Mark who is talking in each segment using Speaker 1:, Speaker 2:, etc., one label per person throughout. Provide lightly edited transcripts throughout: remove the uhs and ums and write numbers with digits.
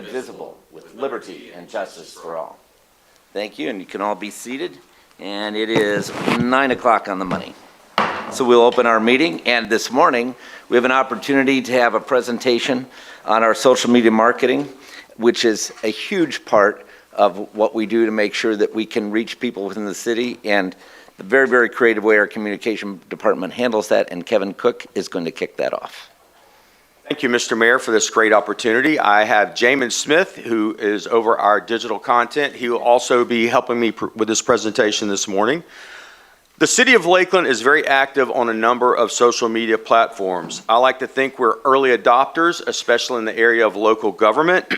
Speaker 1: indivisible, with liberty and justice for all. Thank you, and you can all be seated. And it is 9 o'clock on the money. So we'll open our meeting, and this morning we have an opportunity to have a presentation on our social media marketing, which is a huge part of what we do to make sure that we can reach people within the city, and the very, very creative way our communication department handles that, and Kevin Cook is going to kick that off.
Speaker 2: Thank you, Mr. Mayor, for this great opportunity. I have Jamin Smith, who is over our digital content. He will also be helping me with this presentation this morning. The City of Lakeland is very active on a number of social media platforms. I like to think we're early adopters, especially in the area of local government,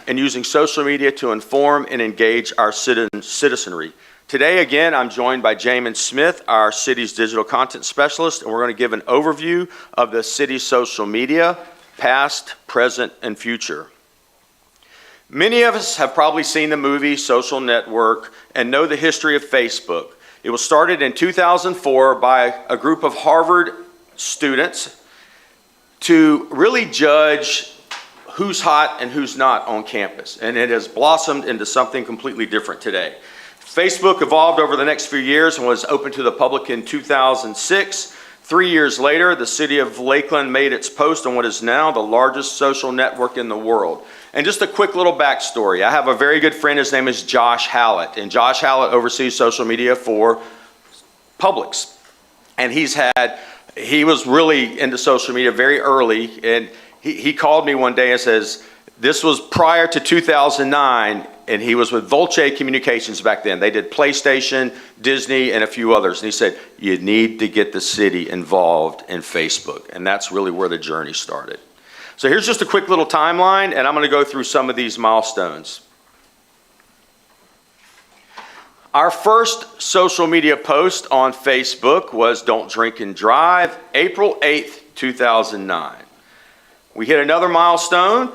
Speaker 2: and using social media to inform and engage our citizenry. Today, again, I'm joined by Jamin Smith, our city's digital content specialist, and we're going to give an overview of the city's social media, past, present, and future. Many of us have probably seen the movie Social Network and know the history of Facebook. It was started in 2004 by a group of Harvard students to really judge who's hot and who's not on campus, and it has blossomed into something completely different today. Facebook evolved over the next few years and was open to the public in 2006. 3 years later, the City of Lakeland made its post on what is now the largest social network in the world. And just a quick little backstory. I have a very good friend, his name is Josh Hallett, and Josh Hallett oversees social media for Publix. And he was really into social media very early, and he called me one day and says, this was prior to 2009, and he was with Volce Communications back then. They did PlayStation, Disney, and a few others. And he said, you need to get the city involved in Facebook. And that's really where the journey started. So here's just a quick little timeline, and I'm going to go through some of these milestones. Our first social media post on Facebook was Don't Drink and Drive, April 8th, 2009. We hit another milestone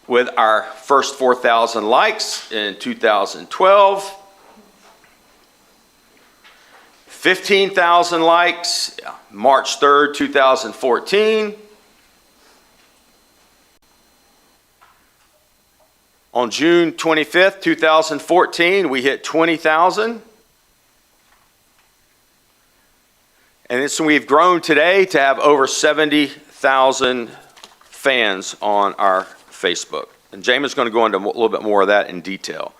Speaker 2: with our first 4,000 likes in 2012. 15,000 likes, March 3rd, 2014. On June 25th, 2014, we hit 20,000. And we've grown today to have over 70,000 fans on our Facebook. And James is going to go into a little bit more of that in detail.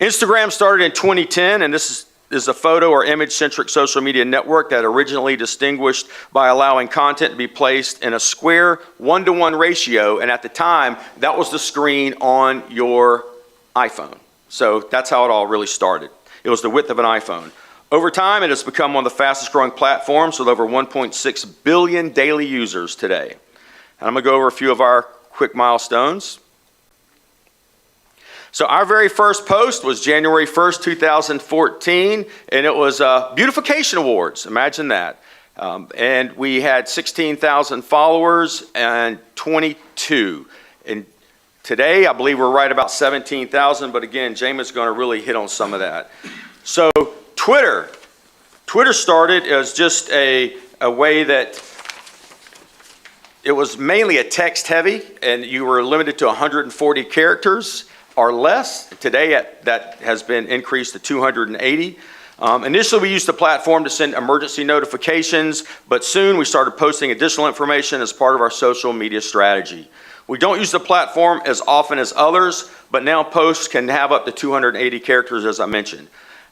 Speaker 2: Instagram started in 2010, and this is a photo or image-centric social media network that originally distinguished by allowing content to be placed in a square 1-to-1 ratio, and at the time, that was the screen on your iPhone. So that's how it all really started. It was the width of an iPhone. Over time, it has become one of the fastest-growing platforms with over 1.6 billion daily users today. And I'm going to go over a few of our quick milestones. So our very first post was January 1st, 2014, and it was Beautification Awards. Imagine that. And we had 16,000 followers and 22. And today, I believe we're right about 17,000, but again, James is going to really hit on some of that. So Twitter started as just a way that it was mainly a text heavy, and you were limited to 140 characters or less. Today that has been increased to 280. Initially we used the platform to send emergency notifications, but soon we started posting additional information as part of our social media strategy. We don't use the platform as often as others, but now posts can have up to 280 characters, as I mentioned.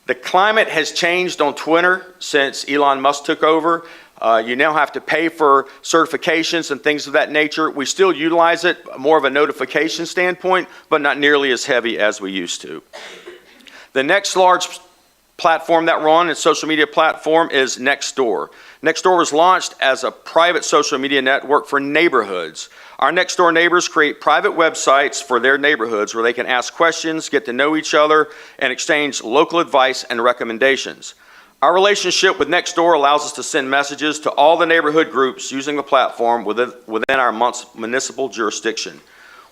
Speaker 2: The climate has changed on Twitter since Elon Musk took over. You now have to pay for certifications and things of that nature. We still utilize it more of a notification standpoint, but not nearly as heavy as we used to. The next large platform that we're on, a social media platform, is Nextdoor. Nextdoor was launched as a private social media network for neighborhoods. Our Nextdoor neighbors create private websites for their neighborhoods where they can ask questions, get to know each other, and exchange local advice and recommendations. Our relationship with Nextdoor allows us to send messages to all the neighborhood groups using the platform within our municipal jurisdiction.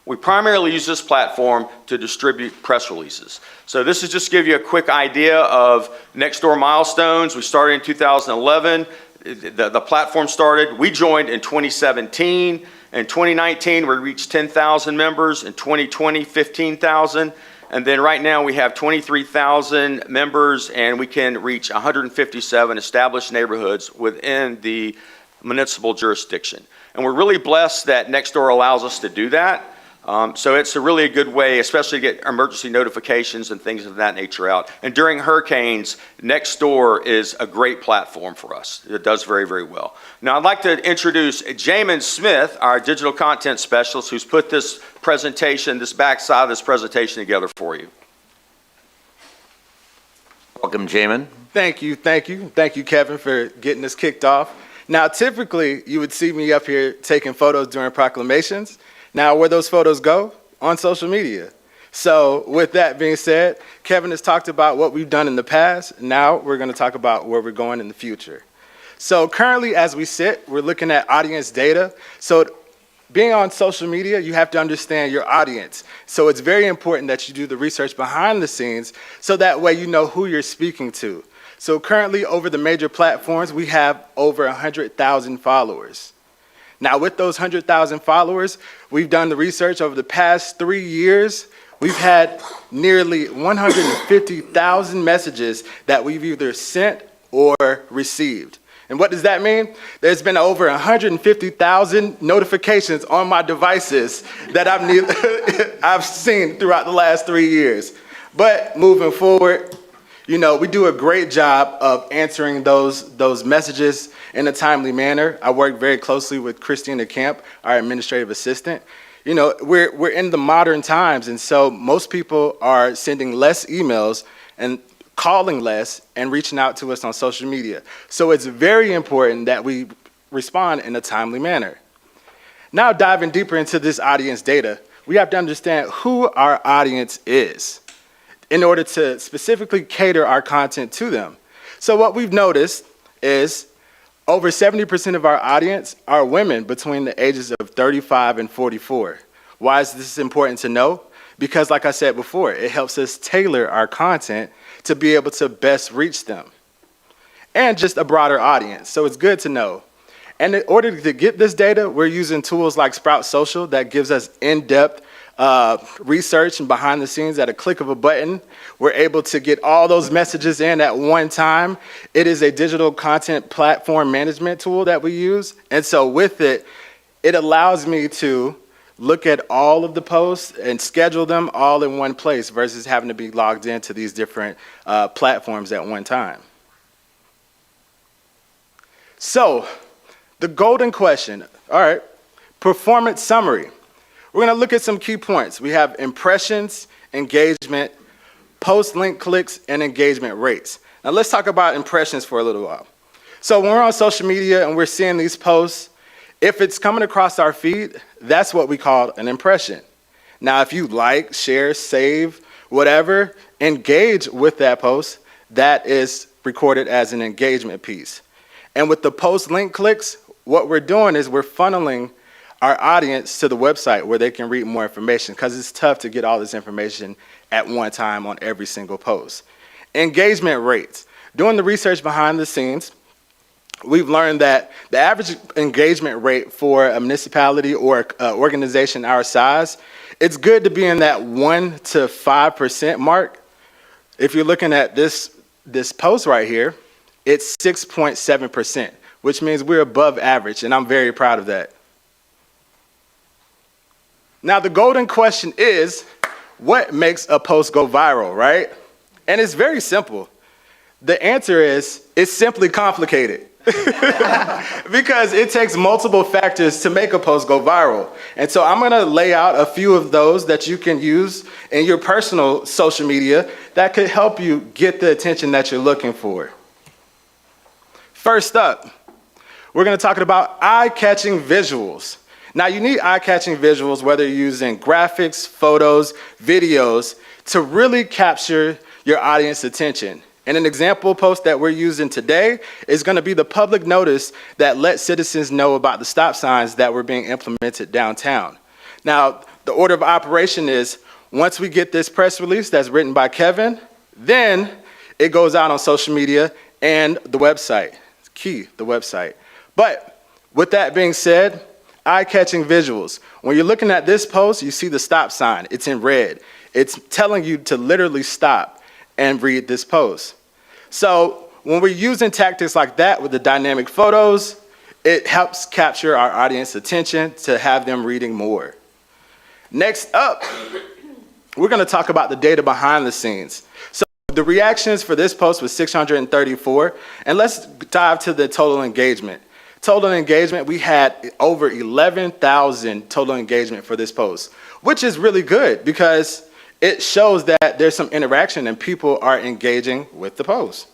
Speaker 2: We primarily use this platform to distribute press releases. So this is just to give you a quick idea of Nextdoor milestones. We started in 2011. The platform started. We joined in 2017. In 2019, we reached 10,000 members. In 2020, 15,000. And then right now we have 23,000 members, and we can reach 157 established neighborhoods within the municipal jurisdiction. And we're really blessed that Nextdoor allows us to do that. So it's really a good way, especially to get emergency notifications and things of that nature out. And during hurricanes, Nextdoor is a great platform for us. It does very, very well. Now I'd like to introduce Jamin Smith, our digital content specialist, who's put this presentation, this backside of this presentation together for you.
Speaker 1: Welcome, Jamin.
Speaker 3: Thank you, Kevin, for getting us kicked off. Now, typically, you would see me up here taking photos during proclamations. Now, where those photos go? On social media. So, with that being said, Kevin has talked about what we've done in the past. Now, we're going to talk about where we're going in the future. So, currently, as we sit, we're looking at audience data. So, being on social media, you have to understand your audience. So, it's very important that you do the research behind the scenes so that way you know who you're speaking to. So currently, over the major platforms, we have over 100,000 followers. Now, with those 100,000 followers, we've done the research over the past 3 years. We've had nearly 150,000 messages that we've either sent or received. And what does that mean? There's been over 150,000 notifications on my devices that I've seen throughout the last 3 years. But moving forward, you know, we do a great job of answering those messages in a timely manner. I work very closely with Christina Camp, our administrative assistant. You know, we're in the modern times, and so most people are sending less emails and calling less and reaching out to us on social media. So it's very important that we respond in a timely manner. Now, diving deeper into this audience data, we have to understand who our audience is in order to specifically cater our content to them. So what we've noticed is over 70% of our audience are women between the ages of 35 and 44. Why is this important to know? Because like I said before, it helps us tailor our content to be able to best reach them. And just a broader audience, so it's good to know. And in order to get this data, we're using tools like Sprout Social that gives us in-depth research and behind the scenes at a click of a button. We're able to get all those messages in at one time. It is a digital content platform management tool that we use. And so with it, it allows me to look at all of the posts and schedule them all in one place versus having to be logged into these different platforms at one time. So the golden question, all right, performance summary. We're going to look at some key points. We have impressions, engagement, post-link clicks, and engagement rates. Now let's talk about impressions for a little while. So when we're on social media and we're seeing these posts, if it's coming across our feed, that's what we call an impression. Now if you like, share, save, whatever, engage with that post, that is recorded as an engagement piece. And with the post-link clicks, what we're doing is we're funneling our audience to the website where they can read more information because it's tough to get all this information at one time on every single post. Engagement rates. Doing the research behind the scenes, we've learned that the average engagement rate for a municipality or organization our size, it's good to be in that 1 to 5% mark. If you're looking at this post right here, it's 6.7%, which means we're above average, and I'm very proud of that. Now, the golden question is, what makes a post go viral, right? And it's very simple. The answer is, it's simply complicated. Because it takes multiple factors to make a post go viral. And so I'm gonna lay out a few of those that you can use in your personal social media that could help you get the attention that you're looking for. First up, we're gonna talk about eye-catching visuals. Now you need eye-catching visuals, whether you're using graphics, photos, videos, to really capture your audience attention. And an example post that we're using today is gonna be the public notice that lets citizens know about the stop signs that were being implemented downtown. Now, the order of operation is, once we get this press release that's written by Kevin, then it goes out on social media and the website. It's key, the website. But with that being said, eye-catching visuals. When you're looking at this post, you see the stop sign. It's in red. It's telling you to literally stop and read this post. So when we're using tactics like that with the dynamic photos, it helps capture our audience attention to have them reading more. Next up, we're going to talk about the data behind the scenes. So the reactions for this post was 634, and let's dive to the total engagement. Total engagement, we had over 11,000 total engagement for this post, which is really good because it shows that there's some interaction and people are engaging with the post.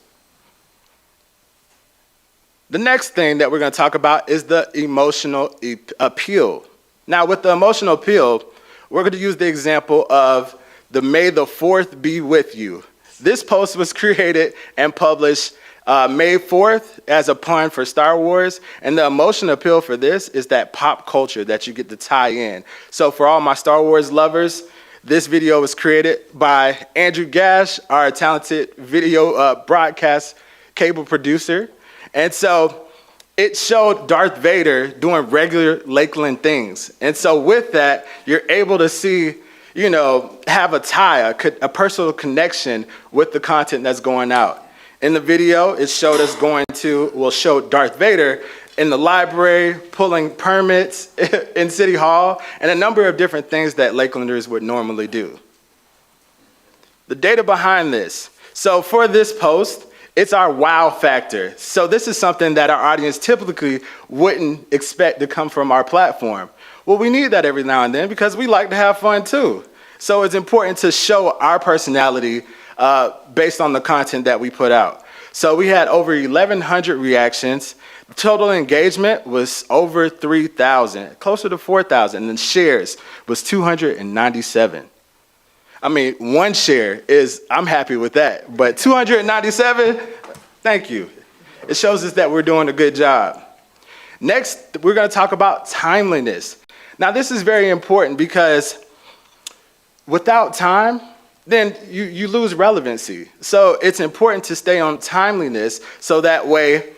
Speaker 3: The next thing that we're going to talk about is the emotional appeal. Now, with the emotional appeal, we're going to use the example of the May the 4th be with you. This post was created and published May 4th as a pun for Star Wars, and the emotional appeal for this is that pop culture that you get to tie in. So for all my Star Wars lovers, this video was created by Andrew Gash, our talented video broadcast cable producer. And so it showed Darth Vader doing regular Lakeland things. And so with that, you're able to see, have a tie, a personal connection with the content that's going out. In the video, it showed us show Darth Vader in the library, pulling permits in City Hall, and a number of different things that Lakelanders would normally do. The data behind this. So for this post, it's our wow factor. So this is something that our audience typically wouldn't expect to come from our platform. Well, we need that every now and then because we like to have fun too. So it's important to show our personality based on the content that we put out. So we had over 1,100 reactions. Total engagement was over 3,000, closer to 4,000, and shares was 297. I mean, one share I'm happy with that, but 297, thank you. It shows us that we're doing a good job. Next, we're going to talk about timeliness. Now, this is very important because without time, then you lose relevancy. So it's important to stay on timeliness so that way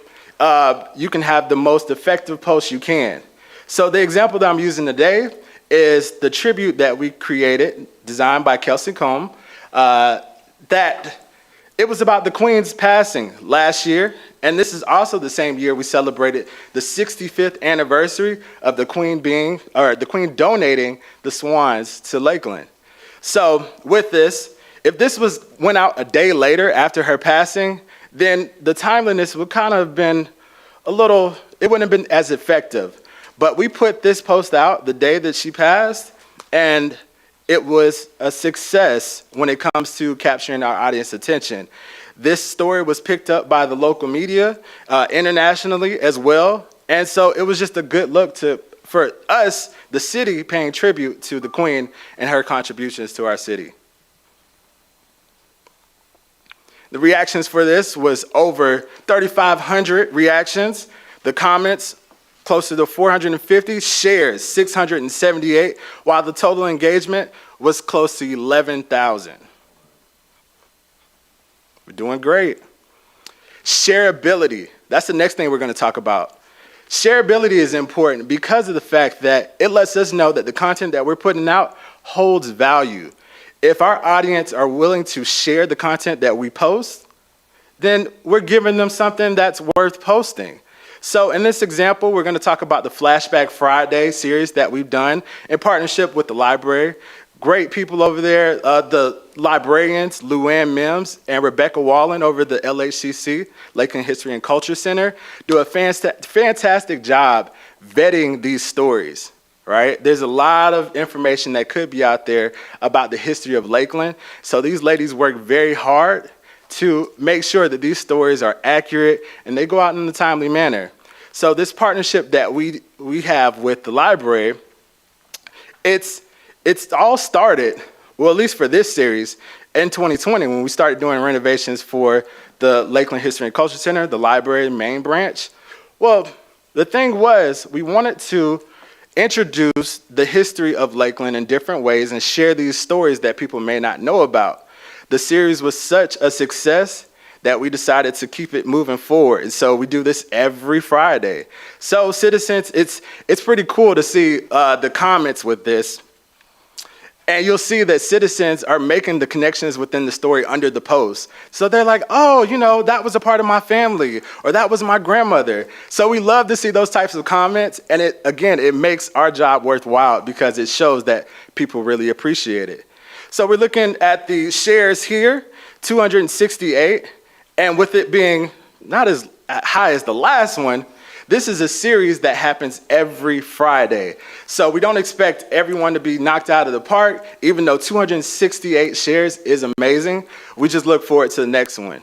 Speaker 3: you can have the most effective post you can. So the example that I'm using today is the tribute that we created, designed by Kelsey Combe, that it was about the Queen's passing last year, and this is also the same year we celebrated the 65th anniversary of the Queen donating the swans to Lakeland. So with this, if this went out a day later after her passing, then the timeliness would kind of have been it wouldn't have been as effective. But we put this post out the day that she passed, and it was a success when it comes to capturing our audience attention. This story was picked up by the local media internationally as well. And so it was just a good look for us, the city, paying tribute to the Queen and her contributions to our city. The reactions for this was over 3,500 reactions. The comments, closer to 450, shares, 678, while the total engagement was close to 11,000. We're doing great. Shareability, that's the next thing we're going to talk about. Shareability is important because of the fact that it lets us know that the content that we're putting out holds value. If our audience are willing to share the content that we post, then we're giving them something that's worth posting. So in this example, we're going to talk about the Flashback Friday series that we've done in partnership with the library. Great people over there, the librarians, Luann Mims and Rebecca Wallen over the LHCC, Lakeland History and Culture Center, do a fantastic job vetting these stories, right? There's a lot of information that could be out there about the history of Lakeland. So these ladies work very hard to make sure that these stories are accurate and they go out in a timely manner. So this partnership that we have with the library, it's all started, well, at least for this series, in 2020 when we started doing renovations for the Lakeland History and Culture Center, the library main branch. Well, the thing was, we wanted to introduce the history of Lakeland in different ways and share these stories that people may not know about. The series was such a success that we decided to keep it moving forward. And so we do this every Friday. So citizens, it's pretty cool to see the comments with this. And you'll see that citizens are making the connections within the story under the post. So they're like, oh, that was a part of my family, or that was my grandmother. So we love to see those types of comments. And it makes our job worthwhile because it shows that people really appreciate it. So we're looking at the shares here, 268. And with it being not as high as the last one, this is a series that happens every Friday. So we don't expect everyone to be knocked out of the park, even though 268 shares is amazing. We just look forward to the next one.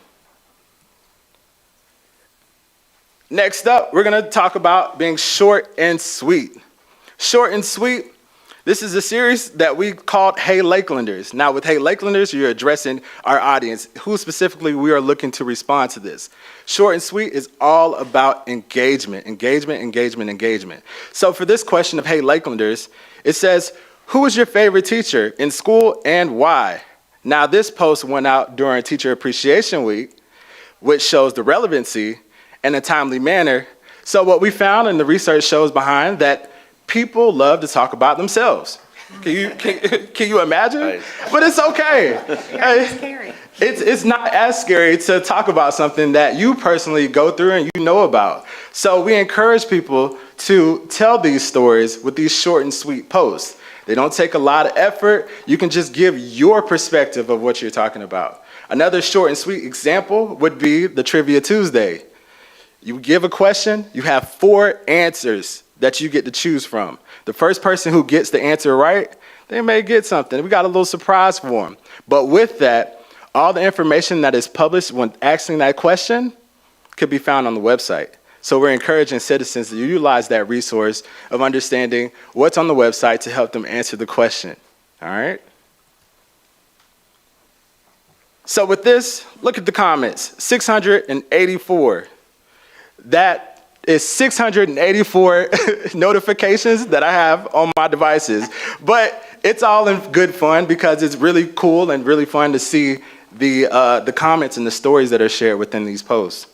Speaker 3: Next up, we're going to talk about being short and sweet. Short and sweet. This is a series that we called Hey Lakelanders. Now with Hey Lakelanders, you're addressing our audience, who specifically we are looking to respond to this. Short and sweet is all about engagement. So for this question of Hey Lakelanders, it says, who was your favorite teacher in school and why? Now this post went out during Teacher Appreciation Week, which shows the relevancy in a timely manner. So what we found, and the research shows behind that, people love to talk about themselves. Can you imagine?
Speaker 1: Right.
Speaker 3: But it's okay.
Speaker 4: It's scary.
Speaker 3: It's not as scary to talk about something that you personally go through and you know about. So we encourage people to tell these stories with these short and sweet posts. They don't take a lot of effort. You can just give your perspective of what you're talking about. Another short and sweet example would be the Trivia Tuesday. You give a question, you have 4 answers that you get to choose from. The first person who gets the answer right, they may get something. We got a little surprise for them. But with that, all the information that is published when asking that question could be found on the website. So we're encouraging citizens to utilize that resource of understanding what's on the website to help them answer the question. All right? So with this, look at the comments, 684. That is 684 notifications that I have on my devices. But it's all in good fun because it's really cool and really fun to see the comments and the stories that are shared within these posts.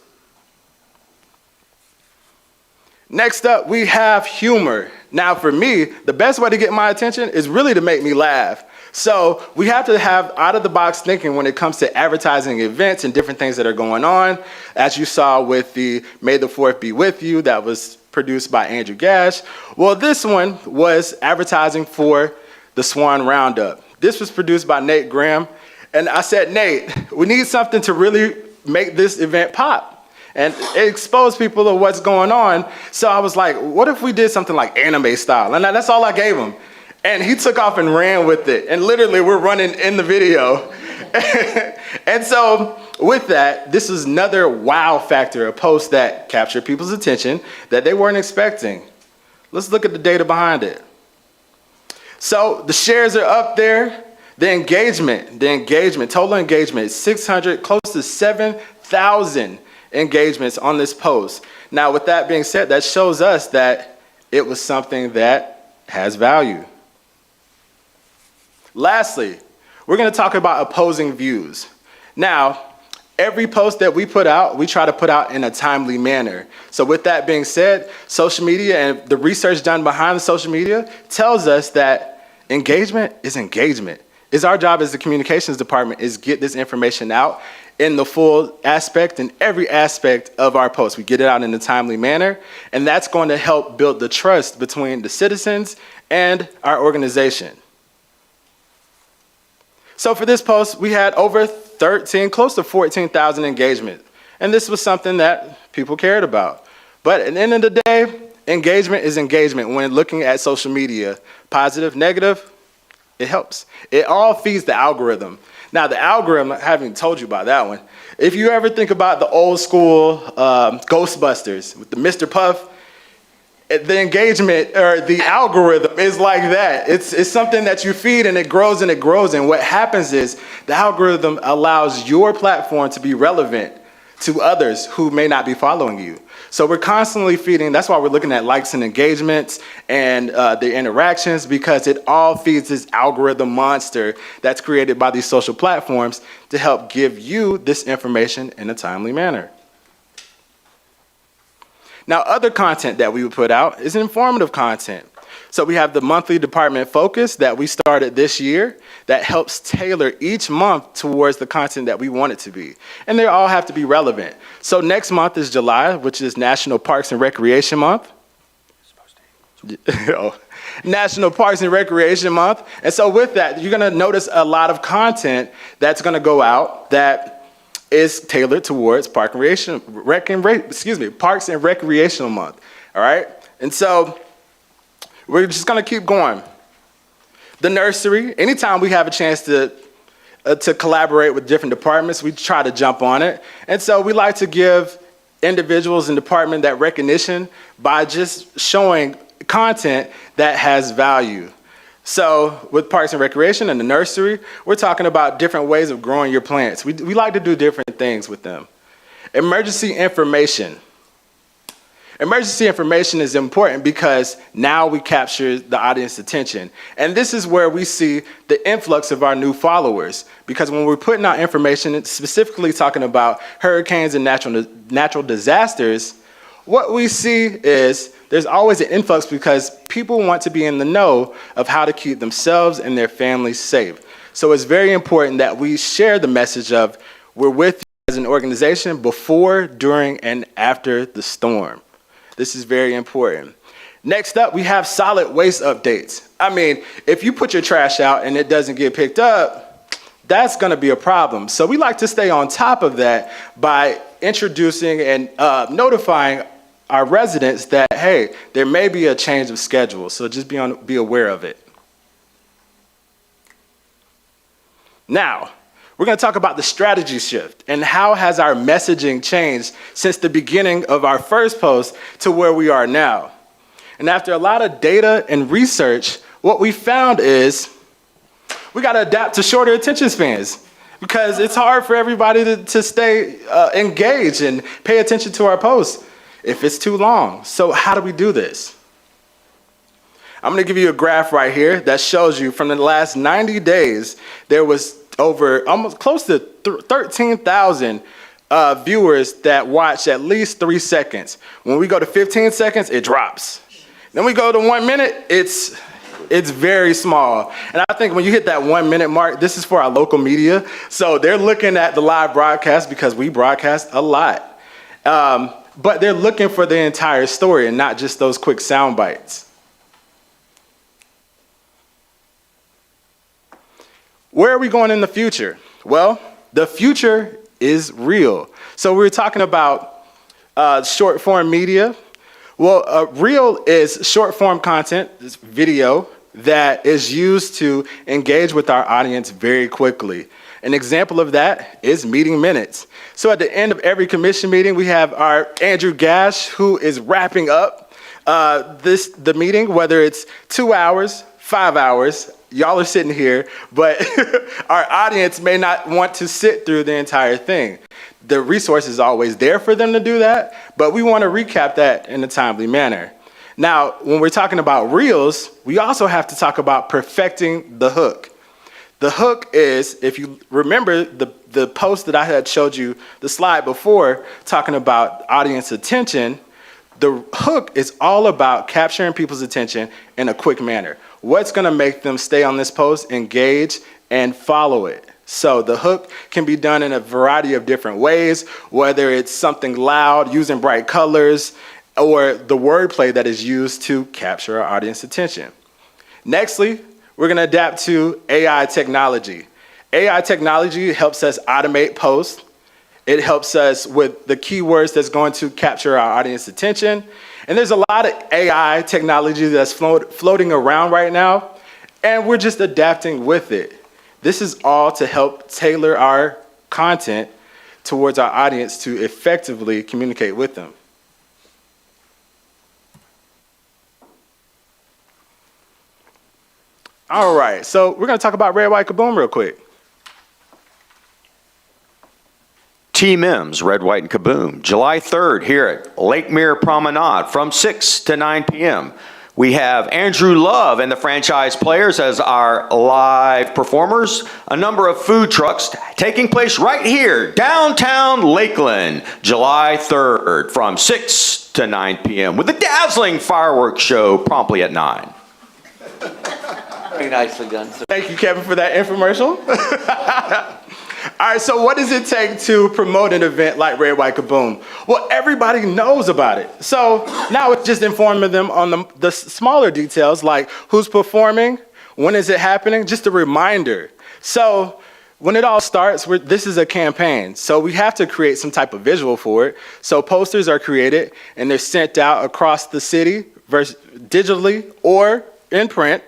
Speaker 3: Next up, we have humor. Now for me, the best way to get my attention is really to make me laugh. So we have to have out-of-the-box thinking when it comes to advertising events and different things that are going on. As you saw with the May the 4th Be With You that was produced by Andrew Gash. Well, this one was advertising for the Swan Roundup. This was produced by Nate Graham. And I said, Nate, we need something to really make this event pop and expose people to what's going on. So I was like, what if we did something like anime style? And that's all I gave him. And he took off and ran with it. And literally, we're running in the video. And so with that, this is another wow factor, a post that captured people's attention that they weren't expecting. Let's look at the data behind it. So the shares are up there. The engagement, total engagement is 600, close to 7,000 engagements on this post. Now, with that being said, that shows us that it was something that has value. Lastly, we're going to talk about opposing views. Now, every post that we put out, we try to put out in a timely manner. So with that being said, social media and the research done behind the social media tells us that engagement is engagement. It's our job as the communications department is get this information out in the full aspect, in every aspect of our post. We get it out in a timely manner, and that's going to help build the trust between the citizens and our organization. So for this post, we had over 13, close to 14,000 engagement. And this was something that people cared about. But at the end of the day, engagement is engagement when looking at social media. Positive, negative, it helps. It all feeds the algorithm. Now the algorithm, I haven't told you about that one. If you ever think about the old school Ghostbusters with the Mr. Puff, the engagement or the algorithm is like that. It's something that you feed and it grows and it grows. And what happens is the algorithm allows your platform to be relevant to others who may not be following you. So we're constantly feeding, that's why we're looking at likes and engagements and the interactions, because it all feeds this algorithm monster that's created by these social platforms to help give you this information in a timely manner. Now, other content that we would put out is informative content. So we have the monthly department focus that we started this year that helps tailor each month towards the content that we want it to be. And they all have to be relevant. So next month is July, which is National Parks and Recreation Month. National Parks and Recreation Month. And so with that, you're gonna notice a lot of content that's gonna go out that is tailored towards Parks and Recreational Month, all right? And so we're just gonna keep going. The nursery, anytime we have a chance to collaborate with different departments, we try to jump on it. And so we like to give individuals in department that recognition by just showing content that has value. So with Parks and Recreation and the nursery, we're talking about different ways of growing your plants. We like to do different things with them. Emergency information. Emergency information is important because now we capture the audience attention. And this is where we see the influx of our new followers. Because when we're putting out information, specifically talking about hurricanes and natural disasters, what we see is there's always an influx because people want to be in the know of how to keep themselves and their families safe. So it's very important that we share the message of we're with you as an organization before, during, and after the storm. This is very important. Next up, we have solid waste updates. I mean, if you put your trash out and it doesn't get picked up, that's gonna be a problem. So we like to stay on top of that by introducing and notifying our residents that, hey, there may be a change of schedule, so just be aware of it. Now, we're going to talk about the strategy shift and how has our messaging changed since the beginning of our first post to where we are now. And after a lot of data and research, what we found is we got to adapt to shorter attention spans because it's hard for everybody to stay engaged and pay attention to our posts if it's too long. So how do we do this? I'm going to give you a graph right here that shows you from the last 90 days, there was over almost close to 13,000 viewers that watch at least 3 seconds. When we go to 15 seconds, it drops. Then we go to 1 minute, it's very small. And I think when you hit that 1 minute mark, this is for our local media. So they're looking at the live broadcast because we broadcast a lot. But they're looking for the entire story and not just those quick sound bites. Where are we going in the future? Well, the future is real. So we were talking about short form media. Well, reel is short form content, it's video that is used to engage with our audience very quickly. An example of that is meeting minutes. So at the end of every commission meeting, we have our Andrew Gash, who is wrapping up the meeting, whether it's 2 hours, 5 hours, y'all are sitting here, but our audience may not want to sit through the entire thing. The resource is always there for them to do that, but we want to recap that in a timely manner. Now, when we're talking about reels, we also have to talk about perfecting the hook. The hook is, if you remember the post that I had showed you, the slide before, talking about audience attention, the hook is all about capturing people's attention in a quick manner. What's gonna make them stay on this post, engage, and follow it? So the hook can be done in a variety of different ways, whether it's something loud, using bright colors, or the wordplay that is used to capture our audience attention. Nextly, we're gonna adapt to AI technology. AI technology helps us automate posts. It helps us with the keywords that's going to capture our audience attention. And there's a lot of AI technology that's floating around right now, and we're just adapting with it. This is all to help tailor our content towards our audience to effectively communicate with them. All right, so we're gonna talk about Red, White, Kaboom real quick.
Speaker 2: T. Mims, Red, White, and Kaboom. July 3rd here at Lake Mirror Promenade from 6 to 9 p.m. We have Andrew Love and the Franchise Players as our live performers. A number of food trucks taking place right here, downtown Lakeland, July 3rd from 6 to 9 p.m. with a dazzling fireworks show promptly at 9.
Speaker 1: Very nicely done, sir.
Speaker 3: Thank you, Kevin, for that infomercial. All right, so what does it take to promote an event like Red, White, Kaboom? Well, everybody knows about it. So now it's just informing them on the smaller details, like who's performing, when is it happening, just a reminder. So when it all starts, this is a campaign. So we have to create some type of visual for it. So posters are created, and they're sent out across the city, digitally or in print.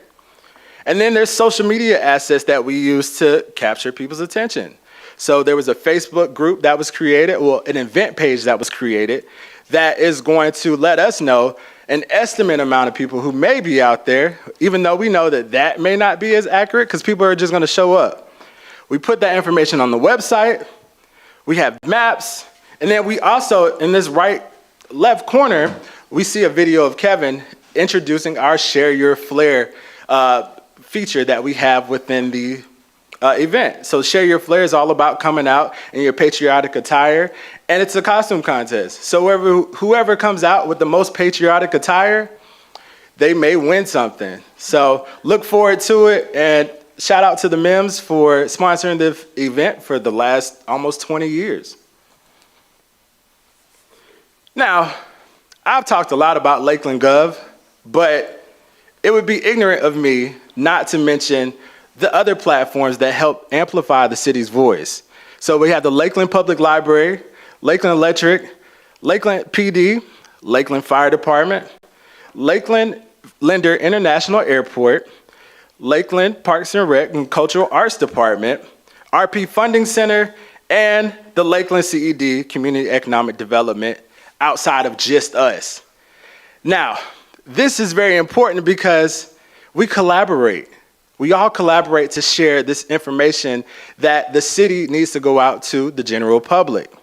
Speaker 3: And then there's social media assets that we use to capture people's attention. So there was a Facebook group that was created, well, an event page that was created that is going to let us know an estimate amount of people who may be out there, even though we know that that may not be as accurate because people are just going to show up. We put that information on the website. We have maps. And then we also, in this left corner, we see a video of Kevin introducing our Share Your Flair feature that we have within the event. So Share Your Flair is all about coming out in your patriotic attire, and it's a costume contest. So whoever comes out with the most patriotic attire, they may win something. So look forward to it, and shout out to the Mims for sponsoring the event for the last almost 20 years. Now, I've talked a lot about Lakeland Gov, but it would be ignorant of me not to mention the other platforms that help amplify the city's voice. So we have the Lakeland Public Library, Lakeland Electric, Lakeland PD, Lakeland Fire Department, Lakeland Linder International Airport, Lakeland Parks and Rec and Cultural Arts Department, RP Funding Center, and the Lakeland CED, Community Economic Development, outside of just us. Now, this is very important because we collaborate. We all collaborate to share this information that the city needs to go out to the general public.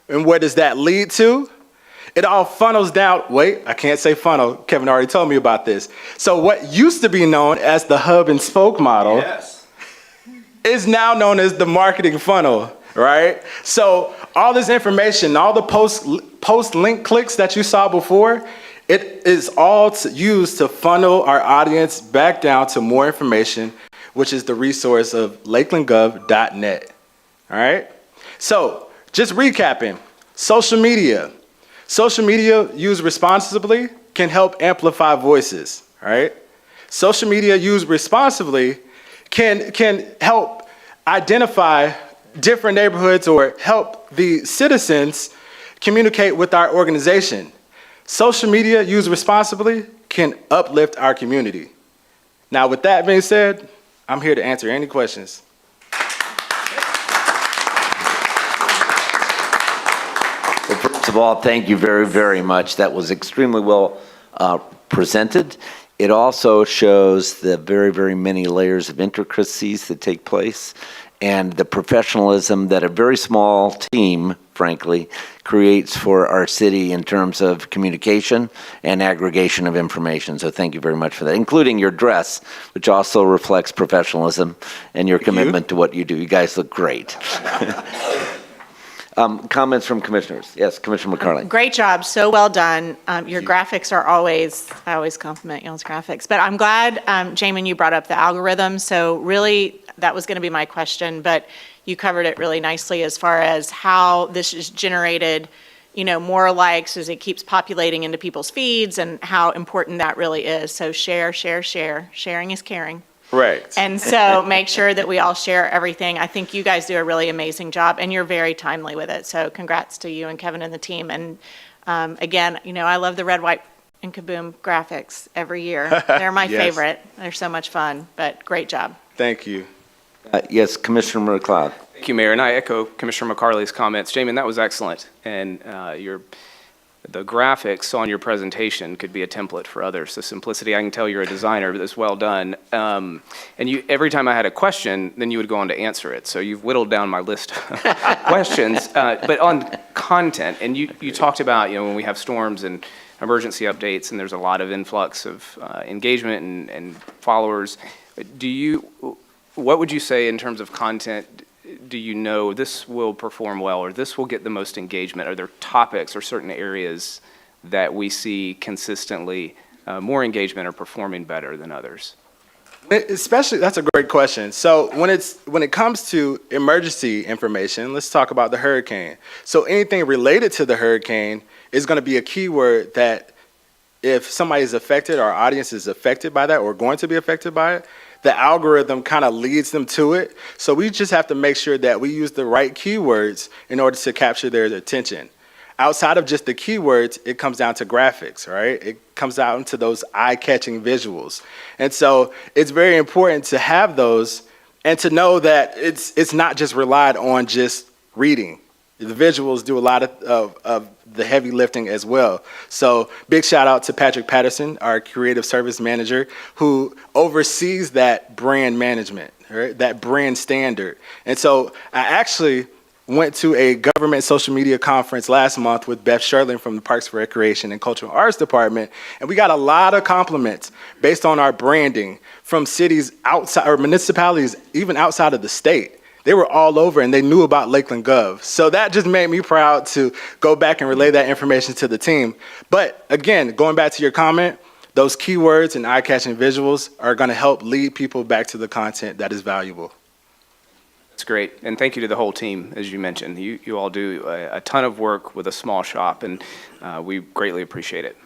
Speaker 3: And where does that lead to? It all funnels down, wait, I can't say funnel, Kevin already told me about this. So what used to be known as the hub and spoke model is now known as the marketing funnel, right? So all this information, all the post link clicks that you saw before, it is all used to funnel our audience back down to more information, which is the resource of lakelandgov.net. All right? So, just recapping, social media. Social media used responsibly can help amplify voices, all right? Social media used responsibly can help identify different neighborhoods or help the citizens communicate with our organization. Social media used responsibly can uplift our community. Now, with that being said, I'm here to answer any questions.
Speaker 1: Well, first of all, thank you very, very much. That was extremely well presented. It also shows the very, very many layers of intricacies that take place and the professionalism that a very small team, frankly, creates for our city in terms of communication and aggregation of information. So thank you very much for that, including your dress, which also reflects professionalism and your commitment to what you do. You guys look great. Comments from commissioners? Yes, Commissioner McCarley.
Speaker 4: Great job, so well done. Your graphics are I always compliment y'all's graphics, but I'm glad, Jamin, you brought up the algorithm. So really, that was going to be my question, but you covered it really nicely as far as how this is generated, more likes as it keeps populating into people's feeds and how important that really is. So share, share, share. Sharing is caring.
Speaker 3: Right.
Speaker 4: And so make sure that we all share everything. I think you guys do a really amazing job, and you're very timely with it. So congrats to you and Kevin and the team. And again, I love the Red, White, and Kaboom graphics every year. They're my
Speaker 3: Yes.
Speaker 4: favorite. They're so much fun, but great job.
Speaker 3: Thank you.
Speaker 1: Yes, Commissioner McLeod.
Speaker 5: Thank you, Mayor, and I echo Commissioner McCarley's comments. Jamin, that was excellent, and the graphics on your presentation could be a template for others. The simplicity, I can tell you're a designer, but it's well done. And every time I had a question, then you would go on to answer it. So you've whittled down my list of questions. But on content, and you talked about, when we have storms and emergency updates, and there's a lot of influx of engagement and followers. What would you say in terms of content? Do you know this will perform well, or this will get the most engagement? Are there topics or certain areas that we see consistently more engagement or performing better than others?
Speaker 3: Especially, that's a great question. So when it comes to emergency information, let's talk about the hurricane. So anything related to the hurricane is going to be a keyword that if somebody is affected, our audience is affected by that or going to be affected by it, the algorithm kind of leads them to it. So we just have to make sure that we use the right keywords in order to capture their attention. Outside of just the keywords, it comes down to graphics, right? It comes down to those eye-catching visuals. And so it's very important to have those and to know that it's not just relied on just reading. The visuals do a lot of the heavy lifting as well. So big shout out to Patrick Patterson, our creative service manager, who oversees that brand management, right? That brand standard. And so I actually went to a government social media conference last month with Beth Sherlin from the Parks and Recreation and Cultural Arts Department, and we got a lot of compliments based on our branding from cities outside or municipalities, even outside of the state. They were all over and they knew about Lakeland Gov. So that just made me proud to go back and relay that information to the team. But again, going back to your comment, those keywords and eye-catching visuals are going to help lead people back to the content that is valuable.
Speaker 5: It's great, and thank you to the whole team, as you mentioned. You all do a ton of work with a small shop, and we greatly appreciate it.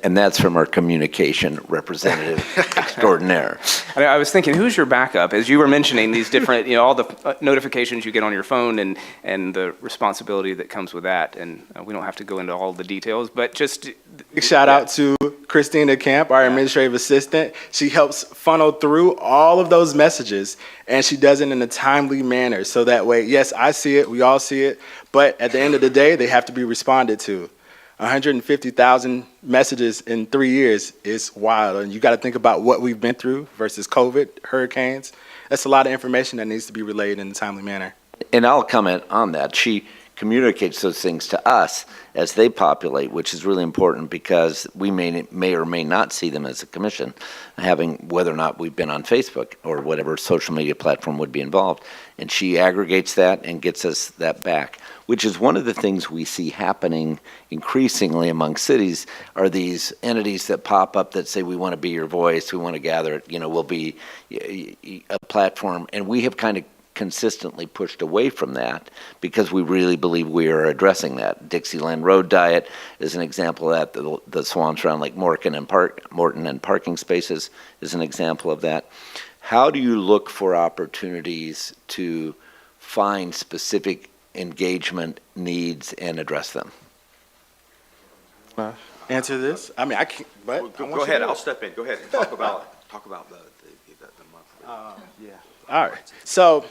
Speaker 1: And that's from our communication representative extraordinaire.
Speaker 5: I was thinking, who's your backup? As you were mentioning these different, all the notifications you get on your phone and the responsibility that comes with that. And we don't have to go into all the details, but just...
Speaker 3: Big shout out to Christina Camp, our administrative assistant. She helps funnel through all of those messages, and she does it in a timely manner. So that way, yes, I see it, we all see it, but at the end of the day, they have to be responded to. 150,000 messages in 3 years is wild. And you got to think about what we've been through versus COVID, hurricanes. That's a lot of information that needs to be relayed in a timely manner.
Speaker 1: And I'll comment on that. She communicates those things to us as they populate, which is really important because we may or may not see them as a commission, having whether or not we've been on Facebook or whatever social media platform would be involved. And she aggregates that and gets us that back, which is one of the things we see happening increasingly among cities are these entities that pop up that say, we want to be your voice, we want to gather it, we'll be a platform. And we have kind of consistently pushed away from that because we really believe we are addressing that. Dixieland Road Diet is an example of that. The swamps around Lake Morton and parking spaces is an example of that. How do you look for opportunities to find specific engagement needs and address them?
Speaker 3: Answer this? I mean, I can't, but
Speaker 2: Go ahead, I'll step in. Go ahead and talk about the monthly.
Speaker 3: Yeah. All right. So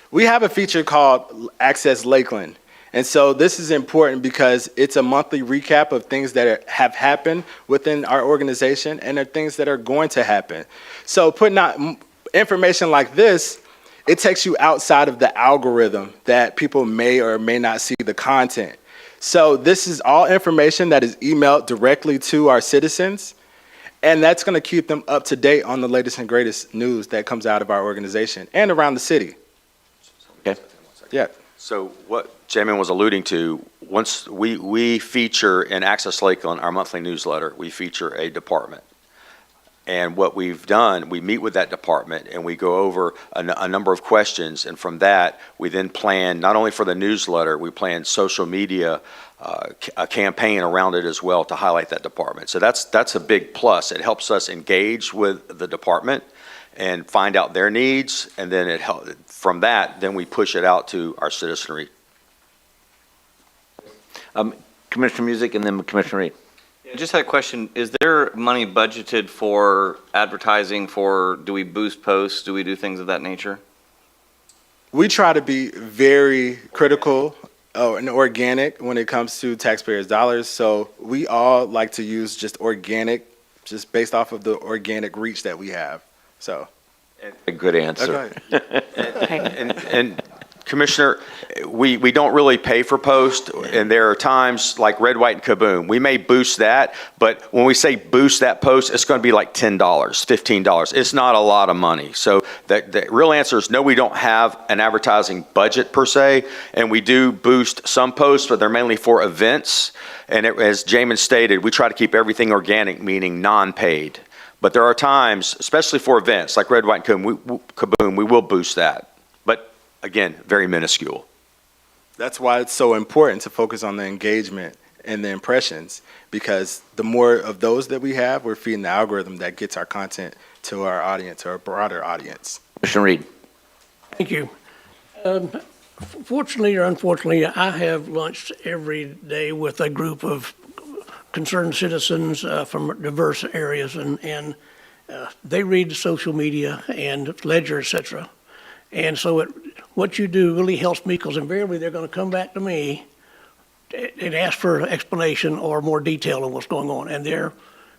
Speaker 3: we have a feature called Access Lakeland. And so this is important because it's a monthly recap of things that have happened within our organization and are things that are going to happen. So putting out information like this, it takes you outside of the algorithm that people may or may not see the content. So this is all information that is emailed directly to our citizens, and that's going to keep them up to date on the latest and greatest news that comes out of our organization and around the city.
Speaker 1: Okay.
Speaker 3: Yeah.
Speaker 2: So what Jamin was alluding to, once we feature in Access Lakeland, our monthly newsletter, we feature a department. And what we've done, we meet with that department and we go over a number of questions. And from that, we then plan, not only for the newsletter, we plan social media, a campaign around it as well to highlight that department. So that's a big plus. It helps us engage with the department and find out their needs. And then from that, then we push it out to our citizenry.
Speaker 1: Commissioner Music and then Commissioner Reed.
Speaker 6: I just had a question. Is there money budgeted for advertising do we boost posts? Do we do things of that nature?
Speaker 3: We try to be very critical and organic when it comes to taxpayers' dollars. So we all like to use just organic, just based off of the organic reach that we have. So,
Speaker 1: A good answer.
Speaker 3: okay.
Speaker 2: And Commissioner, we don't really pay for post, and there are times like Red, White, and Kaboom. We may boost that, but when we say boost that post, it's going to be like $10, $15. It's not a lot of money. So the real answer is no, we don't have an advertising budget per se, and we do boost some posts, but they're mainly for events. And as Jamin stated, we try to keep everything organic, meaning non-paid. But there are times, especially for events like Red, White, and Kaboom, we will boost that. But again, very minuscule.
Speaker 3: That's why it's so important to focus on the engagement and the impressions, because the more of those that we have, we're feeding the algorithm that gets our content to our audience, or a broader audience.
Speaker 1: Commissioner Reed.
Speaker 7: Thank you. Fortunately or unfortunately, I have lunch every day with a group of concerned citizens from diverse areas, and they read social media and Ledger, et cetera. And so what you do really helps me, because invariably they're going to come back to me and ask for an explanation or more detail on what's going on. And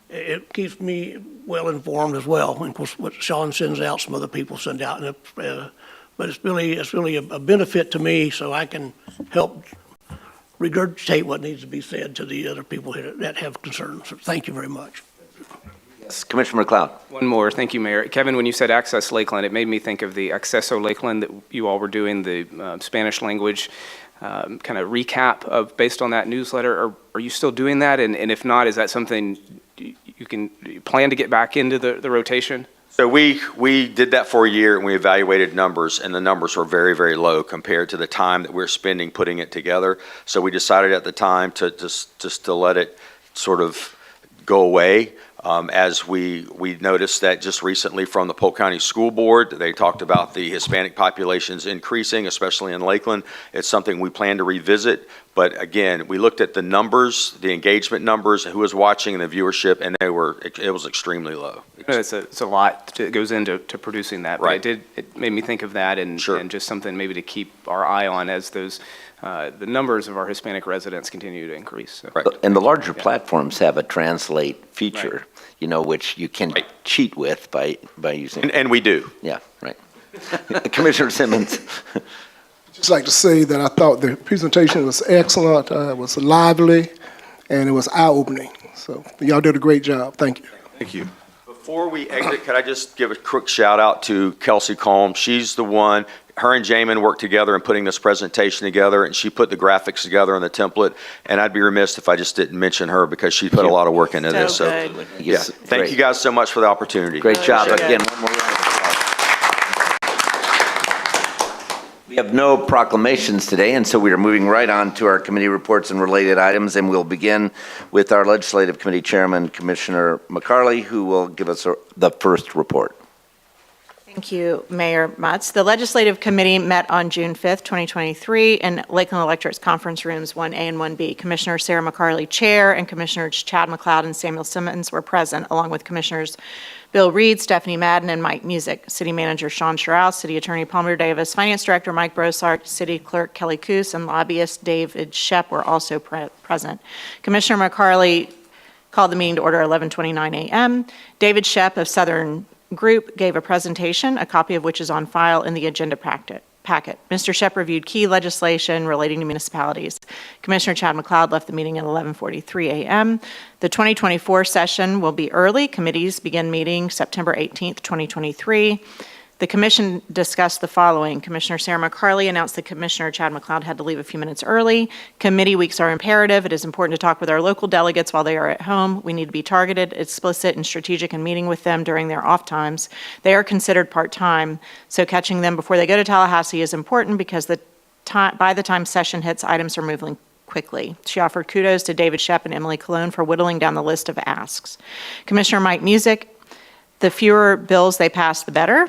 Speaker 7: it keeps me well informed as well. And of course, what Sean sends out, some other people send out. But it's really a benefit to me, so I can help regurgitate what needs to be said to the other people here that have concerns. So thank you very much.
Speaker 1: Commissioner McLeod.
Speaker 5: One more, thank you, Mayor. Kevin, when you said Access Lakeland, it made me think of the Acceso Lakeland that you all were doing, the Spanish language kind of recap of, based on that newsletter. Are you still doing that? And if not, is that something you plan to get back into the rotation?
Speaker 2: So we did that for a year, and we evaluated numbers, and the numbers were very, very low compared to the time that we're spending putting it together. So we decided at the time to just to let it sort of go away. As we noticed that just recently from the Polk County School Board, they talked about the Hispanic populations increasing, especially in Lakeland. It's something we plan to revisit. But again, we looked at the numbers, the engagement numbers, who was watching, and the viewership, and it was extremely low.
Speaker 5: It's a lot that goes into producing that.
Speaker 2: Right.
Speaker 5: But it made me think of that, and
Speaker 2: Sure.
Speaker 5: and just something maybe to keep our eye on as those the numbers of our Hispanic residents continue to increase. So.
Speaker 2: Right.
Speaker 1: And the larger platforms have a translate feature, which you can
Speaker 2: Right.
Speaker 1: cheat with by using.
Speaker 2: And we do.
Speaker 1: Yeah, right. Commissioner Simmons.
Speaker 8: Just like to say that I thought the presentation was excellent, it was lively, and it was eye-opening. So y'all did a great job. Thank you.
Speaker 2: Thank you. Before we exit, could I just give a quick shout out to Kelsey Combs? She's the one, her and Jamin worked together in putting this presentation together, and she put the graphics together on the template. And I'd be remiss if I just didn't mention her, because she put a lot of work into this.
Speaker 4: So good.
Speaker 2: Yeah, thank you guys so much for the opportunity.
Speaker 1: Great job.
Speaker 4: Very good.
Speaker 1: Again, one more round of applause. We have no proclamations today, and so we are moving right on to our committee reports and related items, and we'll begin with our Legislative Committee Chairman, Commissioner McCarley, who will give us the first report.
Speaker 4: Thank you, Mayor Mutz. The Legislative Committee met on June 5th, 2023, in Lakeland Electorate's conference rooms 1A and 1B. Commissioner Sarah McCarley, Chair, and Commissioners Chad McLeod and Samuel Simmons were present, along with Commissioners Bill Reed, Stephanie Madden, and Mike Music. City Manager Sean Sherrouse, City Attorney Palmer Davis, Finance Director Mike Brossart, City Clerk Kelly Coos, and lobbyist David Shep were also present. Commissioner McCarley called the meeting to order 11:29 a.m. David Shep of Southern Group gave a presentation, a copy of which is on file in the agenda packet. Mr. Shep reviewed key legislation relating to municipalities. Commissioner Chad McLeod left the meeting at 11:43 a.m. The 2024 session will be early. Committees begin meeting September 18th, 2023. The commission discussed the following. Commissioner Sarah McCarley announced that Commissioner Chad McLeod had to leave a few minutes early. Committee weeks are imperative. It is important to talk with our local delegates while they are at home. We need to be targeted, explicit, and strategic in meeting with them during their off times. They are considered part-time, so catching them before they go to Tallahassee is important, because by the time session hits, items are moving quickly. She offered kudos to David Shep and Emily Cologne for whittling down the list of asks. Commissioner Mike Music, the fewer bills they pass, the better.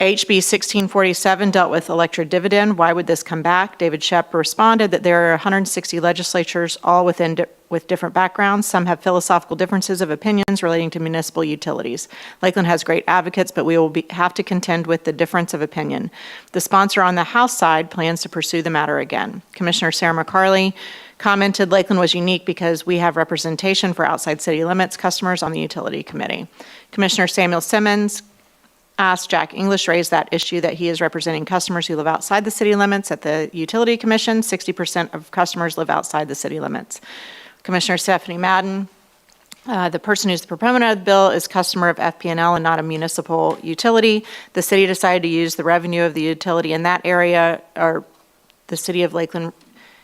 Speaker 4: HB 1647 dealt with electric dividend. Why would this come back? David Shep responded that there are 160 legislatures, all within with different backgrounds. Some have philosophical differences of opinions relating to municipal utilities. Lakeland has great advocates, but we will have to contend with the difference of opinion. The sponsor on the House side plans to pursue the matter again. Commissioner Sarah McCarley commented Lakeland was unique because we have representation for outside city limits customers on the utility committee. Commissioner Samuel Simmons asked Jack English raise that issue that he is representing customers who live outside the city limits at the Utility Commission. 60% of customers live outside the city limits. Commissioner Stephanie Madden, the person who's the proponent of the bill is customer of FP&L and not a municipal utility. The city decided to use the revenue of the utility in that area, or the city of Lakeland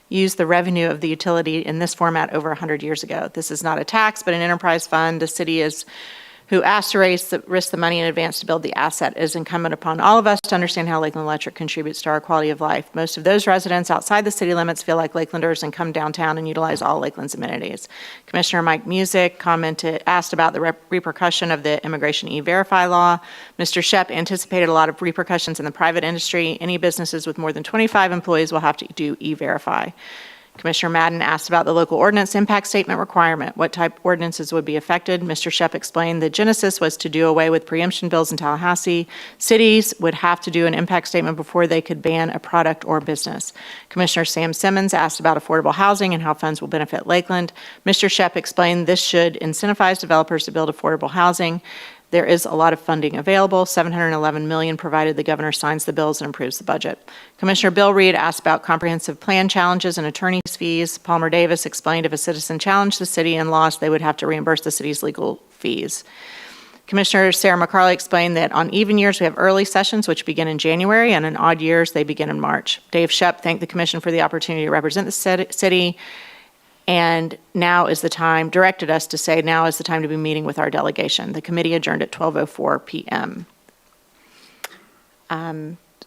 Speaker 4: used the revenue of the utility in this format over 100 years ago. This is not a tax, but an enterprise fund. The city who asked to risk the money in advance to build the asset. It is incumbent upon all of us to understand how Lakeland Electric contributes to our quality of life. Most of those residents outside the city limits feel like Lakelanders and come downtown and utilize all Lakeland's amenities. Commissioner Mike Music asked about the repercussion of the Immigration E-Verify law. Mr. Shep anticipated a lot of repercussions in the private industry. Any businesses with more than 25 employees will have to do E-Verify. Commissioner Madden asked about the local ordinance impact statement requirement. What type of ordinances would be affected? Mr. Shep explained the genesis was to do away with preemption bills in Tallahassee. Cities would have to do an impact statement before they could ban a product or business. Commissioner Sam Simmons asked about affordable housing and how funds will benefit Lakeland. Mr. Shep explained this should incentivize developers to build affordable housing. There is a lot of funding available, $711 million, provided the governor signs the bills and approves the budget. Commissioner Bill Reed asked about comprehensive plan challenges and attorney's fees. Palmer Davis explained if a citizen challenged the city and lost, they would have to reimburse the city's legal fees. Commissioner Sarah McCarley explained that on even years, we have early sessions, which begin in January, and in odd years, they begin in March. Dave Shep thanked the commission for the opportunity to represent the city. And directed us to say now is the time to be meeting with our delegation. The committee adjourned at 12:04 p.m.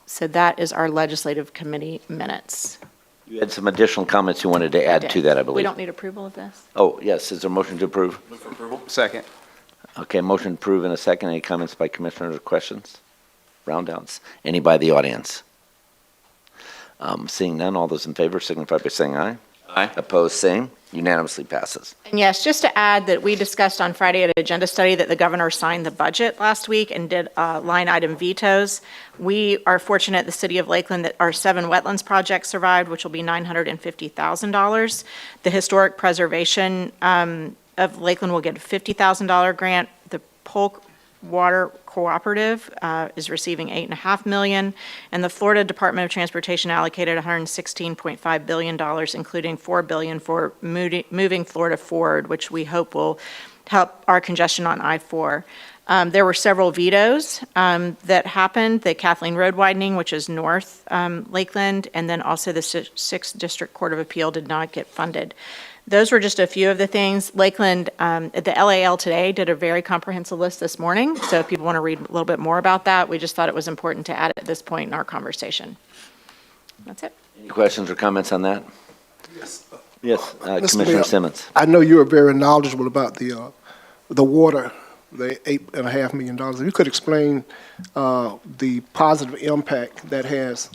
Speaker 4: So that is our legislative committee minutes.
Speaker 1: You had some additional comments you wanted to add to that, I believe.
Speaker 4: We don't need approval of this?
Speaker 1: Oh, yes, is there a motion to approve?
Speaker 5: Second.
Speaker 1: Okay, motion to approve in a second. Any comments by commissioners or questions? Roundouts. Any by the audience? Seeing none, all those in favor signify by saying aye.
Speaker 6: Aye.
Speaker 1: Opposed, same. Unanimously passes.
Speaker 4: And yes, just to add that we discussed on Friday at Agenda Study that the governor signed the budget last week and did line item vetoes. We are fortunate, the city of Lakeland, that our 7 wetlands projects survived, which will be $950,000. The historic preservation of Lakeland will get a $50,000 grant. The Polk Water Cooperative is receiving $8.5 million, and the Florida Department of Transportation allocated $116.5 billion, including $4 billion for moving Florida forward, which we hope will help our congestion on I-4. There were several vetoes that happened, the Kathleen Road widening, which is north Lakeland, and then also the 6th District Court of Appeal did not get funded. Those were just a few of the things. Lakeland, the LAL today did a very comprehensive list this morning, so if people want to read a little bit more about that, we just thought it was important to add it at this point in our conversation. That's it.
Speaker 1: Any questions or comments on that?
Speaker 8: Yes.
Speaker 1: Yes,
Speaker 8: Mr.
Speaker 1: Commissioner
Speaker 8: Mayor,
Speaker 1: Simmons.
Speaker 8: I know you are very knowledgeable about the water, the $8.5 million. If you could explain the positive impact that has.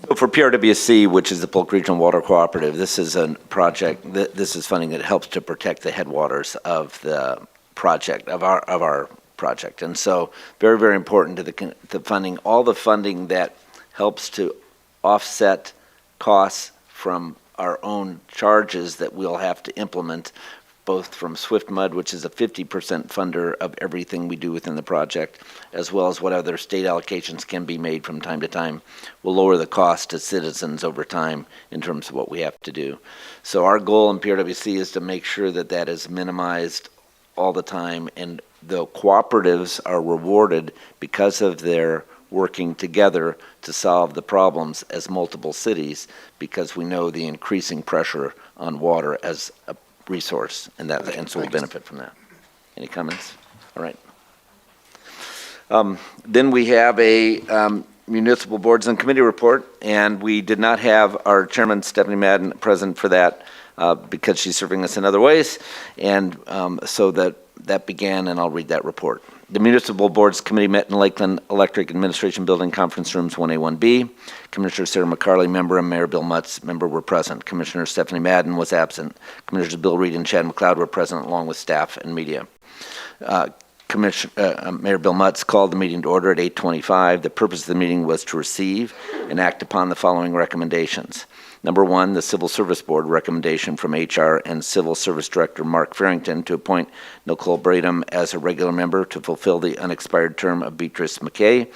Speaker 1: So for PRWC, which is the Polk Regional Water Cooperative, this is a project, this is funding that helps to protect the headwaters of the project, of our project. And so very, very important to the funding, all the funding that helps to offset costs from our own charges that we'll have to implement, both from Swift Mud, which is a 50% funder of everything we do within the project, as well as what other state allocations can be made from time to time, will lower the cost to citizens over time in terms of what we have to do. So our goal in PRWC is to make sure that that is minimized all the time, and the cooperatives are rewarded because of their working together to solve the problems as multiple cities, because we know the increasing pressure on water as a resource, and so we'll benefit from that. Any comments? All right. Then we have a municipal boards and committee report, and we did not have our chairman, Stephanie Madden, present for that because she's serving us in other ways, and so that that began, and I'll read that report. The Municipal Boards Committee met in Lakeland Electric Administration Building, Conference Rooms 1A, 1B. Commissioner Sarah McCarley, member, and Mayor Bill Mutz, member, were present. Commissioner Stephanie Madden was absent. Commissioners Bill Reed and Chad McLeod were present, along with staff and media. Mayor Bill Mutz called the meeting to order at 8:25. The purpose of the meeting was to receive and act upon the following recommendations. Number one, the Civil Service Board recommendation from HR and Civil Service Director Mark Farrington to appoint Nicole Bradham as a regular member to fulfill the unexpired term of Beatrice McKay,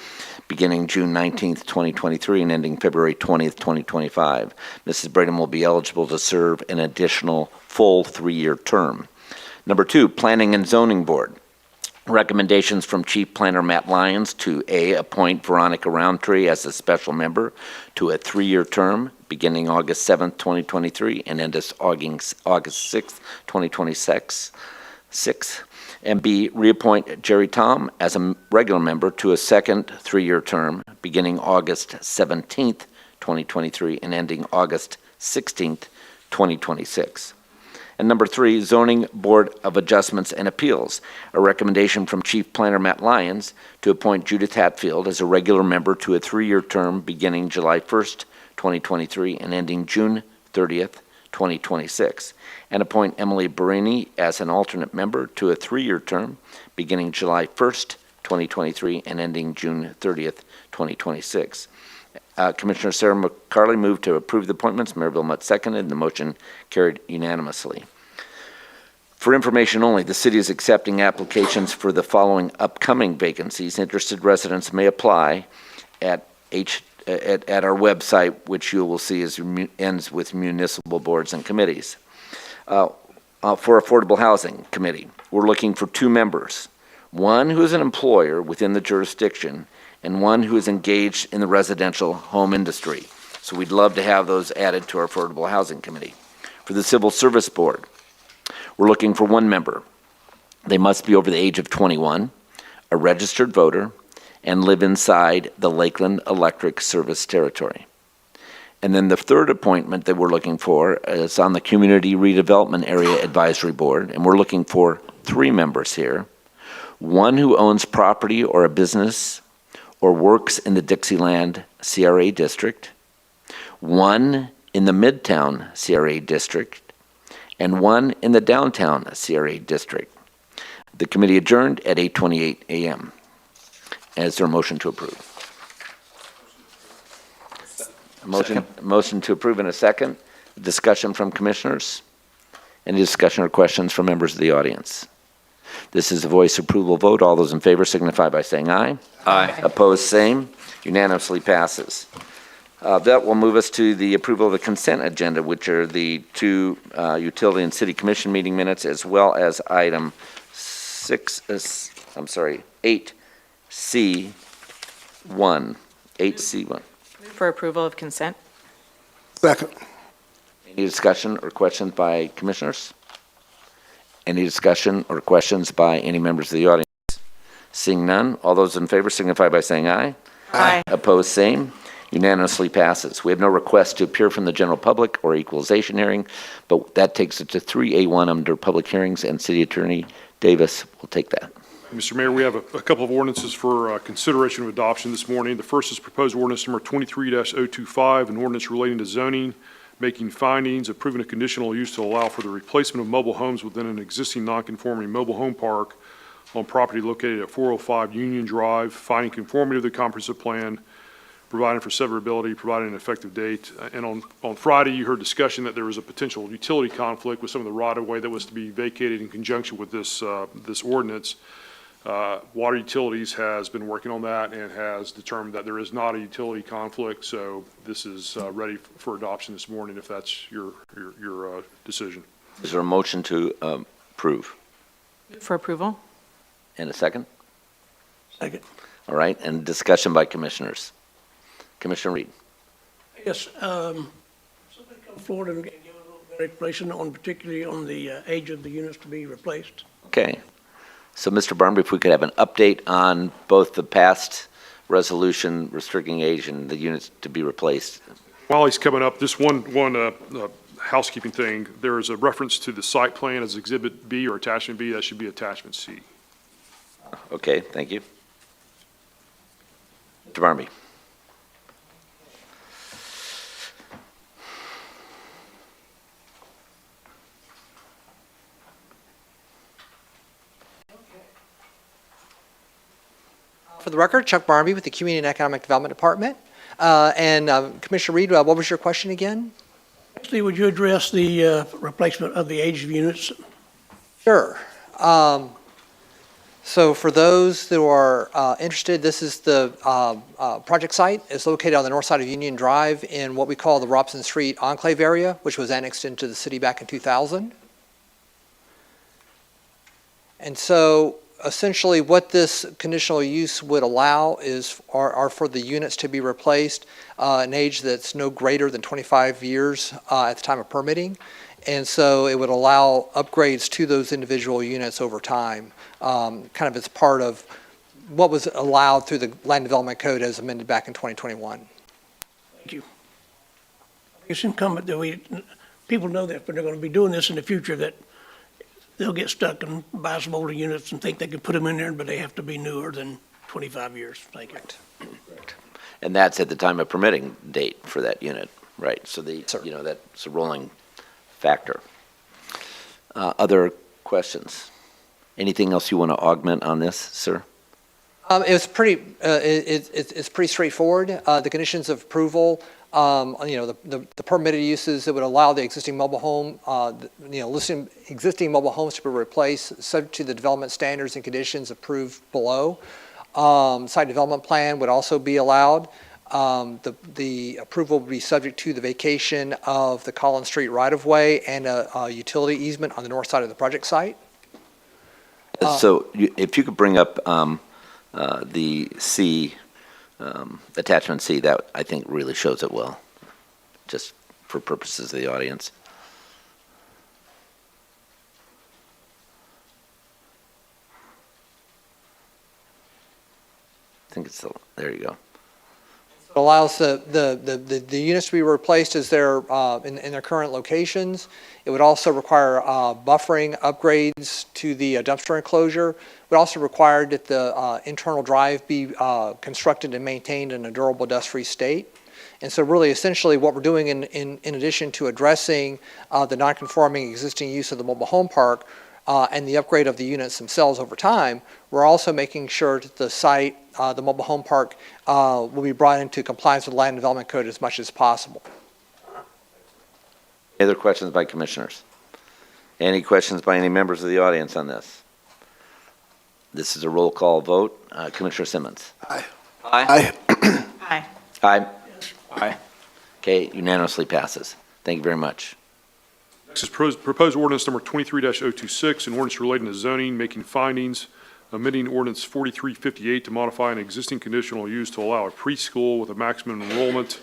Speaker 1: beginning June 19th, 2023, and ending February 20th, 2025. Mrs. Bradham will be eligible to serve an additional full 3-year term. Number two, Planning and Zoning Board. Recommendations from Chief Planner Matt Lyons to A, appoint Veronica Roundtree as a special member to a 3-year term beginning August 7th, 2023, and end August 6th, 2026. And B, reappoint Jerry Tom as a regular member to a second 3-year term beginning August 17th, 2023, and ending August 16th, 2026. And number three, Zoning Board of Adjustments and Appeals. A recommendation from Chief Planner Matt Lyons to appoint Judith Hatfield as a regular member to a 3-year term beginning July 1st, 2023, and ending June 30th, 2026. And appoint Emily Barini as an alternate member to a 3-year term beginning July 1st, 2023, and ending June 30th, 2026. Commissioner Sarah McCarley moved to approve the appointments. Mayor Bill Mutz seconded, and the motion carried unanimously. For information only, the city is accepting applications for the following upcoming vacancies. Interested residents may apply at our website, which you will see ends with municipal boards and committees. For Affordable Housing Committee, we're looking for 2 members. One who is an employer within the jurisdiction, and one who is engaged in the residential home industry. So we'd love to have those added to our Affordable Housing Committee. For the Civil Service Board, we're looking for 1 member. They must be over the age of 21, a registered voter, and live inside the Lakeland Electric Service Territory. And then the third appointment that we're looking for is on the Community Redevelopment Area Advisory Board, and we're looking for 3 members here. 1 who owns property or a business or works in the Dixieland CRA District, 1 in the Midtown CRA District, and 1 in the Downtown CRA District. The committee adjourned at 8:28 a.m. Is there a motion to approve? Motion to approve in a second. Discussion from commissioners? Any discussion or questions from members of the audience? This is a voice approval vote. All those in favor signify by saying aye.
Speaker 6: Aye.
Speaker 1: Opposed, same. Unanimously passes. That will move us to the approval of the consent agenda, which are the 2 utility and city commission meeting minutes, as well as item 8C1. 8C1.
Speaker 4: For approval of consent?
Speaker 8: Second.
Speaker 1: Any discussion or questions by commissioners? Any discussion or questions by any members of the audience? Seeing none, all those in favor signify by saying aye.
Speaker 4: Aye.
Speaker 1: Opposed, same. Unanimously passes. We have no request to appear from the general public or equalization hearing, but that takes it to 3A1 under public hearings, and City Attorney Davis will take that.
Speaker 9: Mr. Mayor, we have a couple of ordinances for consideration of adoption this morning. The first is proposed ordinance number 23-025, an ordinance relating to zoning, making findings, approving a conditional use to allow for the replacement of mobile homes within an existing nonconforming mobile home park on property located at 405 Union Drive, finding conformity of the comprehensive plan, providing for severability, providing an effective date. And on Friday, you heard discussion that there was a potential utility conflict with some of the right-of-way that was to be vacated in conjunction with this ordinance. Water Utilities has been working on that and has determined that there is not a utility conflict, so this is ready for adoption this morning if that's your decision.
Speaker 1: Is there a motion to approve?
Speaker 4: For approval?
Speaker 1: And a second?
Speaker 7: Second.
Speaker 1: All right, and discussion by commissioners. Commissioner Reed.
Speaker 7: Yes, somebody come forward and give a little bit of explanation on, particularly on the age of the units to be replaced.
Speaker 1: Okay. So, Mr. Barnby, if we could have an update on both the past resolution restricting age and the units to be replaced.
Speaker 9: While he's coming up, this one housekeeping thing. There is a reference to the site plan as Exhibit B or Attachment B. That should be Attachment C.
Speaker 1: Okay, thank you. Mr. Barnaby.
Speaker 10: For the record, Chuck Barnaby with the Community and Economic Development Department. Commissioner Reed, what was your question again?
Speaker 7: Actually, would you address the replacement of the age of units?
Speaker 10: Sure. So for those that are interested, this is the project site. It's located on the north side of Union Drive in what we call the Robson Street Enclave area, which was annexed into the city back in 2000. And so essentially what this conditional use would allow are for the units to be replaced an age that's no greater than 25 years at the time of permitting. And so it would allow upgrades to those individual units over time, kind of as part of what was allowed through the Land Development Code as amended back in 2021.
Speaker 7: Thank you. It's incumbent that people know that, but they're going to be doing this in the future, that they'll get stuck and buy some older units and think they can put them in there, but they have to be newer than 25 years. Thank you.
Speaker 1: And that's at the time of permitting date for that unit, right? So
Speaker 10: Sir.
Speaker 1: that's a rolling factor. Other questions? Anything else you want to augment on this, sir?
Speaker 10: It's pretty straightforward. The conditions of approval, the permitted uses that would allow the existing mobile home, listing existing mobile homes to be replaced subject to the development standards and conditions approved below. Site development plan would also be allowed. The approval would be subject to the vacation of the Collins Street right-of-way and a utility easement on the north side of the project site.
Speaker 1: So if you could bring up the C, attachment C, that I think really shows it well, just for purposes of the audience. I think it's, there you go.
Speaker 10: It allows the units to be replaced as they're in their current locations. It would also require buffering upgrades to the dumpster enclosure. It would also require that the internal drive be constructed and maintained in a durable dust-free state. And so really essentially what we're doing in addition to addressing the non-conforming existing use of the mobile home park and the upgrade of the units themselves over time, we're also making sure that the site, the mobile home park, will be brought into compliance with the Land Development Code as much as possible.
Speaker 1: Any other questions by commissioners? Any questions by any members of the audience on this? This is a roll call vote. Commissioner Simmons?
Speaker 6: Aye.
Speaker 4: Aye.
Speaker 1: Aye.
Speaker 5: Aye.
Speaker 1: Okay, unanimously passes. Thank you very much.
Speaker 9: Next is proposed ordinance number 23-026, an ordinance relating to zoning, making findings, amending ordinance 4358 to modify an existing conditional use to allow a preschool with a maximum enrollment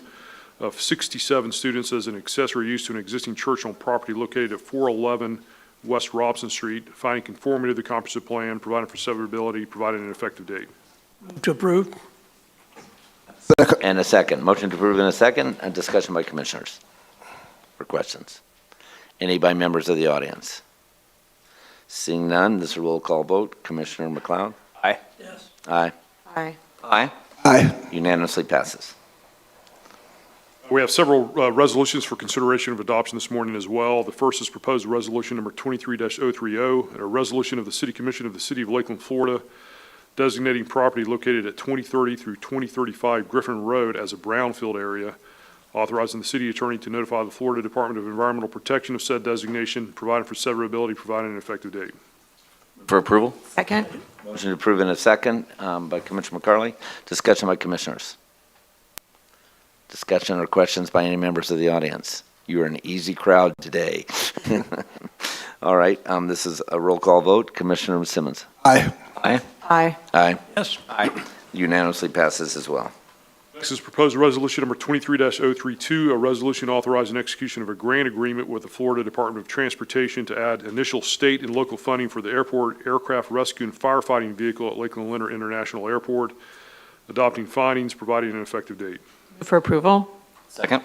Speaker 9: of 67 students as an accessory use to an existing church on property located at 411 West Robson Street, finding conformity to the comprehensive plan, providing for severability, providing an effective date.
Speaker 7: Move to approve.
Speaker 1: And a second. Motion to approve in a second, and discussion by commissioners or questions. Any by members of the audience? Seeing none, this is a roll call vote. Commissioner McLeod?
Speaker 5: Aye.
Speaker 7: Yes.
Speaker 1: Aye.
Speaker 4: Aye.
Speaker 6: Aye.
Speaker 8: Aye.
Speaker 1: Unanimously passes.
Speaker 9: We have several resolutions for consideration of adoption this morning as well. The first is proposed resolution number 23-030, and a resolution of the City Commission of the City of Lakeland, Florida, designating property located at 2030 through 2035 Griffin Road as a brownfield area, authorizing the city attorney to notify the Florida Department of Environmental Protection of said designation, providing for severability, providing an effective date.
Speaker 6: For approval?
Speaker 4: Second?
Speaker 1: Motion to approve in a second by Commissioner McCarley. Discussion by commissioners. Discussion or questions by any members of the audience. You are an easy crowd today. All right, this is a roll call vote. Commissioner Simmons?
Speaker 8: Aye.
Speaker 6: Aye.
Speaker 4: Aye.
Speaker 1: Aye.
Speaker 7: Yes.
Speaker 5: Aye.
Speaker 1: Unanimously passes as well.
Speaker 9: Next is proposed resolution number 23-032, a resolution authorizing execution of a grant agreement with the Florida Department of Transportation to add initial state and local funding for the airport aircraft rescue and firefighting vehicle at Lakeland Leonard International Airport, adopting findings, providing an effective date.
Speaker 4: Move for approval?
Speaker 6: Second?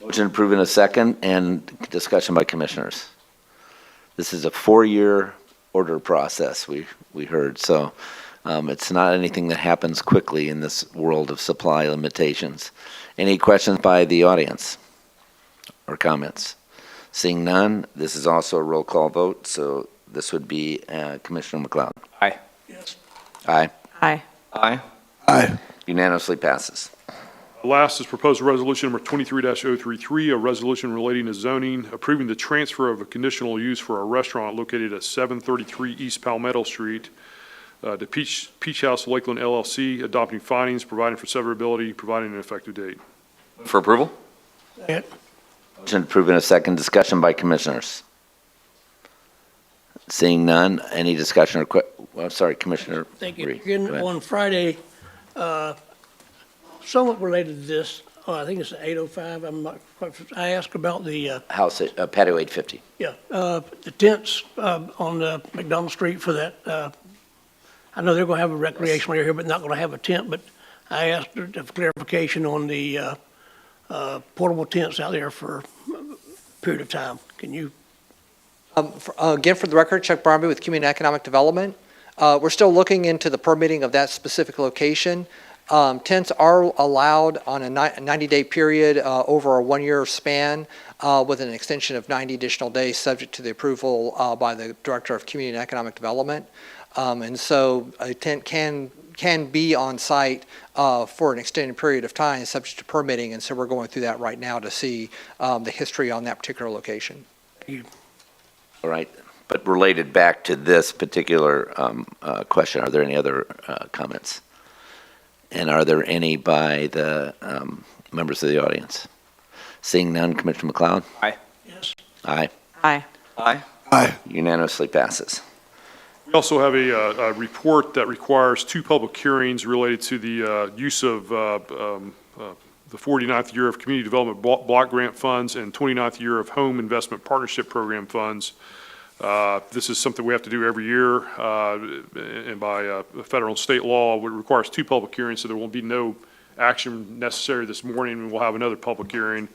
Speaker 1: Motion approved in a second, and discussion by commissioners. This is a 4-year order process, we heard, so it's not anything that happens quickly in this world of supply limitations. Any questions by the audience or comments? Seeing none, this is also a roll call vote, so this would be Commissioner McLeod.
Speaker 5: Aye.
Speaker 7: Yes.
Speaker 1: Aye.
Speaker 4: Aye.
Speaker 6: Aye.
Speaker 8: Aye.
Speaker 1: Unanimously passes.
Speaker 9: Last is proposed resolution number 23-033, a resolution relating to zoning, approving the transfer of a conditional use for a restaurant located at 733 East Palmetto Street to Peach House Lakeland LLC, adopting findings, providing for severability, providing an effective date.
Speaker 6: For approval?
Speaker 7: Second.
Speaker 1: Motion approved in a second. Discussion by commissioners. Seeing none, any discussion or I'm sorry, Commissioner
Speaker 7: Thank you.
Speaker 1: Reed.
Speaker 7: Again,
Speaker 1: Go ahead.
Speaker 7: on Friday, somewhat related to this, I think it's 8:05, I'm not quite, I asked about the,
Speaker 1: House, patio 850.
Speaker 7: the tents on McDonald Street for that, I know they're going to have a recreational area here, but not going to have a tent, but I asked for clarification on the portable tents out there for a period of time. Can you?
Speaker 10: Again, for the record, Chuck Barmby with Community Economic Development. We're still looking into the permitting of that specific location. Tents are allowed on a 90-day period over a 1-year span with an extension of 90 additional days, subject to the approval by the Director of Community and Economic Development. And so a tent can be on site for an extended period of time, subject to permitting. And so we're going through that right now to see the history on that particular location.
Speaker 1: All right, but related back to this particular question, are there any other comments? And are there any by the members of the audience? Seeing none, Commissioner McLeod?
Speaker 5: Aye.
Speaker 7: Yes.
Speaker 1: Aye.
Speaker 4: Aye.
Speaker 6: Aye.
Speaker 8: Aye.
Speaker 1: Unanimously passes.
Speaker 9: We also have a report that requires 2 public hearings related to the use of the 49th year of Community Development Block Grant Funds and 29th year of Home Investment Partnership Program Funds. This is something we have to do every year, and by federal and state law, it requires 2 public hearings, so there will be no action necessary this morning. We'll have another public hearing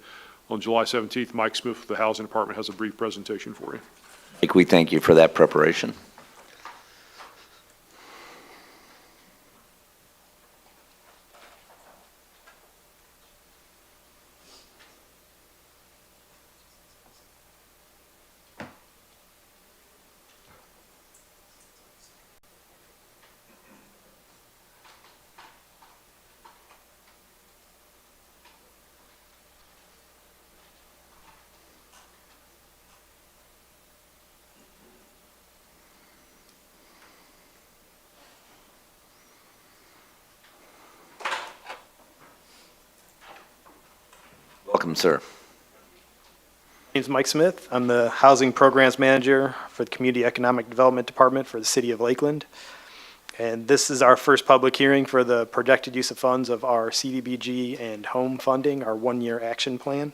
Speaker 9: on July 17th. Mike Smith with the Housing Department has a brief presentation for you.
Speaker 1: Mike, we thank you for that preparation. Welcome, sir.
Speaker 11: My name's Mike Smith. I'm the Housing Programs Manager for the Community Economic Development Department for the City of Lakeland. And this is our first public hearing for the projected use of funds of our CDBG and home funding, our 1-year action plan.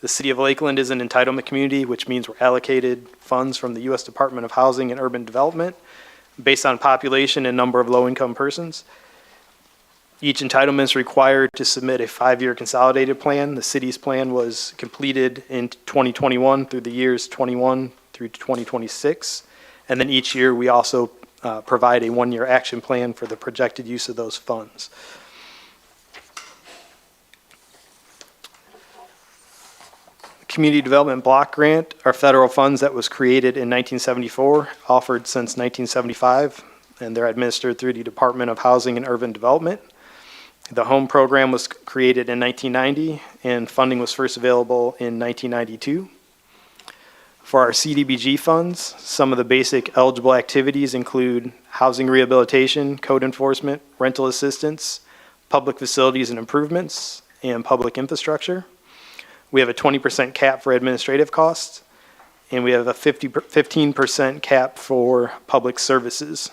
Speaker 11: The City of Lakeland is an entitlement community, which means we're allocated funds from the U.S. Department of Housing and Urban Development based on population and number of low-income persons. Each entitlement is required to submit a 5-year consolidated plan. The city's plan was completed in 2021 through the years 21 through 2026. And then each year, we also provide a 1-year action plan for the projected use of those funds. Community Development Block Grant are federal funds that was created in 1974, offered since 1975, and they're administered through the Department of Housing and Urban Development. The home program was created in 1990, and funding was first available in 1992. For our CDBG funds, some of the basic eligible activities include housing rehabilitation, code enforcement, rental assistance, public facilities and improvements, and public infrastructure. We have a 20% cap for administrative costs, and we have a 15% cap for public services.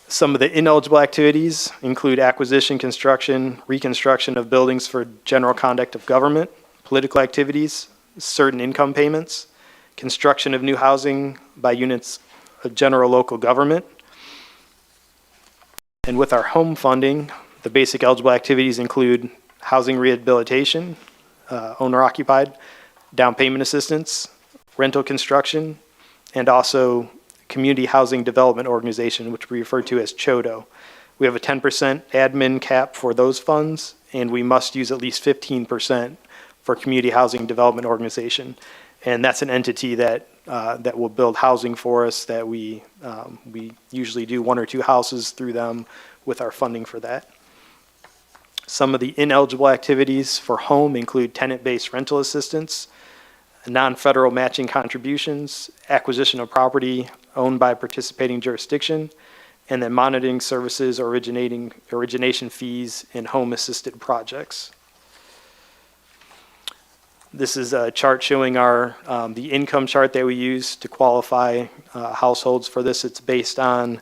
Speaker 11: Some of the ineligible activities include acquisition, construction, reconstruction of buildings for general conduct of government, political activities, certain income payments, construction of new housing by units of general local government. And with our home funding, The basic eligible activities include housing rehabilitation, owner-occupied, down payment assistance, rental construction, and also Community Housing Development Organization, which we refer to as CHODO. We have a 10% admin cap for those funds, and we must use at least 15% for Community Housing Development Organization. And that's an entity that, that will build housing for us, that we usually do 1 or 2 houses through them with our funding for that. Some of the ineligible activities for home include tenant-based rental assistance, non-federal matching contributions, acquisition of property owned by a participating jurisdiction, and then monitoring services, origination fees, and home-assisted projects. This is a chart showing our the income chart that we use to qualify households for this. It's based on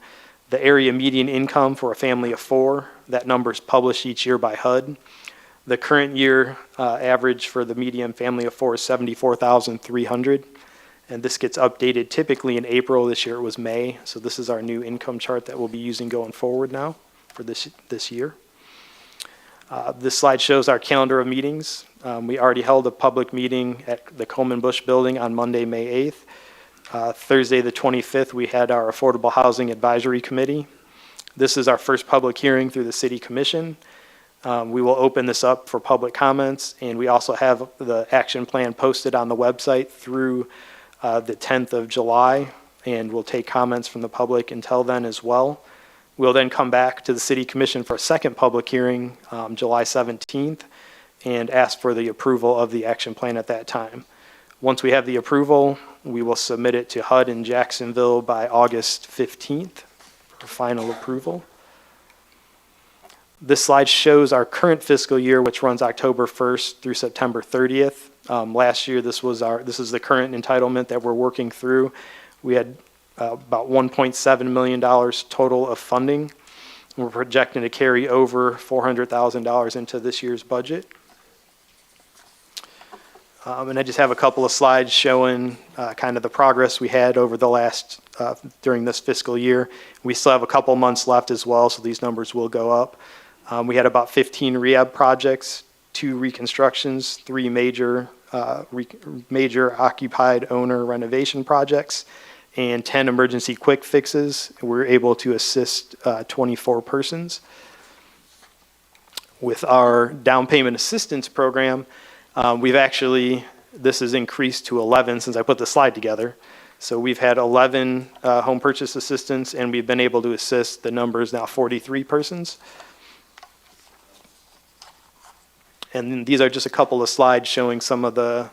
Speaker 11: the area median income for a family of 4. That number is published each year by HUD. The current year average for the median family of 4 is $74,300, and this gets updated typically in April. This year it was May, so this is our new income chart that we'll be using going forward now for this year. This slide shows our calendar of meetings. We already held a public meeting at the Coleman Bush Building on Monday, May 8th. Thursday, the 25th, we had our Affordable Housing Advisory Committee. This is our first public hearing through the City Commission. We will open this up for public comments, and we also have the action plan posted on the website through the 10th of July, and we'll take comments from the public until then as well. We'll then come back to the City Commission for a second public hearing, July 17th, and ask for the approval of the action plan at that time. Once we have the approval, we will submit it to HUD in Jacksonville by August 15th for final approval. This slide shows our current fiscal year, which runs October 1st through September 30th. Last year, this is the current entitlement that we're working through. We had about $1.7 million total of funding. We're projecting to carry over $400,000 into this year's budget. And I just have a couple of slides showing kind of the progress we had over the last, during this fiscal year. We still have a couple months left as well, so these numbers will go up. We had about 15 rehab projects, 2 reconstructions, 3 major occupied owner renovation projects, and 10 emergency quick fixes. We were able to assist 24 persons. With our down payment assistance program, this has increased to 11 since I put the slide together. So we've had 11 home purchase assistants, and we've been able to assist, the number is now 43 persons. And these are just a couple of slides showing some of the,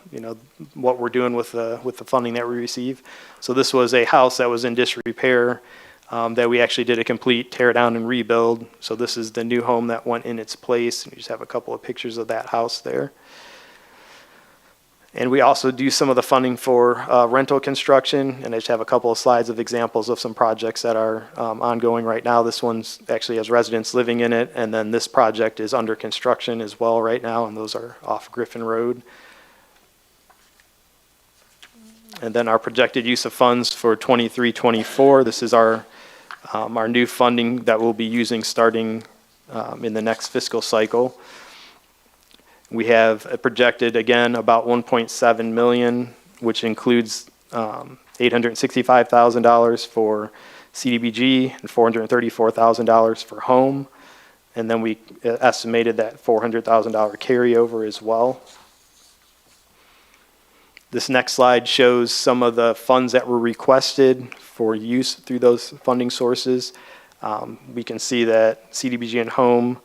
Speaker 11: what we're doing with the funding that we receive. So this was a house that was in disrepair that we actually did a complete tear down and rebuild. So this is the new home that went in its place. And you just have a couple of pictures of that house there. And we also do some of the funding for rental construction, and I just have a couple of slides of examples of some projects that are ongoing right now. This one's actually has residents living in it, and then this project is under construction as well right now, and those are off Griffin Road. And then our projected use of funds for 23-24. This is our new funding that we'll be using starting in the next fiscal cycle. We have projected, again, about $1.7 million, which includes $865,000 for CDBG and $434,000 for home. And then we estimated that $400,000 carryover as well. This next slide shows some of the funds that were requested for use through those funding sources. We can see that CDBG and home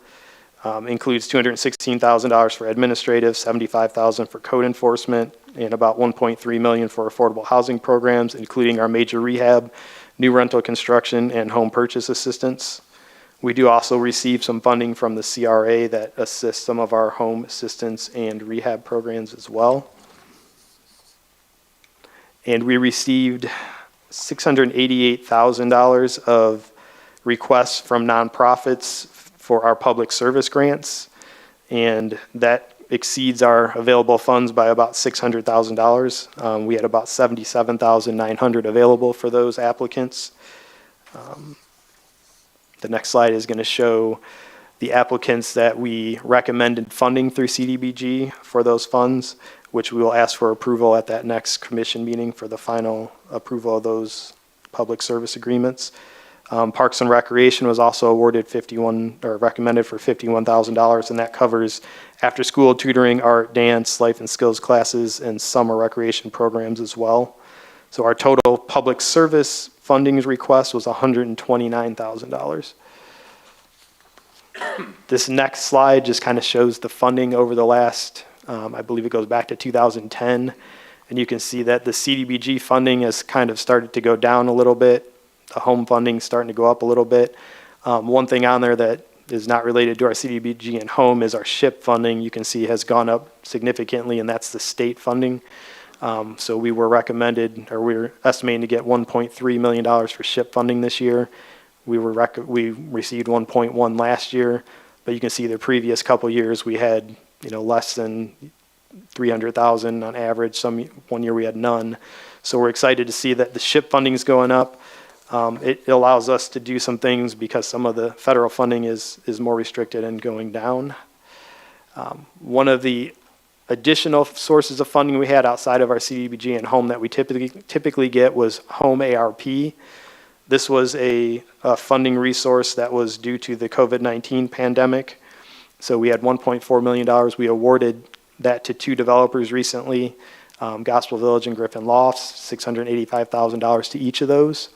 Speaker 11: includes $216,000 for administrative, $75,000 for code enforcement, and about $1.3 million for affordable housing programs, including our major rehab, new rental construction, and home purchase assistance. We do also receive some funding from the CRA that assists some of our home assistance and rehab programs as well. And we received $688,000 of requests from nonprofits for our public service grants, and that exceeds our available funds by about $600,000. We had about $77,900 available for those applicants. The next slide is going to show the applicants that we recommended funding through CDBG for those funds, which we will ask for approval at that next commission meeting for the final approval of those public service agreements. Parks and Recreation was also awarded recommended for $51,000, and that covers after-school tutoring, art, dance, life and skills classes, and summer recreation programs as well. So our total public service funding request was $129,000. This next slide just kind of shows the funding over the last, I believe it goes back to 2010. And you can see that the CDBG funding has kind of started to go down a little bit. The home funding starting to go up a little bit. One thing on there that is not related to our CDBG and home is our SHIP funding. You can see has gone up significantly, and that's the state funding. So we were recommended, or we were estimating to get $1.3 million for SHIP funding this year. We received 1.1 last year, but you can see the previous couple years we had, less than 300,000 on average. One year we had none. So we're excited to see that the SHIP funding is going up. It allows us to do some things because some of the federal funding is more restricted and going down. One of the additional sources of funding we had outside of our CDBG and home that we typically get was home ARP. This was a funding resource that was due to the COVID-19 pandemic. So we had $1.4 million. We awarded that to two developers recently, Gospel Village and Griffin Lofts, $685,000 to each of those.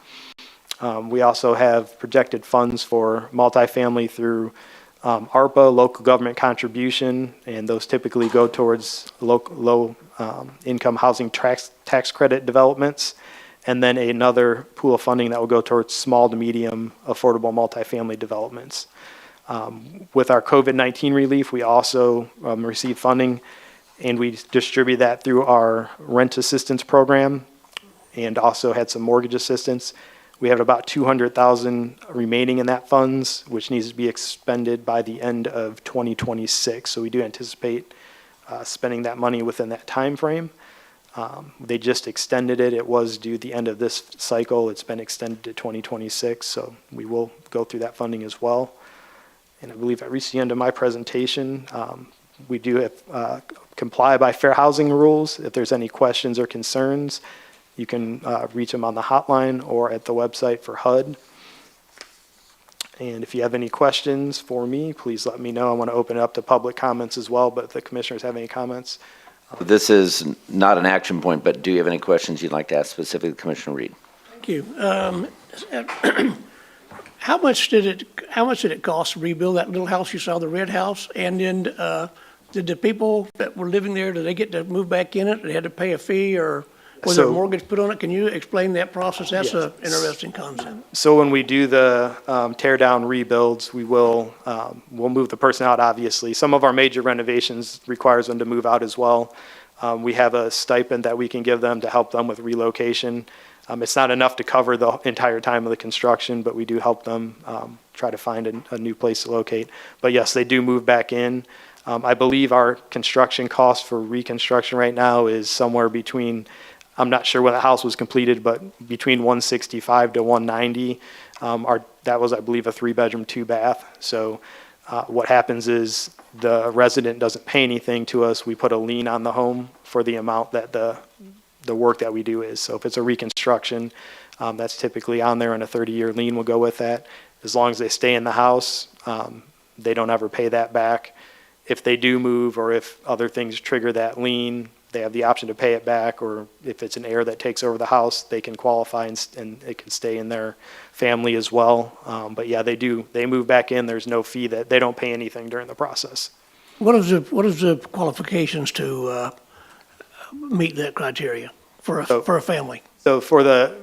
Speaker 11: We also have projected funds for multifamily through ARPA, local government contribution, and those typically go towards low income housing tax credit developments. And then another pool of funding that will go towards small to medium affordable multifamily developments. With our COVID-19 relief, we also received funding, and we distribute that through our rent assistance program and also had some mortgage assistance. We have about $200,000 remaining in that funds, which needs to be expended by the end of 2026. So we do anticipate spending that money within that time frame. They just extended it. It was due the end of this cycle. It's been extended to 2026, so we will go through that funding as well. And I believe I reached the end of my presentation. We do have, comply by fair housing rules. If there's any questions or concerns, you can reach them on the hotline or at the website for HUD. And if you have any questions for me, please let me know. I want to open it up to public comments as well, but if the commissioners have any comments.
Speaker 1: This is not an action point, but do you have any questions you'd like to ask specifically Commissioner Reed?
Speaker 7: Thank you. How much did it cost to rebuild that little house you saw, the red house? And then did the people that were living there, did they get to move back in it? They had to pay a fee, or was there a mortgage put on it? Can you explain that process? That's an interesting concept.
Speaker 11: So when we do the tear down rebuilds, we'll move the person out, obviously. Some of our major renovations requires them to move out as well. We have a stipend that we can give them to help them with relocation. It's not enough to cover the entire time of the construction, but we do help them try to find a new place to locate. But yes, they do move back in. I believe our construction cost for reconstruction right now is somewhere between, I'm not sure when the house was completed, but between 165 to 190. That was, I believe, a 3-bedroom, 2-bath. So what happens is the resident doesn't pay anything to us. We put a lien on the home for the amount that the work that we do is. So if it's a reconstruction, that's typically on there, and a 30-year lien will go with that. As long as they stay in the house, they don't ever pay that back. If they do move, or if other things trigger that lien, they have the option to pay it back, or if it's an heir that takes over the house, they can qualify and it can stay in their family as well. But yeah, they move back in. There's no fee, that they don't pay anything during the process.
Speaker 7: What is the qualifications to meet that criteria for a family?
Speaker 11: So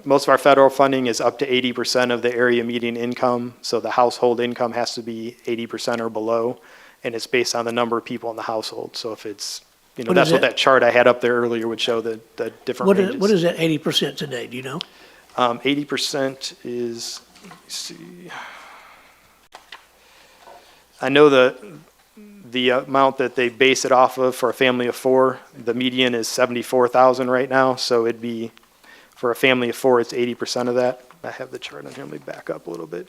Speaker 11: most of our federal funding is up to 80% of the area median income. So the household income has to be 80% or below, and it's based on the number of people in the household. So if it's, that's what that chart I had up there earlier would show, the different ranges.
Speaker 7: What is that 80% today, do you know?
Speaker 11: 80% is, let me see. I know the amount that they base it off of for a family of 4, the median is 74,000 right now. So it'd be, for a family of 4, it's 80% of that. I have the chart on here. Let me back up a little bit.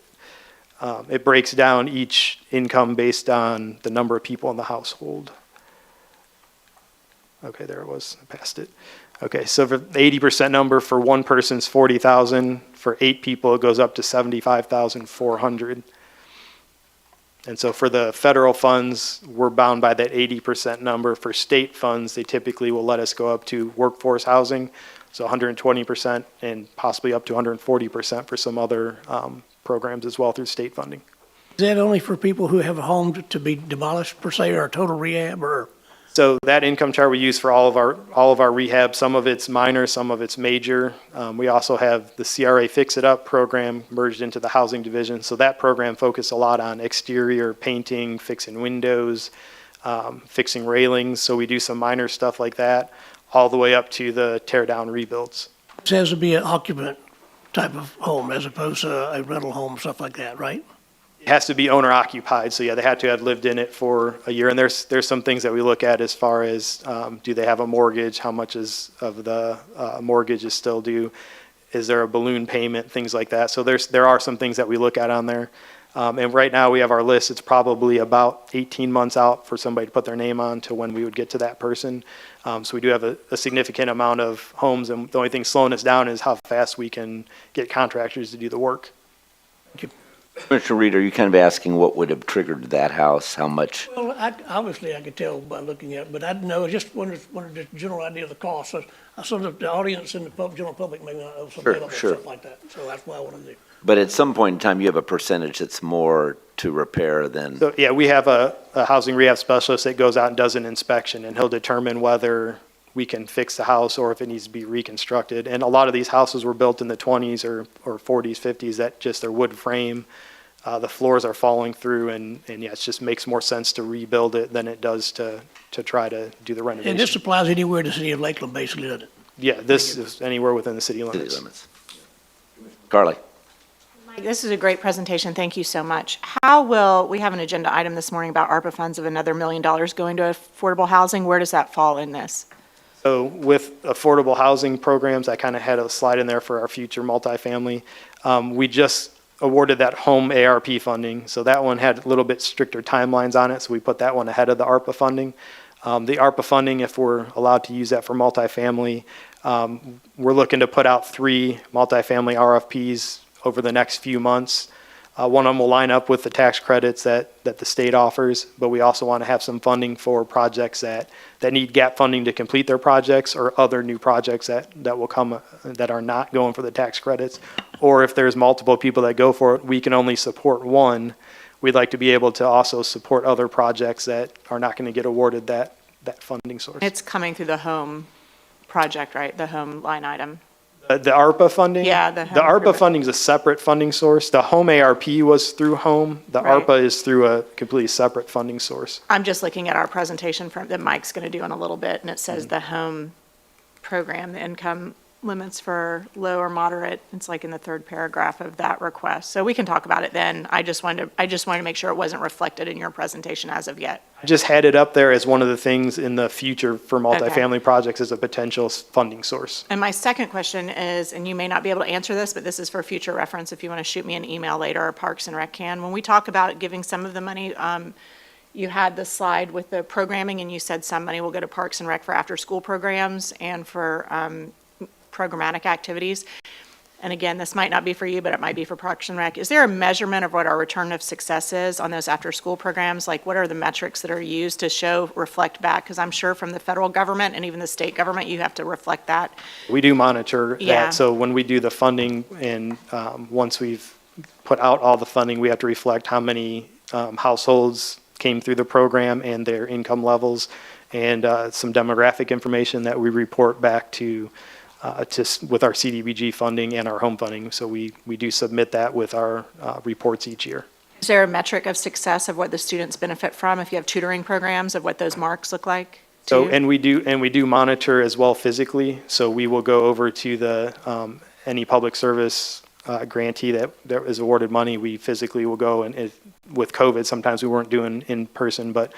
Speaker 11: It breaks down each income based on the number of people in the household. Okay, there it was, I passed it. Okay, so for the 80% number for one person's 40,000, for 8 people it goes up to 75,400. And so for the federal funds, we're bound by that 80% number. For state funds, they typically will let us go up to workforce housing, so 120% and possibly up to 140% for some other programs as well through state funding.
Speaker 7: Is that only for people who have a home to be demolished per se, or a total rehab, or?
Speaker 11: So that income chart we use for all of our rehab. Some of it's minor, some of it's major. We also have the CRA Fix It Up program merged into the housing division. So that program focused a lot on exterior painting, fixing windows, fixing railings. So we do some minor stuff like that, all the way up to the tear down rebuilds.
Speaker 7: It has to be an occupant type of home as opposed to a rental home, stuff like that, right?
Speaker 11: It has to be owner occupied, so yeah, they had to have lived in it for a year. And there's some things that we look at as far as, do they have a mortgage? How much of the mortgage is still due? Is there a balloon payment? Things like that. So there are some things that we look at on there. And right now we have our list. It's probably about 18 months out for somebody to put their name on to when we would get to that person. So we do have a significant amount of homes, and the only thing slowing us down is how fast we can get contractors to do the work.
Speaker 1: Commissioner Reed, are you kind of asking what would have triggered that house? How much?
Speaker 7: Well, obviously I could tell by looking at it, but I didn't know, I just wanted the general idea of the cost. So some of the audience and the general public may not know something about
Speaker 1: Sure.
Speaker 7: stuff like that. So that's why I wanted to.
Speaker 1: But at some point in time, you have a percentage that's more to repair than,
Speaker 11: So yeah, we have a housing rehab specialist that goes out and does an inspection, and he'll determine whether we can fix the house or if it needs to be reconstructed. And a lot of these houses were built in the 20s or 40s, 50s, that just their wood frame. The floors are falling through, and yeah, it just makes more sense to rebuild it than it does to try to do the renovation.
Speaker 7: And this applies anywhere in the city of Lakeland, basically, doesn't it?
Speaker 11: Yeah, this is anywhere within the city
Speaker 1: city
Speaker 11: limits.
Speaker 1: limits. Carly?
Speaker 4: Mike, this is a great presentation. Thank you so much. How will, we have an agenda item this morning about ARPA funds of another $1 million going to affordable housing. Where does that fall in this?
Speaker 11: So with affordable housing programs, I kind of had a slide in there for our future multifamily. We just awarded that home ARP funding. So that one had a little bit stricter timelines on it. So we put that one ahead of the ARPA funding. The ARPA funding, if we're allowed to use that for multifamily, we're looking to put out 3 multifamily RFPs over the next few months. One of them will line up with the tax credits that the state offers, but we also want to have some funding for projects that need gap funding to complete their projects, or other new projects that will come that are not going for the tax credits. Or if there's multiple people that go for it, we can only support one. We'd like to be able to also support other projects that are not going to get awarded that funding source.
Speaker 4: It's coming through the home project, right? The home line item.
Speaker 11: The ARPA funding?
Speaker 4: Yeah,
Speaker 11: The ARPA funding is a separate funding source. The home ARP was through home. The
Speaker 4: Right.
Speaker 11: ARPA is through a completely separate funding source.
Speaker 4: I'm just looking at our presentation that Mike's going to do in a little bit, and it says the home program, the income limits for low or moderate, it's like in the 3rd paragraph of that request. So we can talk about it then. I just wanted to make sure it wasn't reflected in your presentation as of yet.
Speaker 11: I just had it up there as one of the things in the future for multifamily projects as a potential funding source.
Speaker 4: And my second question is, and you may not be able to answer this, but this is for future reference, if you want to shoot me an email later, or Parks and Rec can. When we talk about giving some of the money, you had the slide with the programming, and you said some money will go to Parks and Rec for after-school programs and for programmatic activities. And again, this might not be for you, but it might be for Parks and Rec. Is there a measurement of what our return of success is on those after-school programs? Like, what are the metrics that are used to reflect back? Because I'm sure from the federal government and even the state government, you have to reflect that.
Speaker 11: We do monitor
Speaker 4: Yeah.
Speaker 11: that. So when we do the funding, and once we've put out all the funding, we have to reflect how many households came through the program and their income levels, and some demographic information that we report back to with our CDBG funding and our home funding. So we do submit that with our reports each year.
Speaker 4: Is there a metric of success of what the students benefit from? If you have tutoring programs, of what those marks look like?
Speaker 11: So,
Speaker 4: too?
Speaker 11: and we do monitor as well physically. So we will go over to the any public service grantee that is awarded money. We physically will go, and with COVID, sometimes we weren't doing in person, but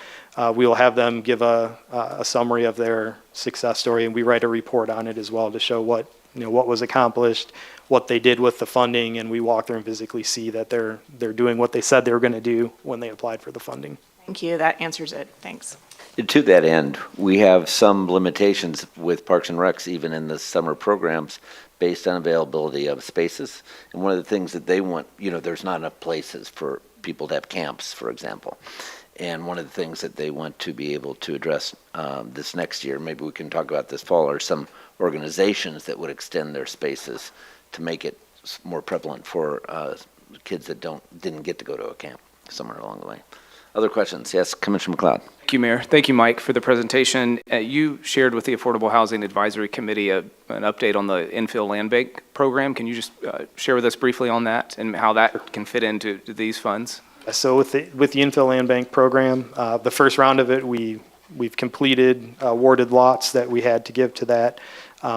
Speaker 11: we will have them give a summary of their success story, and we write a report on it as well to show what what was accomplished, what they did with the funding, and we walk there and physically see that they're doing what they said they were going to do when they applied for the funding.
Speaker 4: Thank you, that answers it, thanks.
Speaker 1: To that end, we have some limitations with Parks and Recs, even in the summer programs, based on availability of spaces. And one of the things that they want, there's not enough places for people to have camps, for example. And one of the things that they want to be able to address this next year, maybe we can talk about this fall, are some organizations that would extend their spaces to make it more prevalent for kids that didn't get to go to a camp somewhere along the way. Other questions? Yes, Commissioner McLeod.
Speaker 5: Thank you, Mayor. Thank you, Mike, for the presentation. You shared with the Affordable Housing Advisory Committee an update on the infill land bank program. Can you just share with us briefly on that and how that can fit into these funds?
Speaker 11: So with the infill land bank program, the first round of it, we've completed awarded lots that we had to give to that.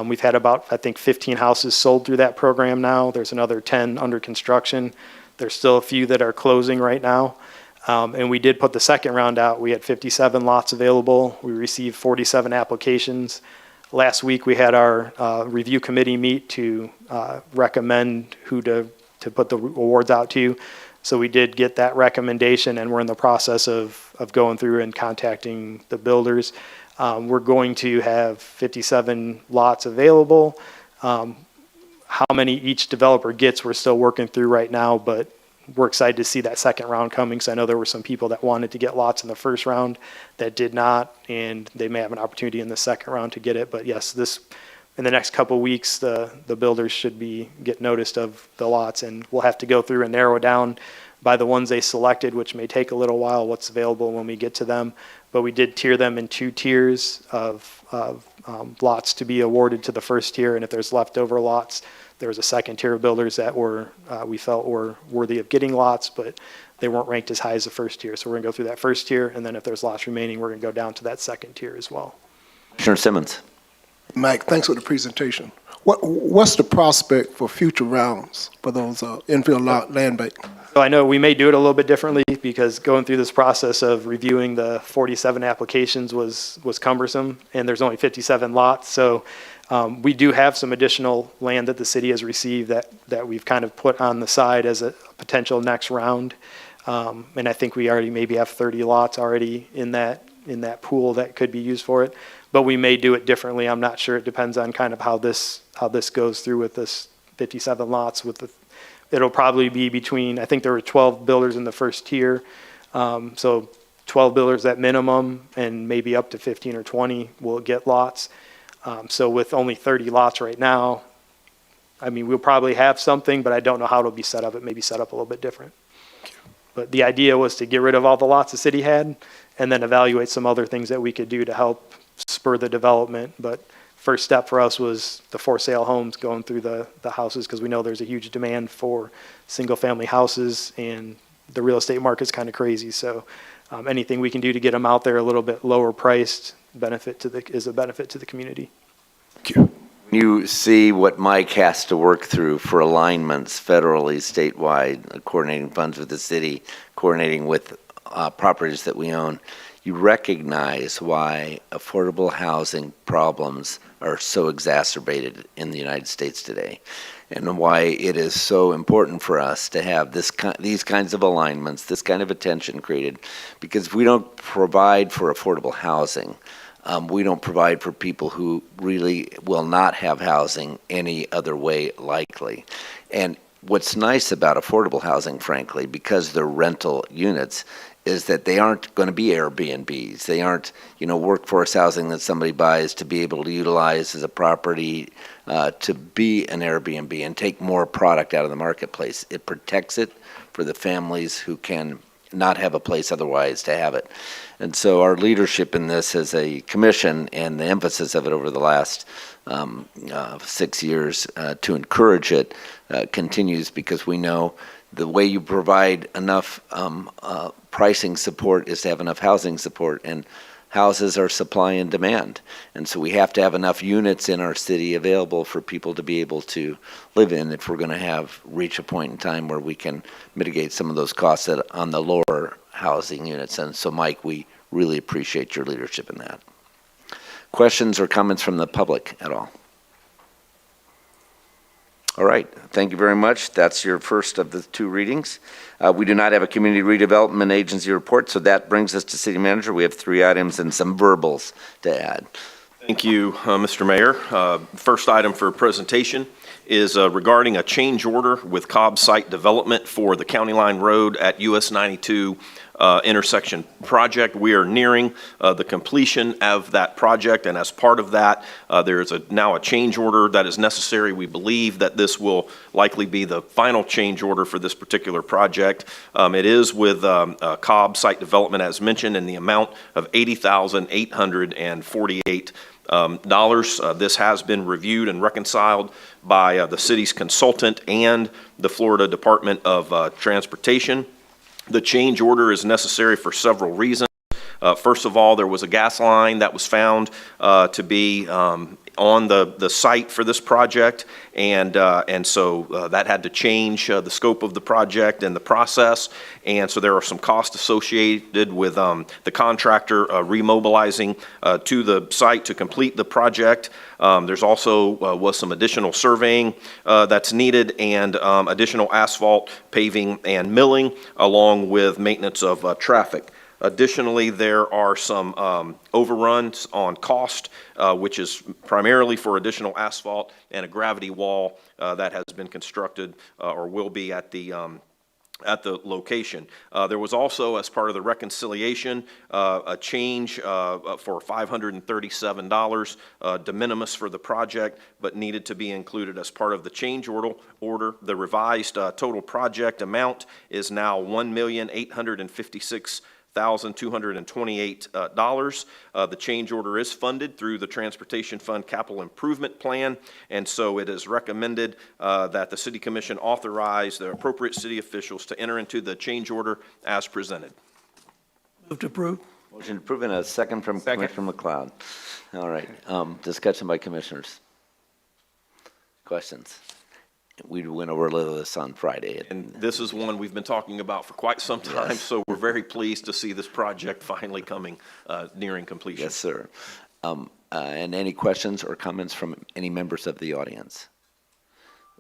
Speaker 11: We've had about, I think, 15 houses sold through that program now. There's another 10 under construction. There's still a few that are closing right now. And we did put the second round out. We had 57 lots available. We received 47 applications. Last week, we had our review committee meet to recommend who to put the awards out to. So we did get that recommendation, and we're in the process of going through and contacting the builders. We're going to have 57 lots available. How many each developer gets, we're still working through right now, but we're excited to see that second round coming, because I know there were some people that wanted to get lots in the first round that did not, and they may have an opportunity in the second round to get it. But yes, in the next couple of weeks, the builders should get noticed of the lots, and we'll have to go through and narrow down by the ones they selected, which may take a little while, what's available when we get to them. But we did tier them in 2 tiers of lots to be awarded to the first tier, and if there's leftover lots, there was a second tier of builders that we felt were worthy of getting lots, but they weren't ranked as high as the first tier. So we're gonna go through that first tier, and then if there's lots remaining, we're gonna go down to that second tier as well.
Speaker 1: Commissioner Simmons.
Speaker 8: Mike, thanks for the presentation. What's the prospect for future rounds for those infill land bank?
Speaker 11: So I know we may do it a little bit differently, because going through this process of reviewing the 47 applications was cumbersome, and there's only 57 lots. So we do have some additional land that the city has received that we've kind of put on the side as a potential next round. And I think we already maybe have 30 lots already in that pool that could be used for it. But we may do it differently. I'm not sure. It depends on kind of how this goes through with this 57 lots. It'll probably be between, I think there were 12 builders in the first tier. So 12 builders at minimum, and maybe up to 15 or 20 will get lots. So with only 30 lots right now, I mean, we'll probably have something, but I don't know how it'll be set up. It may be set up a little bit different. But the idea was to get rid of all the lots the city had, and then evaluate some other things that we could do to help spur the development. But first step for us was the for sale homes, going through the houses, because we know there's a huge demand for single family houses, and the real estate market's kind of crazy. So anything we can do to get them out there a little bit lower priced is a benefit to the community.
Speaker 8: Thank you.
Speaker 1: You see what Mike has to work through for alignments federally, statewide, coordinating funds with the city, coordinating with properties that we own. You recognize why affordable housing problems are so exacerbated in the United States today, and why it is so important for us to have these kinds of alignments, this kind of attention created, because if we don't provide for affordable housing, we don't provide for people who really will not have housing any other way likely. And what's nice about affordable housing, frankly, because they're rental units, is that they aren't going to be Airbnbs. They aren't, workforce housing that somebody buys to be able to utilize as a property to be an Airbnb and take more product out of the marketplace. It protects it for the families who can not have a place otherwise to have it. And so our leadership in this as a commission, and the emphasis of it over the last 6 years to encourage it continues, because we know the way you provide enough pricing support is to have enough housing support, and houses are supply and demand. And so we have to have enough units in our city available for people to be able to live in if we're going to reach a point in time where we can mitigate some of those costs on the lower housing units. And so, Mike, we really appreciate your leadership in that. Questions or comments from the public at all? All right, thank you very much. That's your first of the two readings. We do not have a community redevelopment agency report, so that brings us to city manager. We have 3 items and some verbals to add.
Speaker 12: Thank you, Mr. Mayor. First item for presentation is regarding a change order with Cobb Site Development for the County Line Road at US 92 intersection project. We are nearing the completion of that project, and as part of that, there is now a change order that is necessary. We believe that this will likely be the final change order for this particular project. It is with Cobb Site Development, as mentioned, in the amount of $80,848. This has been reviewed and reconciled by the city's consultant and the Florida Department of Transportation. The change order is necessary for several reasons. First of all, there was a gas line that was found to be on the site for this project, and so that had to change the scope of the project and the process, and so there are some costs associated with the contractor remobilizing to the site to complete the project. There's also was some additional surveying that's needed, and additional asphalt, paving, and milling, along with maintenance of traffic. Additionally, there are some overruns on cost, which is primarily for additional asphalt and a gravity wall that has been constructed or will be at the location. There was also, as part of the reconciliation, a change for $537 de minimis for the project, but needed to be included as part of the change order. The revised total project amount is now $1,856,228. The change order is funded through the Transportation Fund Capital Improvement Plan, and so it is recommended that the City Commission authorize the appropriate city officials to enter into the change order as presented.
Speaker 7: Move to approve.
Speaker 1: Motion to approve, and a second from Commissioner McLeod. All right, discussion by commissioners. Questions? We went over a little of this on Friday.
Speaker 12: And this is one we've been talking about for quite some time,
Speaker 1: Yes.
Speaker 12: so we're very pleased to see this project finally coming, nearing completion.
Speaker 1: Yes, sir. And any questions or comments from any members of the audience?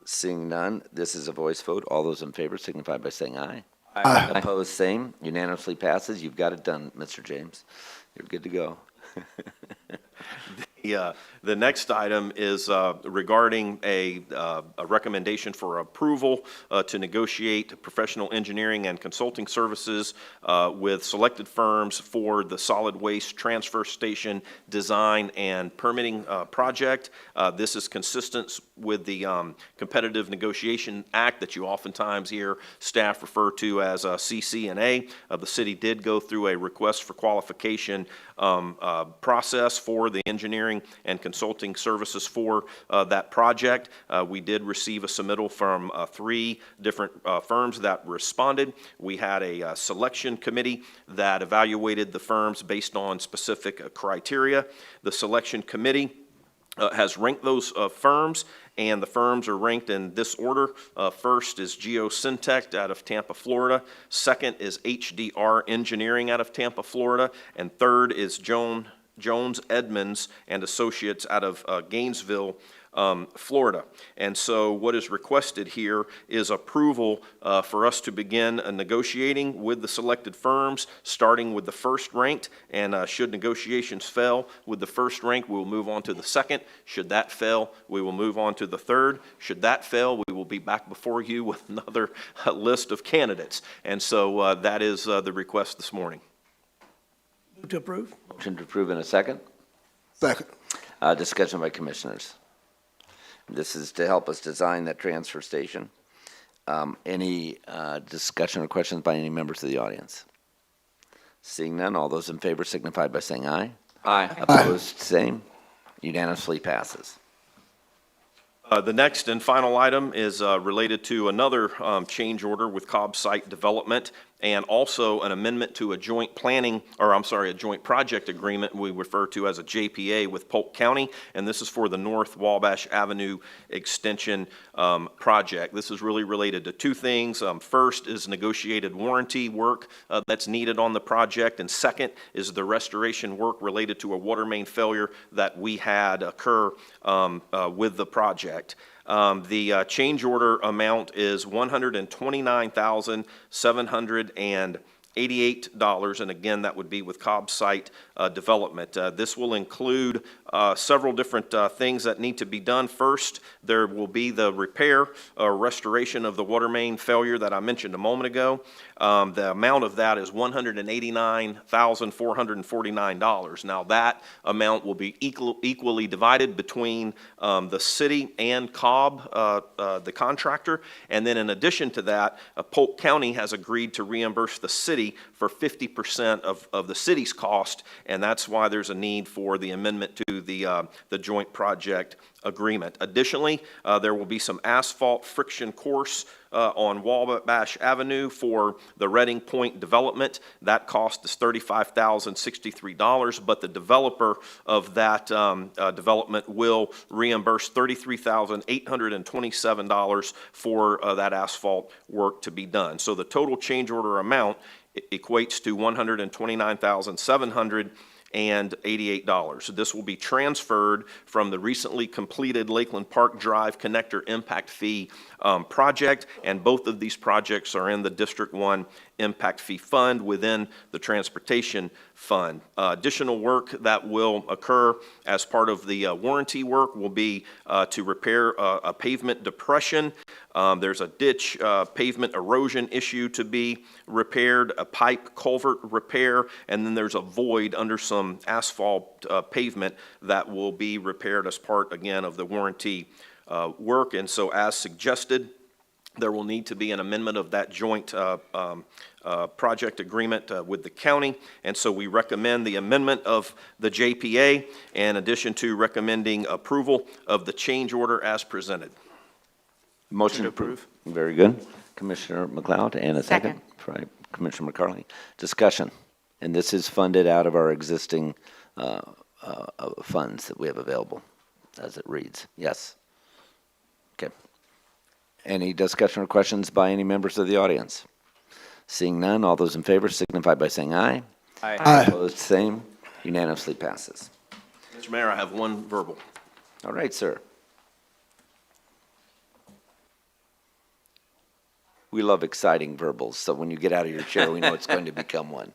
Speaker 1: Seeing none, this is a voice vote. All those in favor signify by saying aye.
Speaker 8: Aye.
Speaker 1: Opposed, same. Unanimously passes. You've got it done, Mr. James. You're good to go.
Speaker 12: The next item is regarding a recommendation for approval to negotiate professional engineering and consulting services with selected firms for the solid waste transfer station design and permitting project. This is consistent with the Competitive Negotiation Act that you oftentimes hear staff refer to as CC&A. The city did go through a request for qualification process for the engineering and consulting services for that project. We did receive a submittal from 3 different firms that responded. We had a selection committee that evaluated the firms based on specific criteria. The selection committee has ranked those firms, and the firms are ranked in this order. First is Geosyntec out of Tampa, Florida. Second is HDR Engineering out of Tampa, Florida. And third is Jones Edmonds and Associates out of Gainesville, Florida. And so what is requested here is approval for us to begin negotiating with the selected firms, starting with the first ranked, and should negotiations fail with the first ranked, we will move on to the second. Should that fail, we will move on to the third. Should that fail, we will be back before you with another list of candidates. And so that is the request this morning.
Speaker 7: Move to approve.
Speaker 1: Motion to approve in a second.
Speaker 8: Second.
Speaker 1: Discussion by commissioners. This is to help us design that transfer station. Any discussion or questions by any members of the audience? Seeing none, all those in favor signify by saying aye.
Speaker 6: Aye.
Speaker 1: Opposed, same. Unanimously passes.
Speaker 12: The next and final item is related to another change order with Cobb Site Development, and also an amendment to a joint a joint project agreement we refer to as a JPA with Polk County, and this is for the North Wabash Avenue Extension project. This is really related to 2 things. First is negotiated warranty work that's needed on the project, and second is the restoration work related to a water main failure that we had occur with the project. The change order amount is $129,788, and again, that would be with Cobb Site Development. This will include several different things that need to be done. First, there will be the repair or restoration of the water main failure that I mentioned a moment ago. The amount of that is $189,449. Now, that amount will be equally divided between the city and Cobb, the contractor. And then in addition to that, Polk County has agreed to reimburse the city for 50% of the city's cost, and that's why there's a need for the amendment to the joint project agreement. Additionally, there will be some asphalt friction course on Wabash Avenue for the Reading Point development. That cost is $35,063, but the developer of that development will reimburse $33,827 for that asphalt work to be done. So the total change order amount equates to $129,788. This will be transferred from the recently completed Lakeland Park Drive Connector Impact Fee project, and both of these projects are in the District 1 Impact Fee Fund within the Transportation Fund. Additional work that will occur as part of the warranty work will be to repair a pavement depression. There's a ditch pavement erosion issue to be repaired, a pipe culvert repair, and then there's a void under some asphalt pavement that will be repaired as part, again, of the warranty work. And so as suggested, there will need to be an amendment of that joint project agreement with the county. And so we recommend the amendment of the JPA in addition to recommending approval of the change order as presented.
Speaker 1: Motion to approve. Very good. Commissioner McLeod, and a second. Right, Commissioner McCarthy. Discussion. And this is funded out of our existing funds that we have available, as it reads. Yes. Okay. Any discussion or questions by any members of the audience? Seeing none, all those in favor signify by saying aye.
Speaker 5: Aye.
Speaker 8: Aye.
Speaker 1: Opposed, same. Unanimously passes.
Speaker 12: Mr. Mayor, I have one verbal.
Speaker 1: All right, sir. We love exciting verbals, so when you get out of your chair, we know it's going to become one.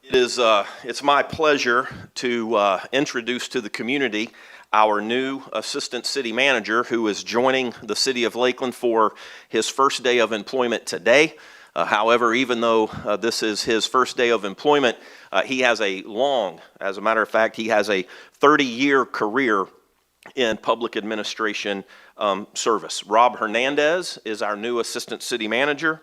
Speaker 12: It's my pleasure to introduce to the community our new Assistant City Manager, who is joining the City of Lakeland for his first day of employment today. However, even though this is his first day of employment, he has as a matter of fact, he has a 30-year career in public administration service. Rob Hernandez is our new Assistant City Manager.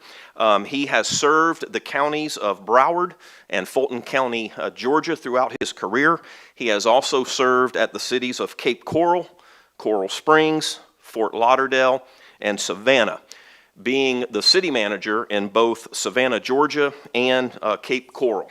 Speaker 12: He has served the counties of Broward and Fulton County, Georgia throughout his career. He has also served at the cities of Cape Coral, Coral Springs, Fort Lauderdale, and Savannah, being the city manager in both Savannah, Georgia and Cape Coral.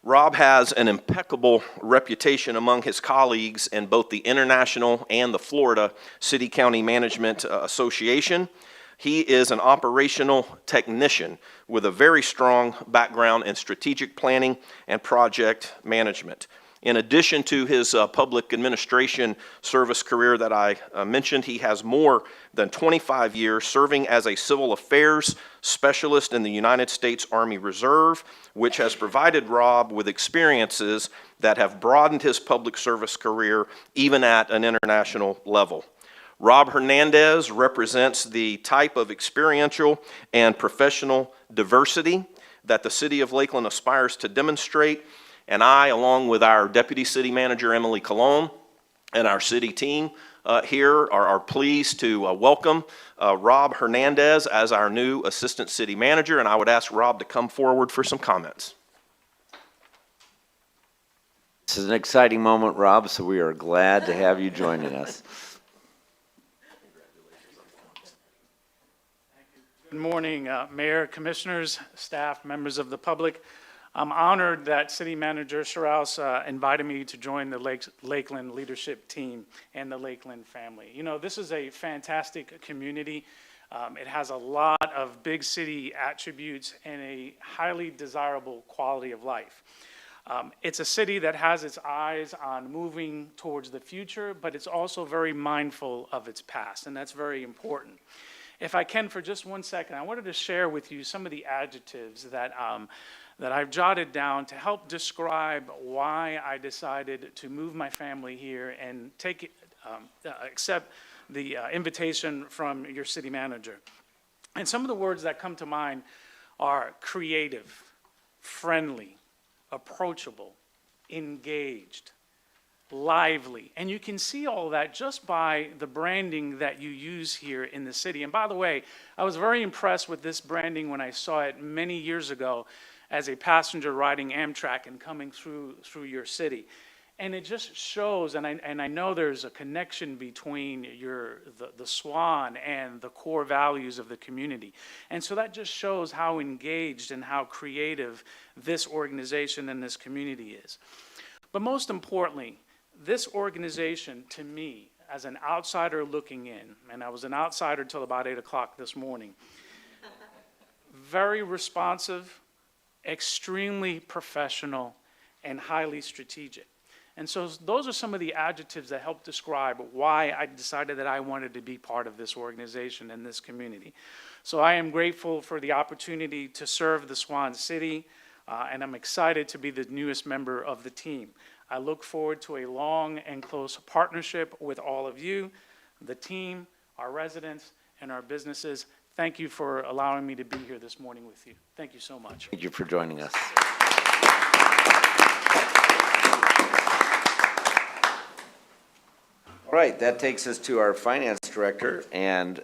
Speaker 12: Rob has an impeccable reputation among his colleagues in both the International and the Florida City-County Management Association. He is an operational technician with a very strong background in strategic planning and project management. In addition to his public administration service career that I mentioned, he has more than 25 years serving as a civil affairs specialist in the United States Army Reserve, which has provided Rob with experiences that have broadened his public service career even at an international level. Rob Hernandez represents the type of experiential and professional diversity that the City of Lakeland aspires to demonstrate. And I, along with our Deputy City Manager, Emily Colon, and our city team here are pleased to welcome Rob Hernandez as our new Assistant City Manager, and I would ask Rob to come forward for some comments.
Speaker 1: This is an exciting moment, Rob, so we are glad to have you joining us.
Speaker 13: Good morning, Mayor, Commissioners, staff, members of the public. I'm honored that City Manager Strauss invited me to join the Lakeland leadership team and the Lakeland family. You know, this is a fantastic community. It has a lot of big city attributes and a highly desirable quality of life. It's a city that has its eyes on moving towards the future, but it's also very mindful of its past, and that's very important. If I can, for just 1 second, I wanted to share with you some of the adjectives that I've jotted down to help describe why I decided to move my family here and accept the invitation from your city manager. And some of the words that come to mind are creative, friendly, approachable, engaged, lively. And you can see all that just by the branding that you use here in the city. And by the way, I was very impressed with this branding when I saw it many years ago as a passenger riding Amtrak and coming through your city. And it just shows, and I know there's a connection between the Swan and the core values of the community. And so that just shows how engaged and how creative this organization and this community is. But most importantly, this organization, to me, as an outsider looking in, and I was an outsider till about 8 o'clock this morning, very responsive, extremely professional, and highly strategic. And so those are some of the adjectives that help describe why I decided that I wanted to be part of this organization and this community. So I am grateful for the opportunity to serve the Swan City, and I'm excited to be the newest member of the team. I look forward to a long and close partnership with all of you, the team, our residents, and our businesses. Thank you for allowing me to be here this morning with you. Thank you so much.
Speaker 1: Thank you for joining us. All right, that takes us to our finance director, and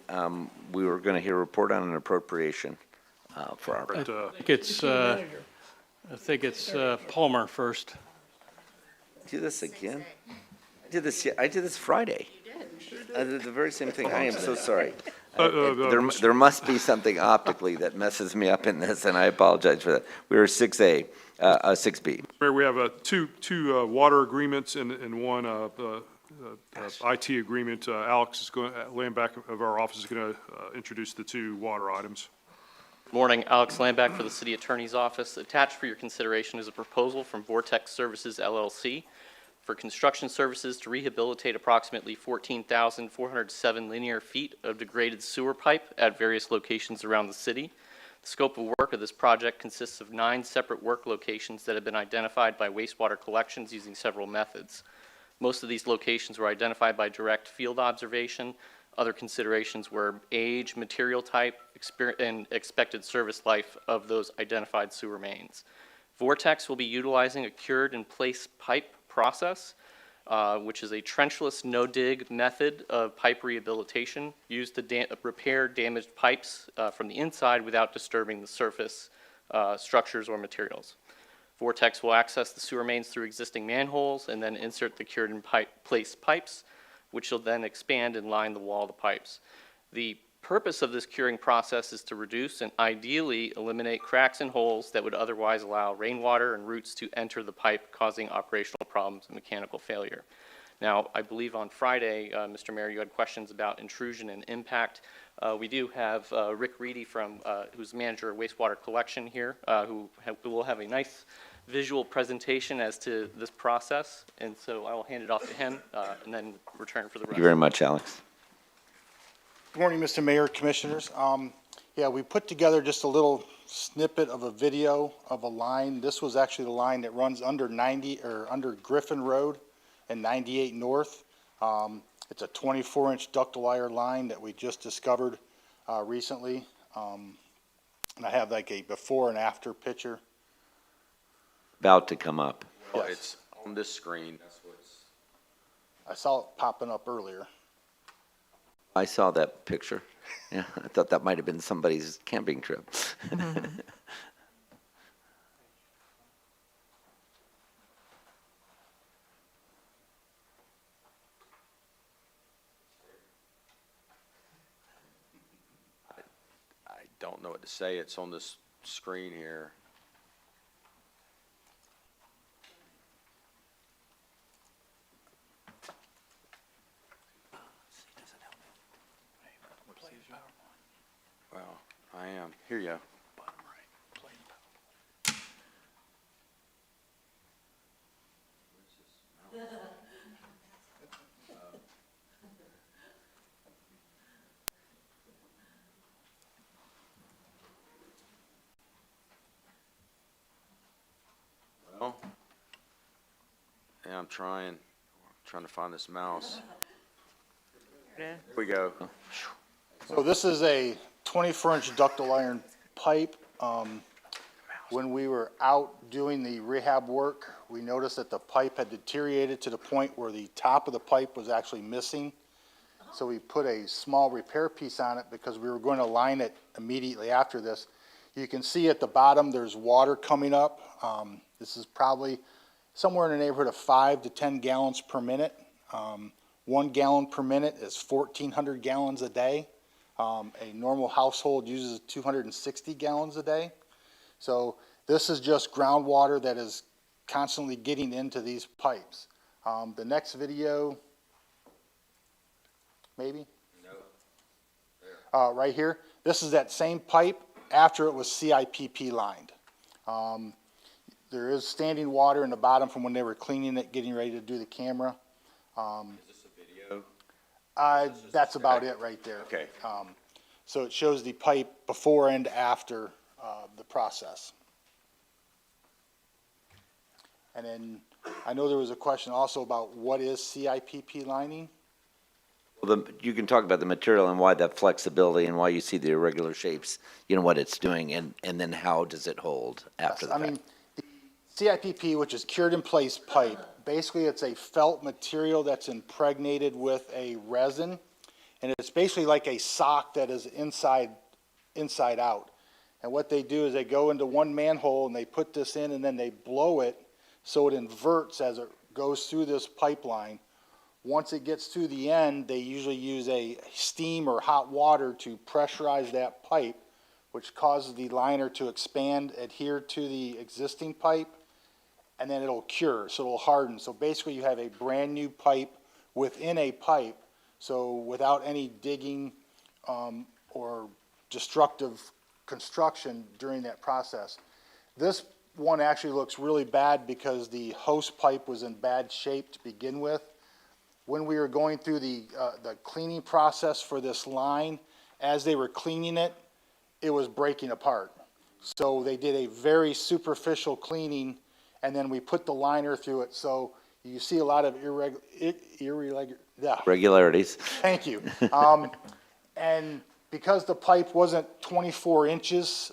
Speaker 1: we were going to hear a report on an appropriation for our.
Speaker 9: But,
Speaker 7: I think it's Palmer first.
Speaker 1: Do this again? I did this Friday. I did the very same thing. I am so sorry. There must be something optically that messes me up in this, and I apologize for that. We were 6A, 6B.
Speaker 9: Mayor, we have two water agreements and one IT agreement. Alex is going, Landback of our office is going to introduce the two water items.
Speaker 14: Morning, Alex Landback for the City Attorney's Office. Attached for your consideration is a proposal from Vortex Services LLC for construction services to rehabilitate approximately 14,407 linear feet of degraded sewer pipe at various locations around the city. The scope of work of this project consists of 9 separate work locations that have been identified by wastewater collections using several methods. Most of these locations were identified by direct field observation. Other considerations were age, material type, and expected service life of those identified sewer mains. Vortex will be utilizing a cured-in-place pipe process, which is a trenchless no-dig method of pipe rehabilitation used to repair damaged pipes from the inside without disturbing the surface structures or materials. Vortex will access the sewer mains through existing manholes and then insert the cured-in-place pipes, which will then expand and line the wall of the pipes. The purpose of this curing process is to reduce and ideally eliminate cracks and holes that would otherwise allow rainwater and roots to enter the pipe, causing operational problems and mechanical failure. Now, I believe on Friday, Mr. Mayor, you had questions about intrusion and impact. We do have Rick Reedy who's manager of wastewater collection here, who will have a nice visual presentation as to this process, and so I will hand it off to him and then return for the rest.
Speaker 1: Thank you very much, Alex.
Speaker 15: Good morning, Mr. Mayor, Commissioners. Yeah, we put together just a little snippet of a video of a line. This was actually the line that runs under under Griffin Road and 98 North. It's a 24-inch ductile iron line that we just discovered recently. And I have like a before and after picture.
Speaker 1: About to come up.
Speaker 2: Well, it's on this screen.
Speaker 15: I saw it popping up earlier.
Speaker 1: I saw that picture. Yeah, I thought that might have been somebody's camping trip.
Speaker 2: I don't know what to say. It's on this screen here. Well, I am. Here you go. I'm trying to find this mouse. Here we go.
Speaker 15: So this is a 24-inch ductile iron pipe. When we were out doing the rehab work, we noticed that the pipe had deteriorated to the point where the top of the pipe was actually missing. So we put a small repair piece on it because we were going to line it immediately after this. You can see at the bottom, there's water coming up. This is probably somewhere in the neighborhood of 5 to 10 gallons per minute. 1 gallon per minute is 1,400 gallons a day. A normal household uses 260 gallons a day. So this is just groundwater that is constantly getting into these pipes. The next video, maybe? No. Right here, this is that same pipe after it was CIPP lined. There is standing water in the bottom from when they were cleaning it, getting ready to do the camera.
Speaker 2: Is this a video?
Speaker 15: That's about it right there.
Speaker 2: Okay.
Speaker 15: So it shows the pipe before and after the process. And then I know there was a question also about what is CIPP lining?
Speaker 1: Well, you can talk about the material and why that flexibility and why you see the irregular shapes, you know, what it's doing, and then how does it hold after the
Speaker 15: I
Speaker 1: fact?
Speaker 15: mean, the CIPP, which is cured in place pipe, basically it's a felt material that's impregnated with a resin, and it's basically like a sock that is inside out. And what they do is they go into one manhole and they put this in and then they blow it so it inverts as it goes through this pipeline. Once it gets to the end, they usually use a steam or hot water to pressurize that pipe, which causes the liner to expand, adhere to the existing pipe, and then it'll cure, so it'll harden. So basically you have a brand new pipe within a pipe, so without any digging or destructive construction during that process. This one actually looks really bad because the hose pipe was in bad shape to begin with. When we were going through the cleaning process for this line, as they were cleaning it, it was breaking apart. So they did a very superficial cleaning, and then we put the liner through it. So you see a lot of
Speaker 1: Regularities.
Speaker 15: Thank you. And because the pipe wasn't 24 inches,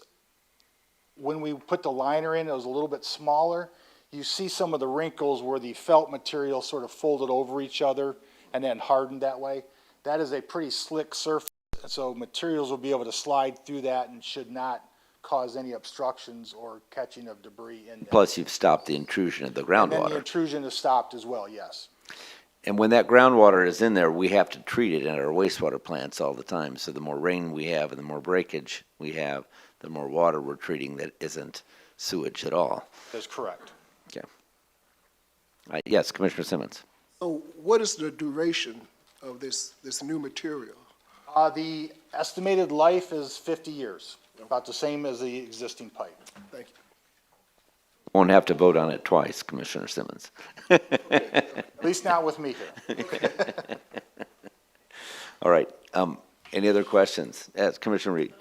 Speaker 15: when we put the liner in, it was a little bit smaller. You see some of the wrinkles where the felt material sort of folded over each other and then hardened that way. That is a pretty slick surface, so materials will be able to slide through that and should not cause any obstructions or catching of debris in there.
Speaker 1: Plus, you've stopped the intrusion of the
Speaker 15: And then the
Speaker 1: groundwater.
Speaker 15: intrusion is stopped as well, yes.
Speaker 1: And when that groundwater is in there, we have to treat it in our wastewater plants all the time. So the more rain we have and the more breakage we have, the more water we're treating that isn't sewage at all.
Speaker 15: That's correct.
Speaker 1: Okay. Yes, Commissioner Simmons.
Speaker 8: So what is the duration of this new material?
Speaker 15: The estimated life is 50 years, about the same as the existing pipe.
Speaker 8: Thank you.
Speaker 1: Won't have to vote on it twice, Commissioner Simmons.
Speaker 15: At least not with me here.
Speaker 1: All right. Any other questions? Yes, Commissioner Reed.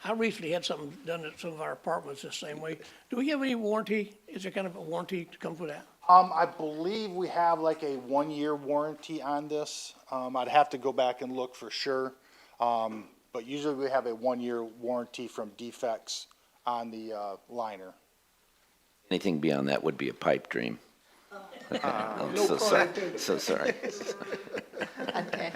Speaker 7: I recently had something done at some of our apartments the same way. Do we have any warranty? Is there kind of a warranty to come with that?
Speaker 15: I believe we have like a 1-year warranty on this. I'd have to go back and look for sure. But usually we have a 1-year warranty from defects on the liner.
Speaker 1: Anything beyond that would be a pipe dream. I'm so sorry. So sorry.
Speaker 4: Okay.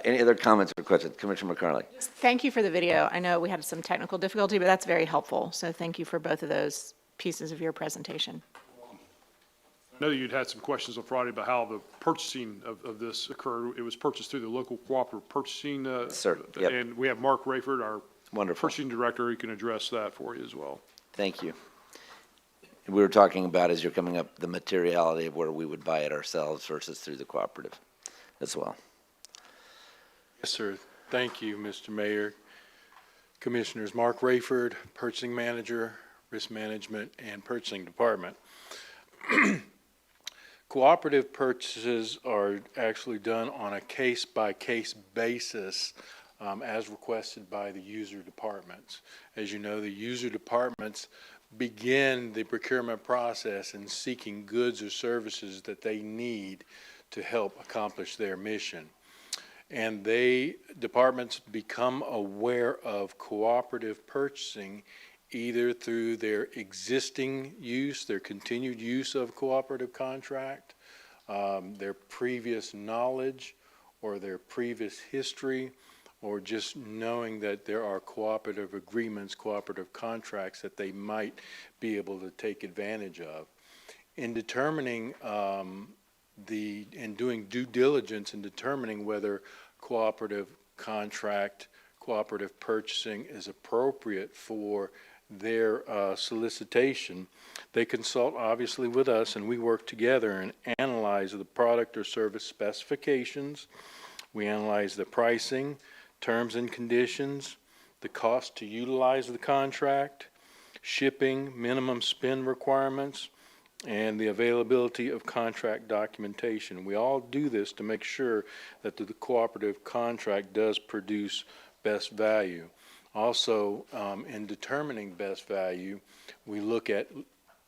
Speaker 1: Any other comments or questions? Commissioner McCarley.
Speaker 4: Thank you for the video. I know we had some technical difficulty, but that's very helpful. So thank you for both of those pieces of your presentation.
Speaker 9: I know you'd had some questions on Friday about how the purchasing of this occurred. It was purchased through the local cooperative purchasing.
Speaker 1: Sir, yep.
Speaker 9: And we have Mark Rayford, our
Speaker 1: Wonderful.
Speaker 9: purchasing director. He can address that for you as well.
Speaker 1: Thank you. We were talking about, as you're coming up, the materiality of where we would buy it ourselves versus through the cooperative as well.
Speaker 16: Yes, sir. Thank you, Mr. Mayor. Commissioners, Mark Rayford, Purchasing Manager, Risk Management, and Purchasing Department. Cooperative purchases are actually done on a case-by-case basis as requested by the user departments. As you know, the user departments begin the procurement process in seeking goods or services that they need to help accomplish their mission. And departments become aware of cooperative purchasing either through their existing use, their continued use of cooperative contract, their previous knowledge, or their previous history, or just knowing that there are cooperative agreements, cooperative contracts that they might be able to take advantage of. In determining and doing due diligence in determining whether cooperative contract, cooperative purchasing is appropriate for their solicitation, they consult obviously with us, and we work together and analyze the product or service specifications. We analyze the pricing, terms and conditions, the cost to utilize the contract, shipping, minimum spend requirements, and the availability of contract documentation. We all do this to make sure that the cooperative contract does produce best value. Also, in determining best value, we look at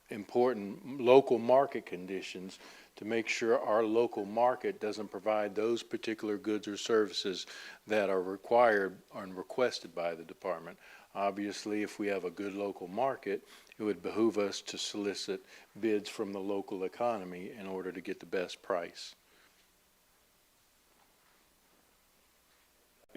Speaker 16: important local market conditions to make sure our local market doesn't provide those particular goods or services that are required and requested by the department. Obviously, if we have a good local market, it would behoove us to solicit bids from the local economy in order to get the best price.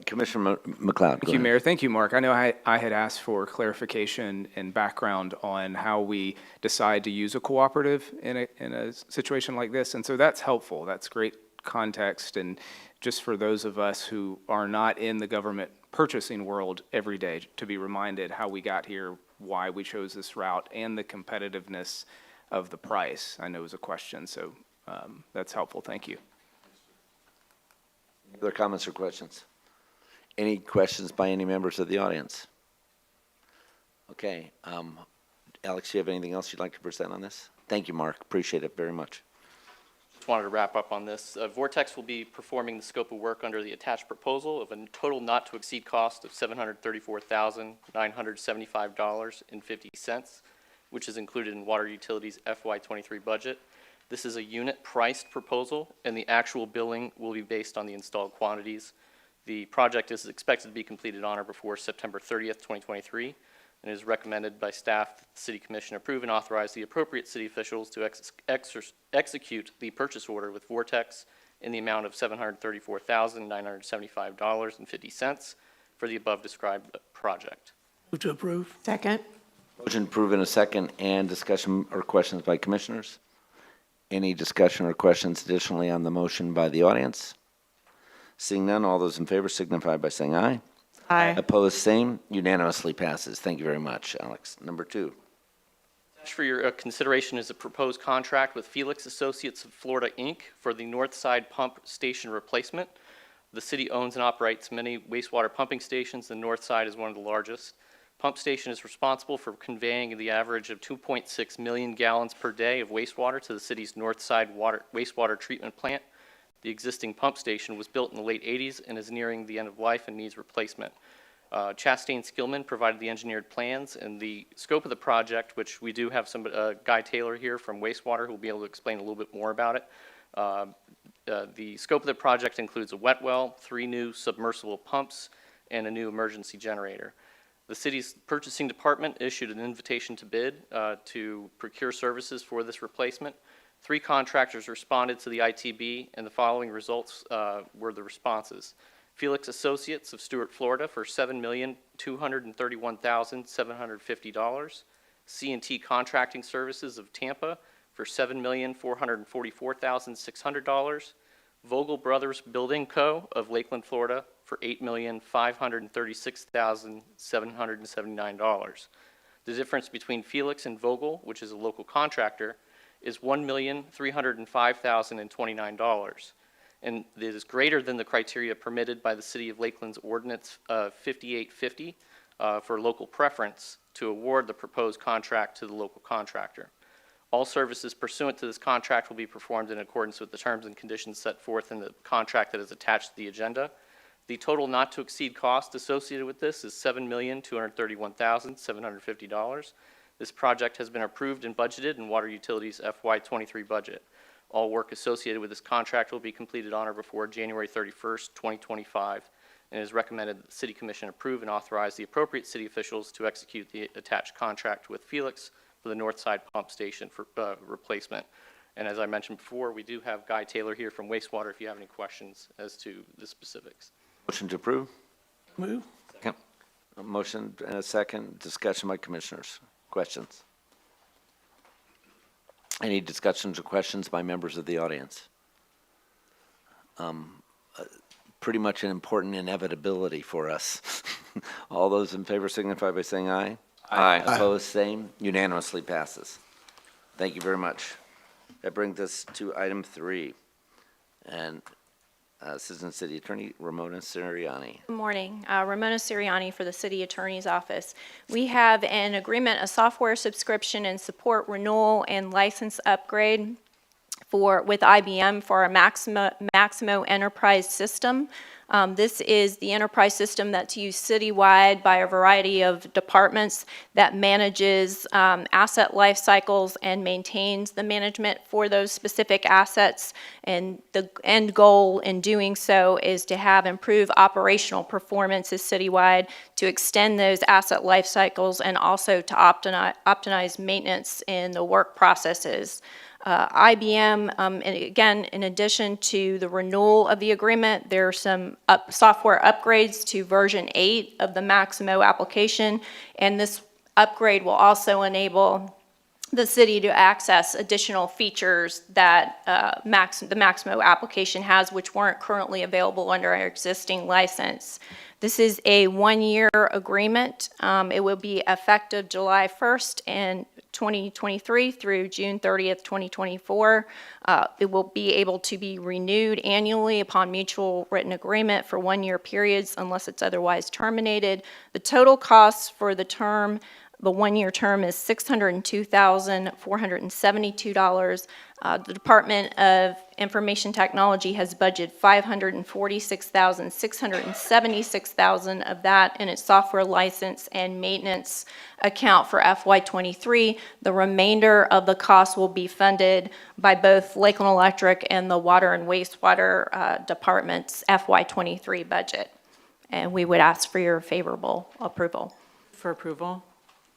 Speaker 1: Commissioner McLeod.
Speaker 5: Thank you, Mayor. Thank you, Mark. I know I had asked for clarification and background on how we decide to use a cooperative in a situation like this, and so that's helpful. That's great context, and just for those of us who are not in the government purchasing world every day, to be reminded how we got here, why we chose this route, and the competitiveness of the price, I know is a question, so that's helpful. Thank you.
Speaker 1: Other comments or questions? Any questions by any members of the audience? Okay. Alex, do you have anything else you'd like to present on this? Thank you, Mark. Appreciate it very much.
Speaker 14: Just wanted to wrap up on this. Vortex will be performing the scope of work under the attached proposal of a total not to exceed cost of $734,975.50, which is included in Water Utilities FY23 budget. This is a unit priced proposal, and the actual billing will be based on the installed quantities. The project is expected to be completed on or before September 30th, 2023, and is recommended by staff that the City Commission approve and authorize the appropriate city officials to execute the purchase order with Vortex in the amount of $734,975.50 for the above described project.
Speaker 7: Move to approve.
Speaker 4: Second.
Speaker 1: Motion approved in a second, and discussion or questions by commissioners? Any discussion or questions additionally on the motion by the audience? Seeing none, all those in favor signify by saying aye.
Speaker 4: Aye.
Speaker 1: Opposed, same. Unanimously passes. Thank you very much, Alex. Number 2.
Speaker 14: For your consideration is a proposed contract with Felix Associates of Florida, Inc. for the North Side Pump Station replacement. The city owns and operates many wastewater pumping stations. The North Side is one of the largest. Pump station is responsible for conveying the average of 2.6 million gallons per day of wastewater to the city's North Side wastewater treatment plant. The existing pump station was built in the late 80s and is nearing the end of life and needs replacement. Chastain Skillman provided the engineered plans, and the scope of the project, which we do have Guy Taylor here from Wastewater who will be able to explain a little bit more about it. The scope of the project includes a wet well, 3 new submersible pumps, and a new emergency generator. The city's purchasing department issued an invitation to bid to procure services for this replacement. 3 contractors responded to the ITB, and the following results were the responses. Felix Associates of Stuart, Florida for $7,231,750. C&T Contracting Services of Tampa for $7,444,600. Vogel Brothers Building Co. of Lakeland, Florida for $8,536,779. The difference between Felix and Vogel, which is a local contractor, is $1,305,029, and it is greater than the criteria permitted by the City of Lakeland's Ordinance 5850 for local preference to award the proposed contract to the local contractor. All services pursuant to this contract will be performed in accordance with the terms and conditions set forth in the contract that is attached to the agenda. The total not to exceed cost associated with this is $7,231,750. This project has been approved and budgeted in Water Utilities FY23 budget. All work associated with this contract will be completed on or before January 31st, 2025, and it is recommended that the City Commission approve and authorize the appropriate city officials to execute the attached contract with Felix for the North Side Pump Station for replacement. And as I mentioned before, we do have Guy Taylor here from Wastewater if you have any questions as to the specifics.
Speaker 1: Motion to approve?
Speaker 7: Move.
Speaker 1: Second. A motion and a second. Discussion by commissioners. Questions? Any discussions or questions by members of the audience? Pretty much an important inevitability for us. All those in favor signify by saying aye.
Speaker 6: Aye.
Speaker 1: Opposed, same. Unanimously passes. Thank you very much. That brings us to item 3. And Assistant City Attorney Ramona Siriani.
Speaker 17: Good morning. Ramona Siriani for the City Attorney's Office. We have an agreement, a software subscription and support renewal and license upgrade with IBM for our Maximo Enterprise system. This is the enterprise system that's used citywide by a variety of departments that manages asset life cycles and maintains the management for those specific assets. And the end goal in doing so is to have improved operational performances citywide, to extend those asset life cycles, and also to optimize maintenance in the work processes. IBM, and again, in addition to the renewal of the agreement, there are some software upgrades to version 8 of the Maximo application, and this upgrade will also enable the city to access additional features that the Maximo application has, which weren't currently available under our existing license. This is a 1-year agreement. It will be effective July 1st and 2023 through June 30th, 2024. It will be able to be renewed annually upon mutual written agreement for 1-year periods unless it's otherwise terminated. The total cost for the 1-year term is $602,472. The Department of Information Technology has budgeted $546,676 of that in its software license and maintenance account for FY23. The remainder of the cost will be funded by both Lakeland Electric and the Water and Wastewater Department's FY23 budget. And we would ask for your favorable approval.
Speaker 4: For approval?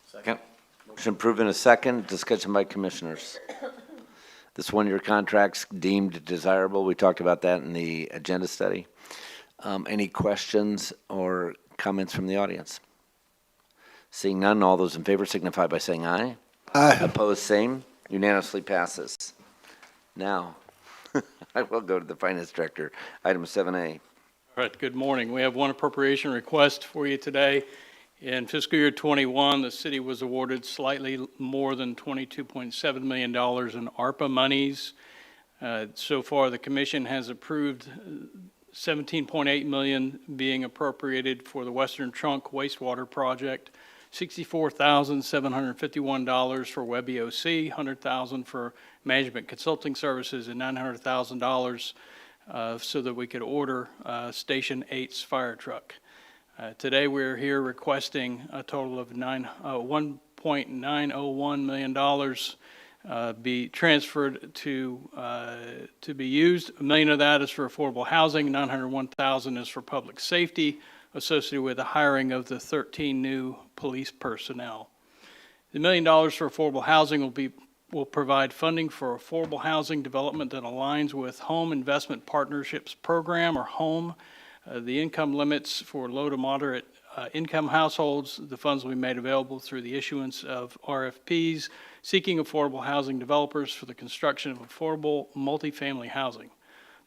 Speaker 6: Second.
Speaker 1: Motion approved in a second. Discussion by commissioners. This 1-year contract's deemed desirable. We talked about that in the agenda study. Any questions or comments from the audience? Seeing none, all those in favor signify by saying aye.
Speaker 8: Aye.
Speaker 1: Opposed, same. Unanimously passes. Now, I will go to the Finance Director. Item 7A.
Speaker 18: All right, good morning. We have one appropriation request for you today. In fiscal year 21, the city was awarded slightly more than $22.7 million in ARPA monies. So far, the commission has approved $17.8 million being appropriated for the Western Trunk wastewater project, $64,751 for Web EOC, $100,000 for management consulting services, and $900,000 so that we could order Station 8's fire truck. Today, we're here requesting a total of $1.901 million be transferred to be used. $1 million of that is for affordable housing, $901,000 is for public safety associated with the hiring of the 13 new police personnel. The $1 million for affordable housing will provide funding for affordable housing development that aligns with Home Investment Partnerships Program, or HOME. The income limits for low to moderate income households, the funds will be made available through the issuance of RFPs seeking affordable housing developers for the construction of affordable multifamily housing.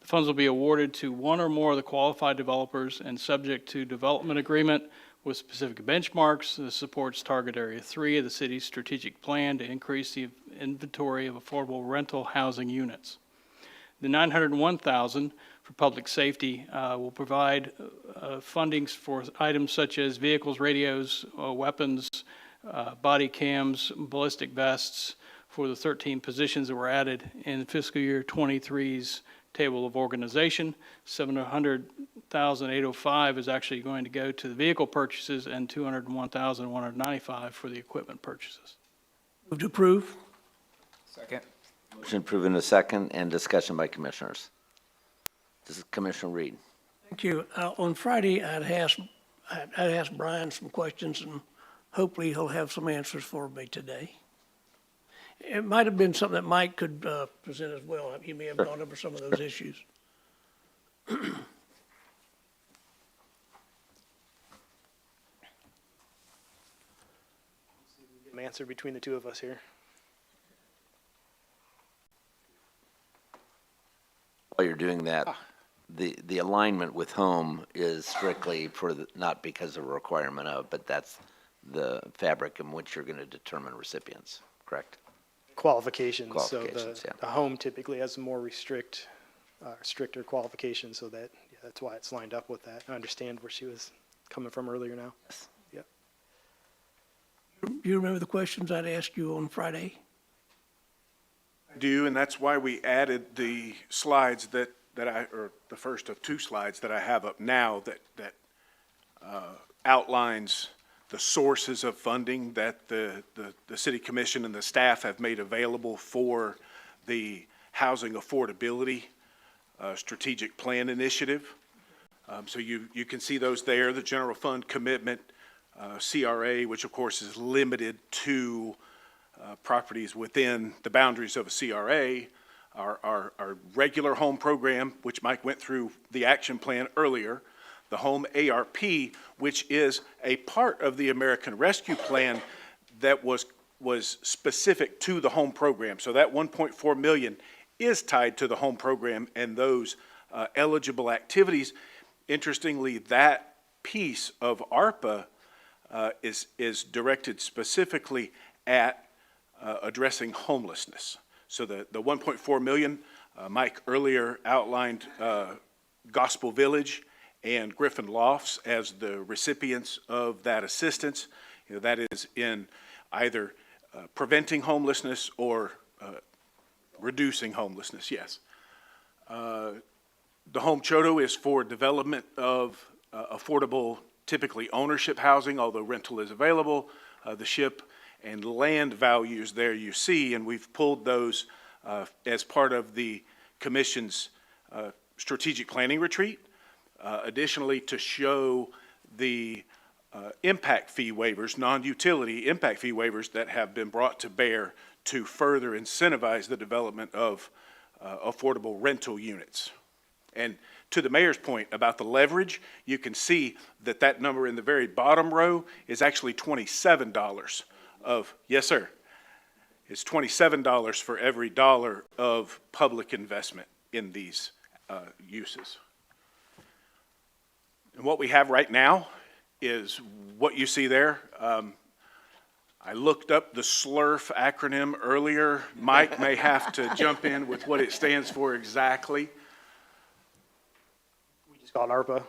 Speaker 18: The funds will be awarded to one or more of the qualified developers and subject to development agreement with specific benchmarks. This supports Target Area 3 of the city's strategic plan to increase the inventory of affordable rental housing units. The $901,000 for public safety will provide fundings for items such as vehicles, radios, weapons, body cams, ballistic vests for the 13 positions that were added in fiscal year 23's table of organization. $700,805 is actually going to go to the vehicle purchases and $201,195 for the equipment purchases.
Speaker 7: Move to approve.
Speaker 5: Second.
Speaker 1: Motion approved in a second, and discussion by commissioners. This is Commissioner Reed.
Speaker 7: Thank you. On Friday, I'd asked Brian some questions, and hopefully he'll have some answers for me today. It might have been something that Mike could present as well. He may have gone over some of those issues.
Speaker 11: An answer between the two of us here.
Speaker 1: While you're doing that, the alignment with home is strictly for, not because of a requirement of, but that's the fabric in which you're going to determine recipients, correct?
Speaker 11: Qualifications.
Speaker 1: Qualifications,
Speaker 11: So
Speaker 1: yeah.
Speaker 11: the home typically has more stricter qualifications, so that's why it's lined up with that. I understand where she was coming from earlier now. Yep.
Speaker 7: Do you remember the questions I'd asked you on Friday?
Speaker 19: Do, and that's why we added the slides that or the first of two slides that I have up now that outlines the sources of funding that the city commission and the staff have made available for the housing affordability strategic plan initiative. So you can see those there, the general fund commitment, CRA, which of course is limited to properties within the boundaries of a CRA, our regular home program, which Mike went through the action plan earlier, the home ARP, which is a part of the American Rescue Plan that was specific to the home program. So that 1.4 million is tied to the home program and those eligible activities. Interestingly, that piece of ARPA is directed specifically at addressing homelessness. So the 1.4 million, Mike earlier outlined Gospel Village and Griffin Lofts as the recipients of that assistance. You know, that is in either preventing homelessness or reducing homelessness, yes. The Home Chodo is for development of affordable, typically ownership housing, although rental is available. The SHIP and land values there you see, and we've pulled those as part of the Commission's strategic planning retreat. Additionally, to show the impact fee waivers, non-utility impact fee waivers that have been brought to bear to further incentivize the development of affordable rental units. And to the mayor's point about the leverage, you can see that that number in the very bottom row is actually $27 of, yes, sir. It's $27 for every dollar of public investment in these uses. And what we have right now is what you see there. I looked up the SLURF acronym earlier. Mike may have to jump in with what it stands for exactly.
Speaker 11: We just call it ARPA.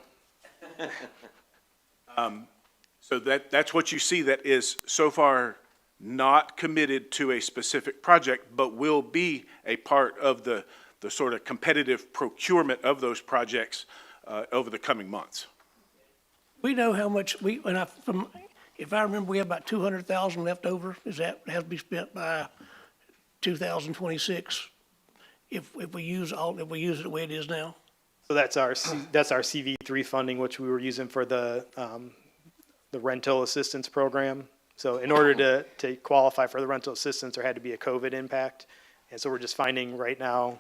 Speaker 19: So that's what you see that is so far not committed to a specific project, but will be a part of the sort of competitive procurement of those projects over the coming months.
Speaker 7: We know how much if I remember, we have about 200,000 left over. Is that has to be spent by 2026 if we use it the way it is now?
Speaker 11: So that's our CV3 funding, which we were using for the rental assistance program. So in order to qualify for the rental assistance, there had to be a COVID impact. And so we're just finding right now,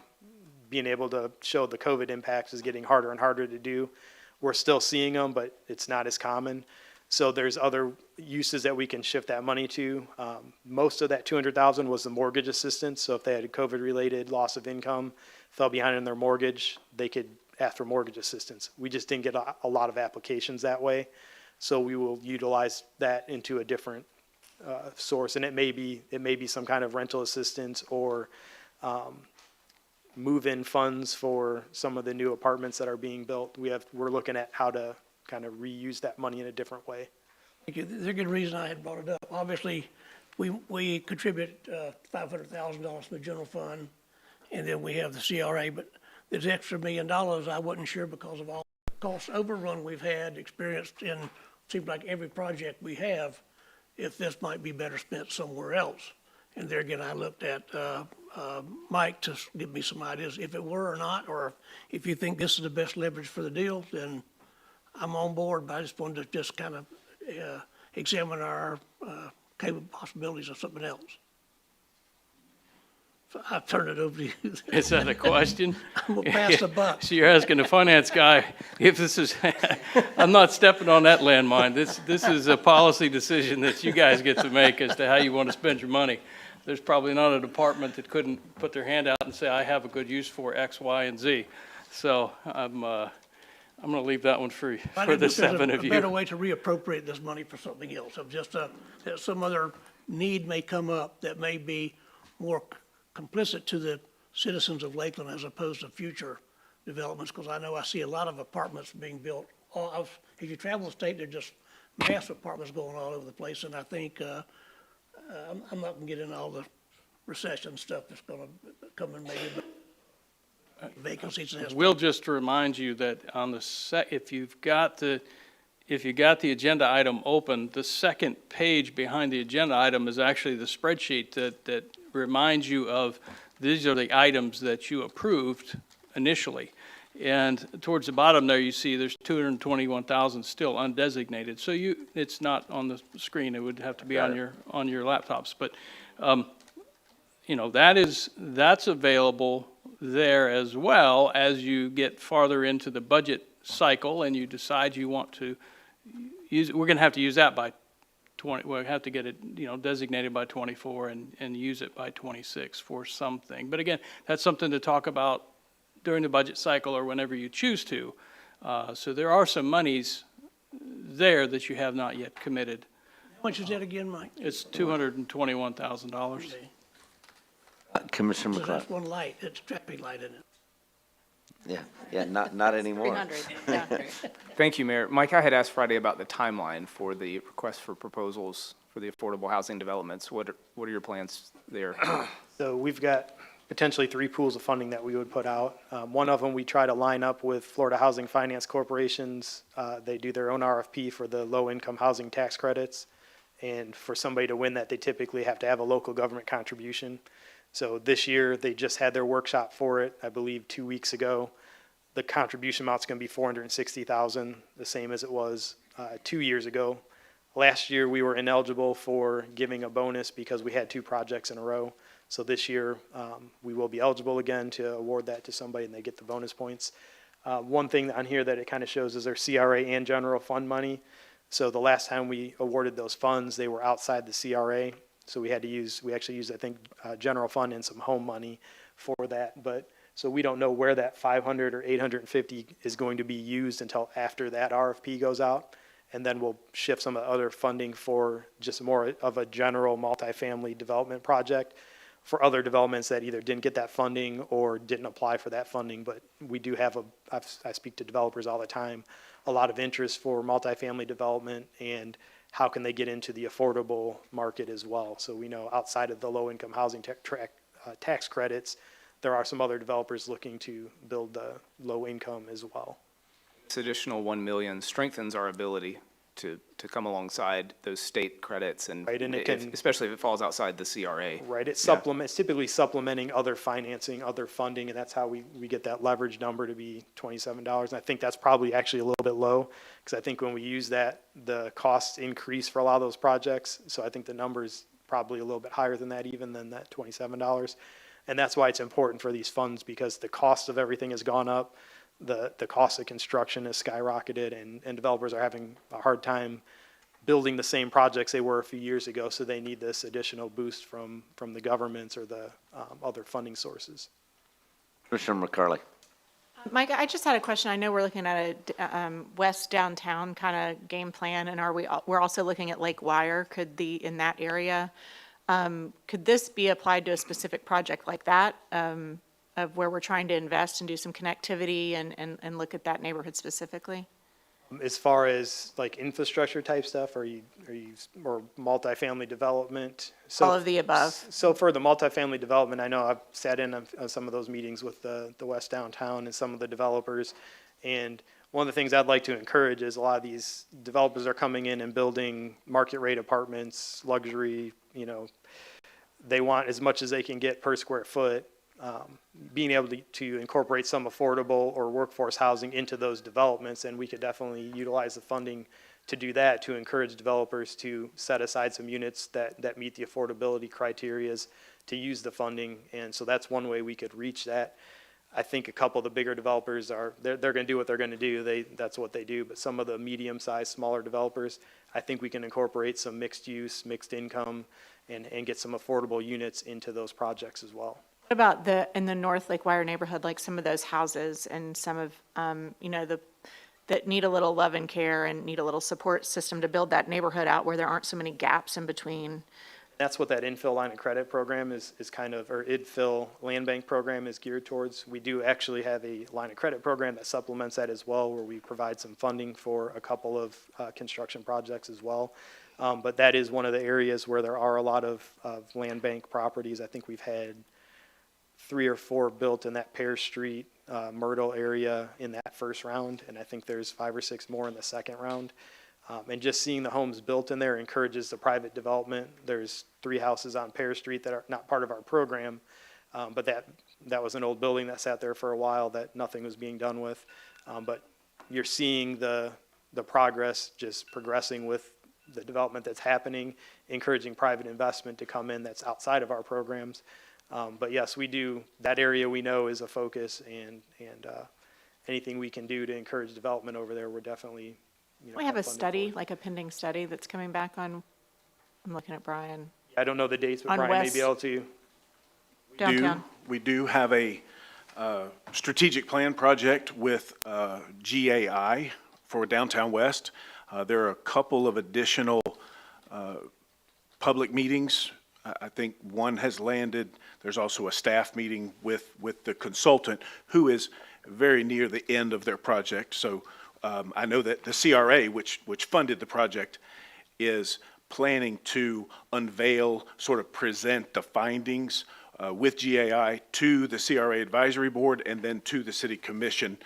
Speaker 11: being able to show the COVID impacts is getting harder and harder to do. We're still seeing them, but it's not as common. So there's other uses that we can shift that money to. Most of that 200,000 was the mortgage assistance. So if they had a COVID-related loss of income, fell behind in their mortgage, they could ask for mortgage assistance. We just didn't get a lot of applications that way. So we will utilize that into a different source, and it may be some kind of rental assistance or move-in funds for some of the new apartments that are being built. We're looking at how to kind of reuse that money in a different way.
Speaker 7: Thank you. There's a good reason I had brought it up. Obviously, we contribute $500,000 to the general fund, and then we have the CRA, but this extra $1 million, I wasn't sure because of all the cost overrun we've had experienced in, seems like every project we have, if this might be better spent somewhere else. And there again, I looked at Mike to give me some ideas, if it were or not, or if you think this is the best leverage for the deal, then I'm on board, but I just wanted to just kind of examine our capable possibilities of something else. So I'll turn it over to you.
Speaker 18: Is that a question?
Speaker 7: I'm gonna pass the buck.
Speaker 18: So you're asking the finance guy if this is, I'm not stepping on that landmine. This is a policy decision that you guys get to make as to how you want to spend your money. There's probably not a department that couldn't put their hand out and say, I have a good use for X, Y, and Z. So I'm going to leave that one for the seven of you.
Speaker 7: A better way to reappropriate this money for something else, of just that some other need may come up that may be more complicit to the citizens of Lakeland as opposed to future developments, because I know I see a lot of apartments being built. If you travel the state, there are just mass apartments going all over the place, and I think, I'm not gonna get into all the recession stuff that's gonna come in maybe, but vacancies and
Speaker 18: We'll just remind you that on the if you've got the agenda item open, the second page behind the agenda item is actually the spreadsheet that reminds you of, these are the items that you approved initially. And towards the bottom there, you see there's 221,000 still undesignated. So it's not on the screen. It would have to be on your laptops. But, that's available there as well as you get farther into the budget cycle and you decide you want to use it. We're going to have to use that by 20, we'll have to get it, designated by 24 and use it by 26 for something. But again, that's something to talk about during the budget cycle or whenever you choose to. So there are some monies there that you have not yet committed.
Speaker 7: how much is that again, Mike?
Speaker 18: It's $221,000.
Speaker 1: Commissioner
Speaker 7: So
Speaker 1: McCarthy?
Speaker 7: that's one light, it's traffic light in it.
Speaker 1: Yeah, not anymore.
Speaker 4: 300.
Speaker 5: Thank you, Mayor. Mike, I had asked Friday about the timeline for the request for proposals for the affordable housing developments. What are your plans there?
Speaker 11: So we've got potentially 3 pools of funding that we would put out. One of them, we try to line up with Florida Housing Finance Corporations. They do their own RFP for the low-income housing tax credits. And for somebody to win that, they typically have to have a local government contribution. So this year, they just had their workshop for it, I believe 2 weeks ago. The contribution amount's going to be $460,000, the same as it was 2 years ago. Last year, we were ineligible for giving a bonus because we had 2 projects in a row. So this year, we will be eligible again to award that to somebody and they get the bonus points. One thing on here that it kind of shows is their CRA and general fund money. So the last time we awarded those funds, they were outside the CRA. So we actually used, I think, general fund and some home money for that. But so we don't know where that 500 or 850 is going to be used until after that RFP goes out. And then we'll shift some of the other funding for just more of a general multifamily development project for other developments that either didn't get that funding or didn't apply for that funding. But we do have I speak to developers all the time, a lot of interest for multifamily development and how can they get into the affordable market as well. So we know outside of the low-income housing tax credits, there are some other developers looking to build the low income as well.
Speaker 5: This additional 1 million strengthens our ability to come alongside those state credits and,
Speaker 11: Right, and it can,
Speaker 5: especially if it falls outside the CRA.
Speaker 11: Right, it's typically supplementing other financing, other funding, and that's how we get that leverage number to be $27. And I think that's probably actually a little bit low, because I think when we use that, the costs increase for a lot of those projects. So I think the number is probably a little bit higher than that, even than that $27. And that's why it's important for these funds, because the cost of everything has gone up. The cost of construction has skyrocketed, and developers are having a hard time building the same projects they were a few years ago, so they need this additional boost from the governments or the other funding sources.
Speaker 1: Commissioner McCarley.
Speaker 4: Mike, I just had a question. I know we're looking at a west downtown kind of game plan, and we're also looking at Lake Wire. In that area, could this be applied to a specific project like that? Of where we're trying to invest and do some connectivity and look at that neighborhood specifically?
Speaker 11: As far as like infrastructure type stuff, are you or multifamily development? So
Speaker 4: All of the above.
Speaker 11: So for the multifamily development, I know I've sat in on some of those meetings with the West Downtown and some of the developers. And one of the things I'd like to encourage is a lot of these developers are coming in and building market rate apartments, luxury, they want as much as they can get per square foot. Being able to incorporate some affordable or workforce housing into those developments, and we could definitely utilize the funding to do that, to encourage developers to set aside some units that meet the affordability criterias to use the funding. And so that's one way we could reach that. I think a couple of the bigger developers they're going to do what they're going to do. That's what they do. But some of the medium-sized, smaller developers, I think we can incorporate some mixed use, mixed income, and get some affordable units into those projects as well.
Speaker 4: What about in the North Lake Wire neighborhood, like some of those houses and some of, that need a little love and care and need a little support system to build that neighborhood out where there aren't so many gaps in between?
Speaker 11: That's what that infill line of credit program is kind of, or infill land bank program is geared towards. We do actually have a line of credit program that supplements that as well, where we provide some funding for a couple of construction projects as well. But that is one of the areas where there are a lot of land bank properties. I think we've had 3 or 4 built in that Pear Street, Myrtle area in that first round, and I think there's 5 or 6 more in the second round. And just seeing the homes built in there encourages the private development. There's 3 houses on Pear Street that are not part of our program, but that was an old building that sat there for a while that nothing was being done with. But you're seeing the progress just progressing with the development that's happening, encouraging private investment to come in that's outside of our programs. But yes, we do, that area we know is a focus, and anything we can do to encourage development over there, we're definitely,
Speaker 4: We have a
Speaker 11: funding
Speaker 4: study,
Speaker 11: for.
Speaker 4: like a pending study that's coming back on, I'm looking at Brian,
Speaker 11: I don't know the dates, but
Speaker 4: On
Speaker 11: Brian may
Speaker 4: West
Speaker 11: be able to.
Speaker 4: downtown.
Speaker 19: We do have a strategic plan project with GAI for Downtown West. There are a couple of additional public meetings. I think one has landed. There's also a staff meeting with the consultant, who is very near the end of their project. So I know that the CRA, which funded the project, is planning to unveil, sort of present the findings with GAI to the CRA Advisory Board and then to the City Commission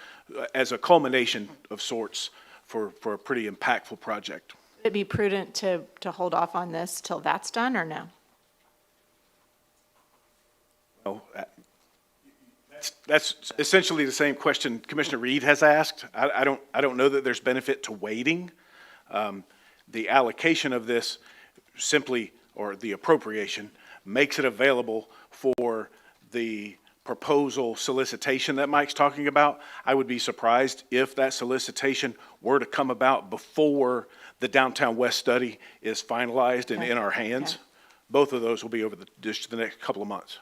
Speaker 19: as a culmination of sorts for a pretty impactful project.
Speaker 4: Would it be prudent to hold off on this till that's done, or no?
Speaker 19: Oh, that's essentially the same question Commissioner Reed has asked. I don't know that there's benefit to waiting. The allocation of this simply, or the appropriation, makes it available for the proposal solicitation that Mike's talking about. I would be surprised if that solicitation were to come about before the Downtown West study is finalized and in our hands.
Speaker 4: Okay.
Speaker 19: Both of those will be over just the next couple of months.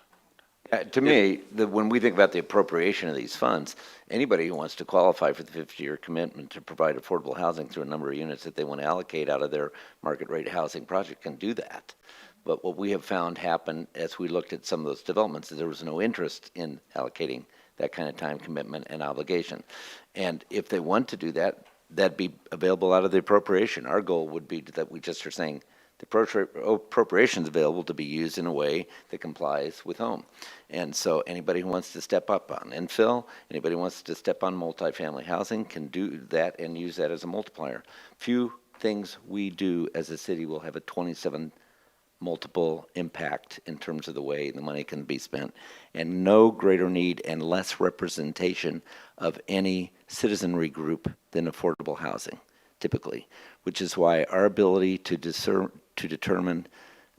Speaker 1: To me, when we think about the appropriation of these funds, anybody who wants to qualify for the 50-year commitment to provide affordable housing through a number of units that they want to allocate out of their market rate housing project can do that. But what we have found happen as we looked at some of those developments is there was no interest in allocating that kind of time commitment and obligation. And if they want to do that, that'd be available out of the appropriation. Our goal would be that we just are saying the appropriation's available to be used in a way that complies with home. And so anybody who wants to step up on infill, anybody who wants to step on multifamily housing can do that and use that as a multiplier. Few things we do as a city will have a 27 multiple impact in terms of the way the money can be spent, and no greater need and less representation of any citizenry group than affordable housing, typically, which is why our ability to determine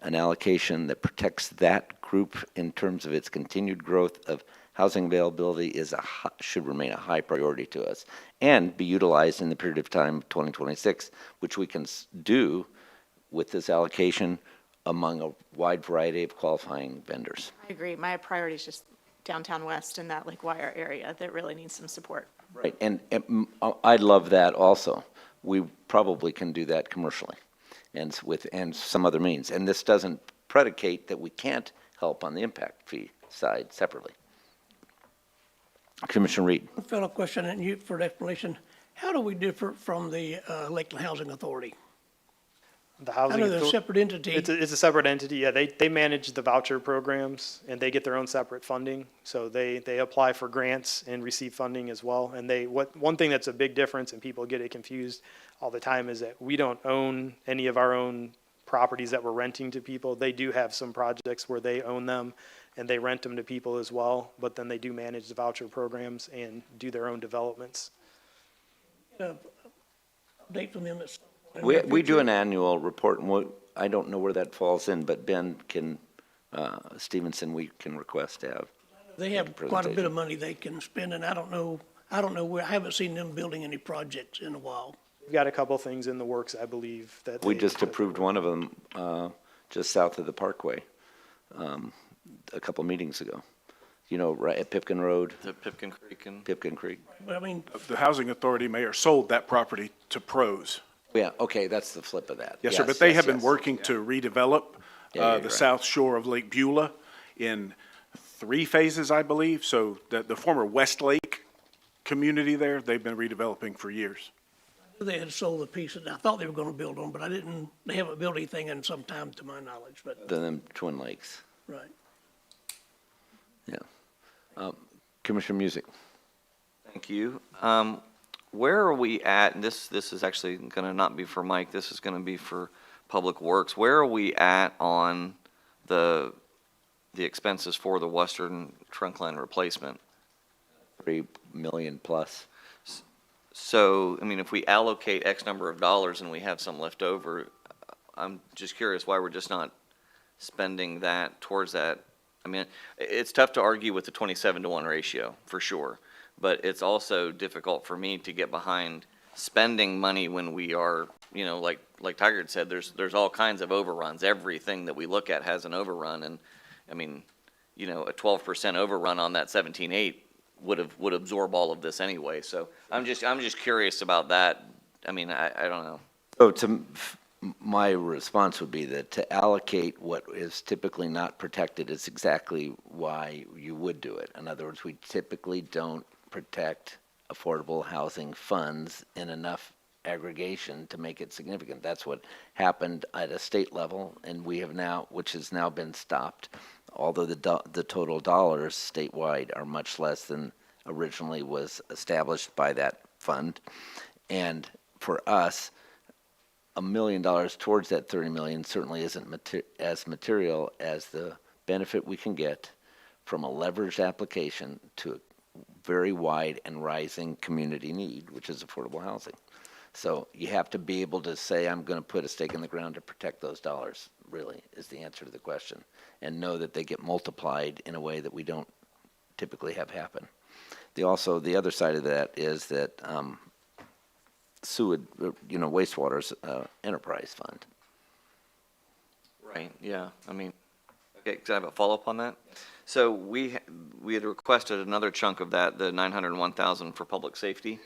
Speaker 1: an allocation that protects that group in terms of its continued growth of housing availability should remain a high priority to us and be utilized in the period of time of 2026, which we can do with this allocation among a wide variety of qualifying vendors.
Speaker 4: I agree. My priority is just downtown West and that Lake Wire area that really needs some support.
Speaker 1: Right, and I love that also. We probably can do that commercially and some other means. And this doesn't predicate that we can't help on the impact fee side separately. Commissioner Reed.
Speaker 7: One fellow question, and you for the explanation. How do we differ from the Lakeland Housing Authority?
Speaker 11: The
Speaker 7: I
Speaker 11: housing.
Speaker 7: know they're a
Speaker 11: author-
Speaker 7: separate entity.
Speaker 11: It's a separate entity, yeah. They manage the voucher programs and they get their own separate funding. So they apply for grants and receive funding as well. And one thing that's a big difference and people get it confused all the time is that we don't own any of our own properties that we're renting to people. They do have some projects where they own them and they rent them to people as well, but then they do manage the voucher programs and do their own developments.
Speaker 7: Update from them.
Speaker 1: We do an annual report, and I don't know where that falls in, but Ben Stevenson, we can request to have.
Speaker 7: They have quite a bit of money they can spend, and I don't know where, I haven't seen them building any projects in a while.
Speaker 11: We've got a couple things in the works, I believe, that.
Speaker 1: We just approved one of them just south of the Parkway a couple meetings ago. You know, right at Pipkin Road.
Speaker 6: The Pipkin Creek and.
Speaker 1: Pipkin Creek.
Speaker 7: But I mean,
Speaker 19: The Housing Authority, Mayor, sold that property to Pros.
Speaker 1: Yeah, okay, that's the flip of that.
Speaker 19: Yes, sir, but they have been
Speaker 1: yes.
Speaker 19: working to redevelop
Speaker 1: Yeah, you're
Speaker 19: the
Speaker 1: right.
Speaker 19: south shore of Lake Beulah in 3 phases, I believe. So the former Westlake community there, they've been redeveloping for years.
Speaker 7: they had sold the piece, and I thought they were gonna build on, but they haven't built anything in some time to my knowledge, but,
Speaker 1: Than Twin Lakes,
Speaker 7: right.
Speaker 1: yeah. Commissioner Music.
Speaker 6: Thank you. Where are we at, and this is actually going to not be for Mike, this is going to be for Public Works. Where are we at on the expenses for the western trunk line replacement?
Speaker 1: 3 million plus.
Speaker 6: So, I mean, if we allocate X number of dollars and we have some left over, I'm just curious why we're just not spending that towards that. I mean, it's tough to argue with the 27-to-1 ratio, for sure. But it's also difficult for me to get behind spending money when we are, you know, like Tiger had said, there's all kinds of overruns. Everything that we look at has an overrun. And, I mean, you know, a 12% overrun on that 17.8 would absorb all of this anyway. So I'm just curious about that. I mean, I don't know.
Speaker 1: So my response would be that to allocate what is typically not protected is exactly why you would do it. In other words, we typically don't protect affordable housing funds in enough aggregation to make it significant. That's what happened at a state level, and we have now, which has now been stopped, although the total dollars statewide are much less than originally was established by that fund. And for us, $1 million towards that 30 million certainly isn't as material as the benefit we can get from a leveraged application to a very wide and rising community need, which is affordable housing. So you have to be able to say, I'm going to put a stake in the ground to protect those dollars, really, is the answer to the question, and know that they get multiplied in a way that we don't typically have happen. The other side of that is that sewage, wastewater's enterprise fund.
Speaker 6: Right, yeah, I mean, okay, can I have a follow-up on that? So we had requested another chunk of that, the 901,000 for public safety.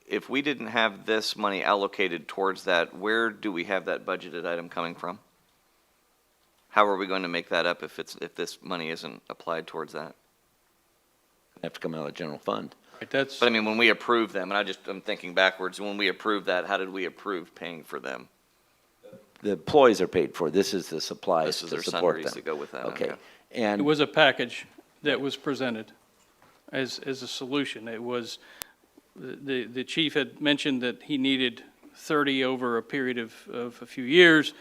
Speaker 6: If we didn't have this money allocated towards that, where do we have that budgeted item coming from? How are we going to make that up if this money isn't applied towards that?
Speaker 1: Have to come out of the general fund.
Speaker 18: Right, that's,
Speaker 6: But I mean, when we approve them, and I'm thinking backwards, when we approve that, how did we approve paying for them?
Speaker 1: The employees are paid for. This is the supplies
Speaker 6: This is
Speaker 1: to
Speaker 6: their
Speaker 1: support
Speaker 6: sundries
Speaker 1: them.
Speaker 6: that go with that,
Speaker 1: Okay.
Speaker 6: okay.
Speaker 1: And
Speaker 18: it was a package that was presented as a solution. It was, the chief had mentioned that he needed 30 over a period of a few years.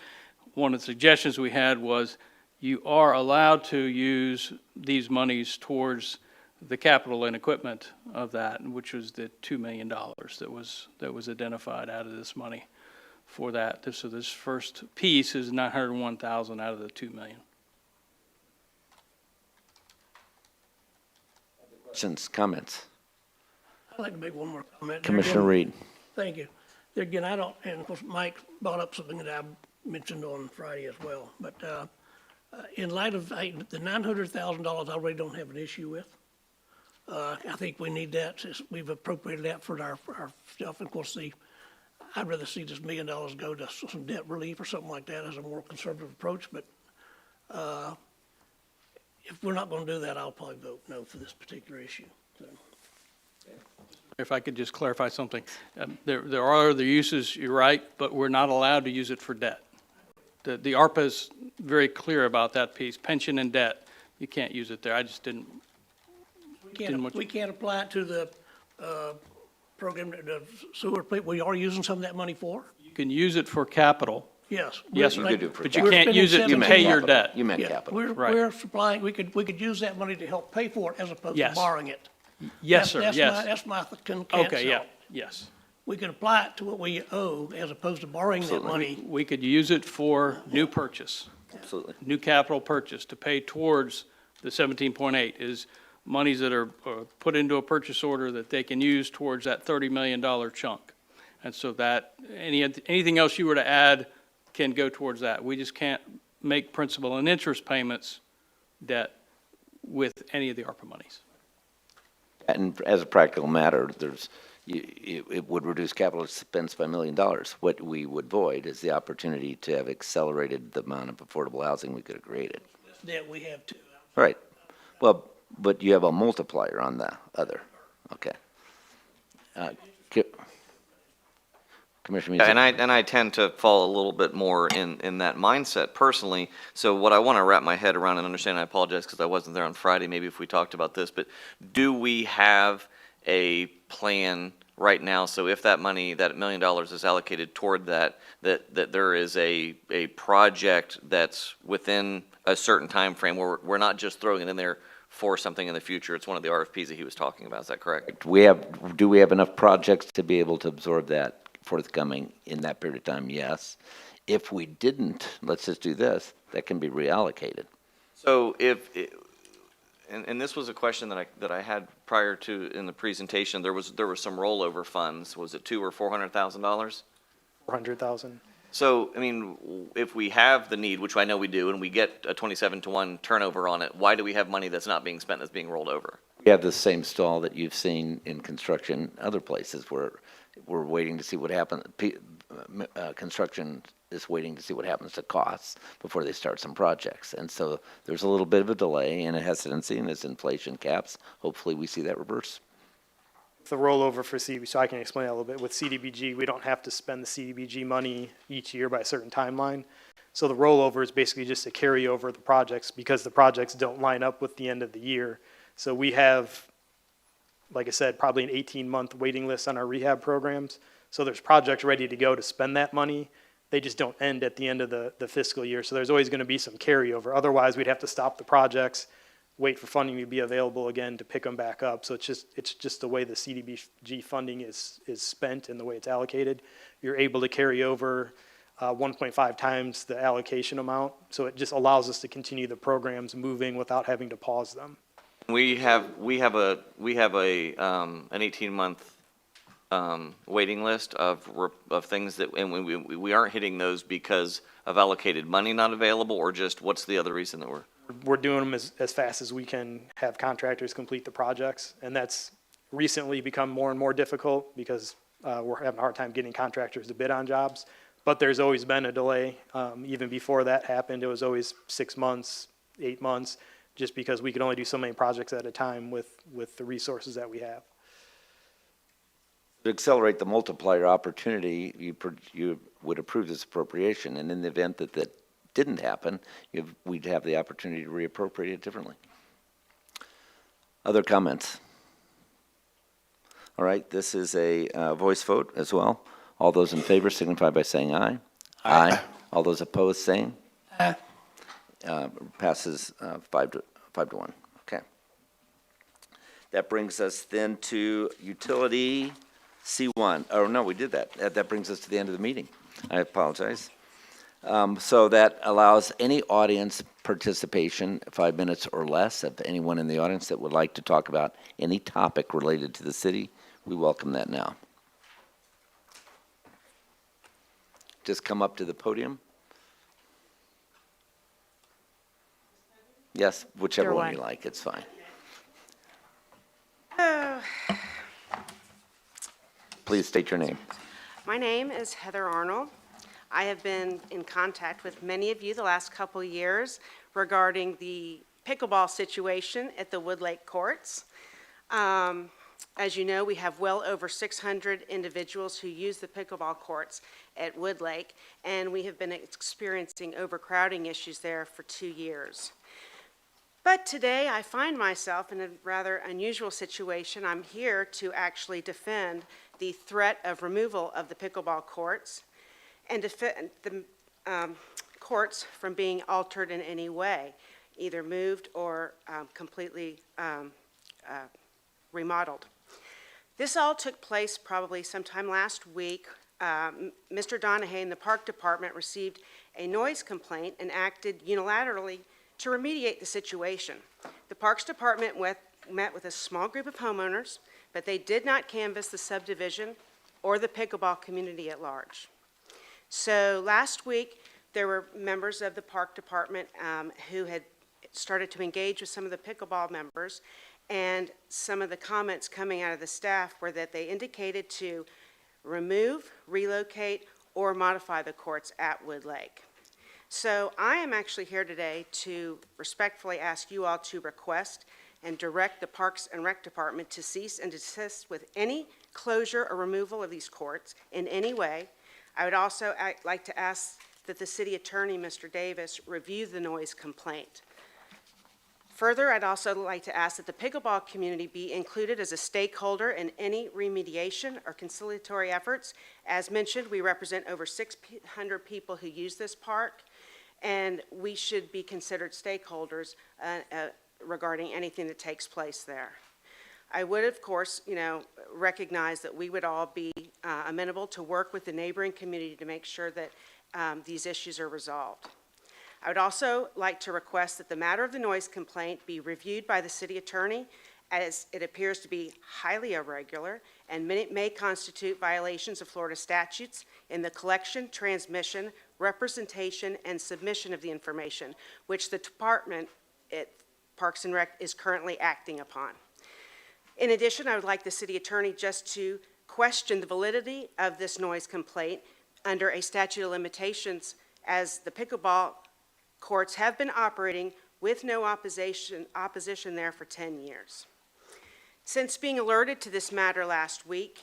Speaker 18: One of the suggestions we had was you are allowed to use these monies towards the capital and equipment of that, which was the $2 million that was identified out of this money for that. So this first piece is 901,000 out of the 2 million.
Speaker 1: questions, comments?
Speaker 7: I'd like to make one more comment.
Speaker 1: Commissioner Reed.
Speaker 7: Thank you. There again, and of course, Mike brought up something that I mentioned on Friday as well, but in light of the $900,000, I really don't have an issue with. I think we need that. We've appropriated that for our stuff. And of course, I'd rather see this $1 million go to some debt relief or something like that as a more conservative approach. But if we're not going to do that, I'll probably vote no for this particular issue. So.
Speaker 18: if I could just clarify something. There are other uses, you're right, but we're not allowed to use it for debt. The ARPA is very clear about that piece, pension and debt. You can't use it there. I just didn't.
Speaker 7: We can't apply it to the program, the sewer, we are using some of that money for?
Speaker 18: You can use it for capital.
Speaker 7: Yes.
Speaker 18: Yes,
Speaker 7: We're-
Speaker 18: sir.
Speaker 1: You could do it for
Speaker 18: But you
Speaker 7: We're
Speaker 18: can't use it
Speaker 7: spending
Speaker 18: to
Speaker 1: You
Speaker 18: pay
Speaker 1: meant
Speaker 18: your
Speaker 1: capital.
Speaker 18: debt.
Speaker 1: You meant
Speaker 7: Yeah,
Speaker 1: capital.
Speaker 18: Right.
Speaker 7: we're supplying, we could use that money to help pay for it as opposed to
Speaker 18: Yes.
Speaker 7: borrowing it.
Speaker 18: Yes, sir,
Speaker 7: That's
Speaker 18: yes.
Speaker 7: That's my
Speaker 18: Okay, yeah,
Speaker 7: consent.
Speaker 18: yes.
Speaker 7: We could apply it to what we owe as opposed to borrowing that money.
Speaker 18: We could use it for new purchase,
Speaker 1: Absolutely.
Speaker 18: new capital purchase to pay towards the 17.8 is monies that are put into a purchase order that they can use towards that $30 million chunk. And so that, anything else you were to add can go towards that. We just can't make principal and interest payments debt with any of the ARPA monies.
Speaker 1: And as a practical matter, it would reduce capital expense by $1 million. What we would void is the opportunity to have accelerated the amount of affordable housing we could have created.
Speaker 7: That we have too.
Speaker 1: Right. Well, but you have a multiplier on the other. Okay. Commissioner Mezak.
Speaker 6: And I tend to fall a little bit more in that mindset personally. So what I want to wrap my head around and understand, I apologize because I wasn't there on Friday, maybe if we talked about this, but do we have a plan right now? So if that money, that $1 million is allocated toward that there is a project that's within a certain time frame where we're not just throwing it in there for something in the future. It's one of the RFPs that he was talking about. Is that correct?
Speaker 1: Do we have enough projects to be able to absorb that forthcoming in that period of time? Yes. If we didn't, let's just do this, that can be reallocated.
Speaker 6: So and this was a question that I had prior to in the presentation, there was some rollover funds. Was it $200,000 or $400,000?
Speaker 11: 400,000.
Speaker 6: So, I mean, if we have the need, which I know we do, and we get a 27-to-1 turnover on it, why do we have money that's not being spent that's being rolled over?
Speaker 1: We have the same stall that you've seen in construction other places where we're waiting to see what happens. Construction is waiting to see what happens to costs before they start some projects. And so there's a little bit of a delay and a hesitancy, and as inflation caps, hopefully we see that reverse.
Speaker 11: The rollover for CDBG, so I can explain that a little bit. With CDBG, we don't have to spend the CDBG money each year by a certain timeline. So the rollover is basically just to carry over the projects because the projects don't line up with the end of the year. So we have, like I said, probably an 18-month waiting list on our rehab programs. So there's projects ready to go to spend that money. They just don't end at the end of the fiscal year. So there's always going to be some carryover. Otherwise, we'd have to stop the projects, wait for funding to be available again to pick them back up. So it's just the way the CDBG funding is spent and the way it's allocated. You're able to carry over 1.5 times the allocation amount. So it just allows us to continue the programs moving without having to pause them.
Speaker 6: We have an 18-month waiting list of things that, and we aren't hitting those because of allocated money not available, or just what's the other reason that
Speaker 11: We're doing them as fast as we can have contractors complete the projects, and that's recently become more and more difficult because we're having a hard time getting contractors to bid on jobs. But there's always been a delay. Even before that happened, it was always 6 months, 8 months, just because we could only do so many projects at a time with the resources that we have.
Speaker 1: To accelerate the multiplier opportunity, you would approve this appropriation, and in the event that that didn't happen, we'd have the opportunity to reappropriate it differently. Other comments? All right, this is a voice vote as well. All those in favor signify by saying aye. Aye. All those opposed, same.
Speaker 7: Aye.
Speaker 1: Passes 5 to 1. Okay. That brings us then to utility C1. Oh, no, we did that. That brings us to the end of the meeting. I apologize. So that allows any audience participation, 5 minutes or less, of anyone in the audience that would like to talk about any topic related to the city. We welcome that now. Just come up to the podium. Yes, whichever
Speaker 4: Either
Speaker 1: one
Speaker 4: one.
Speaker 1: you like, it's fine. Please state your name.
Speaker 20: My name is Heather Arnold. I have been in contact with many of you the last couple years regarding the pickleball situation at the Woodlake Courts. As you know, we have well over 600 individuals who use the pickleball courts at Wood Lake, and we have been experiencing overcrowding issues there for 2 years. But today, I find myself in a rather unusual situation. I'm here to actually defend the threat of removal of the pickleball courts and defend the courts from being altered in any way, either moved or completely remodeled. This all took place probably sometime last week. Mr. Donahue and the Park Department received a noise complaint and acted unilaterally to remediate the situation. The Parks Department met with a small group of homeowners, but they did not canvass the subdivision or the pickleball community at large. So last week, there were members of the Park Department who had started to engage with some of the pickleball members, and some of the comments coming out of the staff were that they indicated to remove, relocate, or modify the courts at Wood Lake. So I am actually here today to respectfully ask you all to request and direct the Parks and Rec Department to cease and desist with any closure or removal of these courts in any way. I would also like to ask that the city attorney, Mr. Davis, review the noise complaint. Further, I'd also like to ask that the pickleball community be included as a stakeholder in any remediation or conciliatory efforts. As mentioned, we represent over 600 people who use this park, and we should be considered stakeholders regarding anything that takes place there. I would, of course, recognize that we would all be amenable to work with the neighboring community to make sure that these issues are resolved. I would also like to request that the matter of the noise complaint be reviewed by the city attorney, as it appears to be highly irregular and may constitute violations of Florida statutes in the collection, transmission, representation, and submission of the information, which the department at Parks and Rec is currently acting upon. In addition, I would like the city attorney just to question the validity of this noise complaint under a statute of limitations, as the pickleball courts have been operating with no opposition there for 10 years. Since being alerted to this matter last week,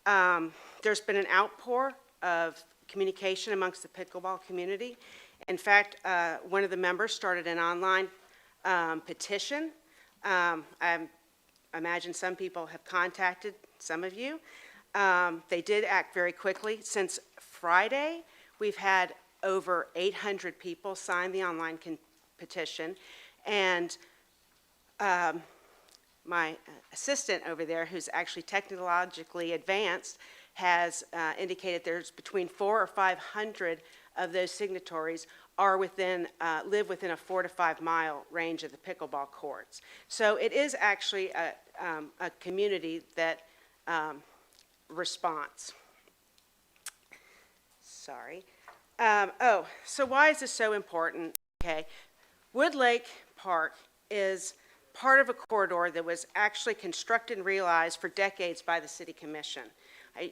Speaker 20: there's been an outpour of communication amongst the pickleball community. In fact, one of the members started an online petition. I imagine some people have contacted some of you. They did act very quickly. Since Friday, we've had over 800 people sign the online petition, and my assistant over there, who's actually technologically advanced, has indicated there's between 400 or 500 of those signatories are live within a 4 to 5 mile range of the pickleball courts. So it is actually a community that responds. Sorry. So why is this so important? Okay, Wood Lake Park is part of a corridor that was actually constructed and realized for decades by the City Commission.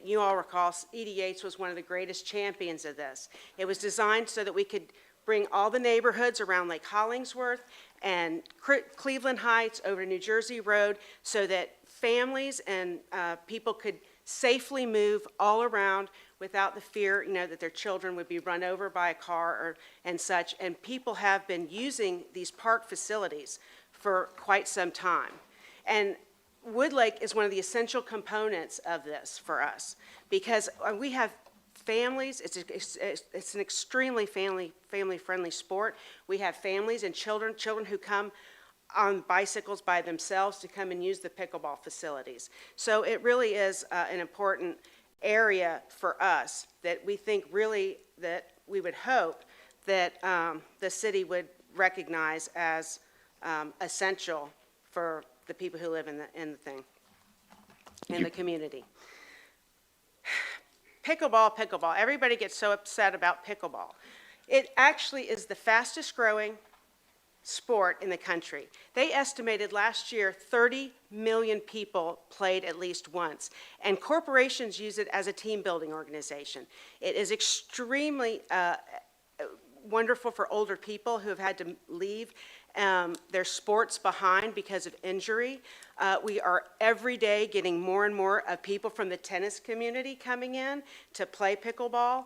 Speaker 20: You all recall, Edie Yates was one of the greatest champions of this. It was designed so that we could bring all the neighborhoods around Lake Hollingsworth and Cleveland Heights over to New Jersey Road, so that families and people could safely move all around without the fear, that their children would be run over by a car and such. And people have been using these park facilities for quite some time. And Wood Lake is one of the essential components of this for us, because we have families. It's an extremely family-friendly sport. We have families and children who come on bicycles by themselves to come and use the pickleball facilities. So it really is an important area for us that we think really that we would hope that the city would recognize as essential for the people who live in the community. Pickleball. Everybody gets so upset about pickleball. It actually is the fastest growing sport in the country. They estimated last year 30 million people played at least once, and corporations use it as a team building organization. It is extremely wonderful for older people who have had to leave their sports behind because of injury. We are every day getting more and more of people from the tennis community coming in to play pickleball.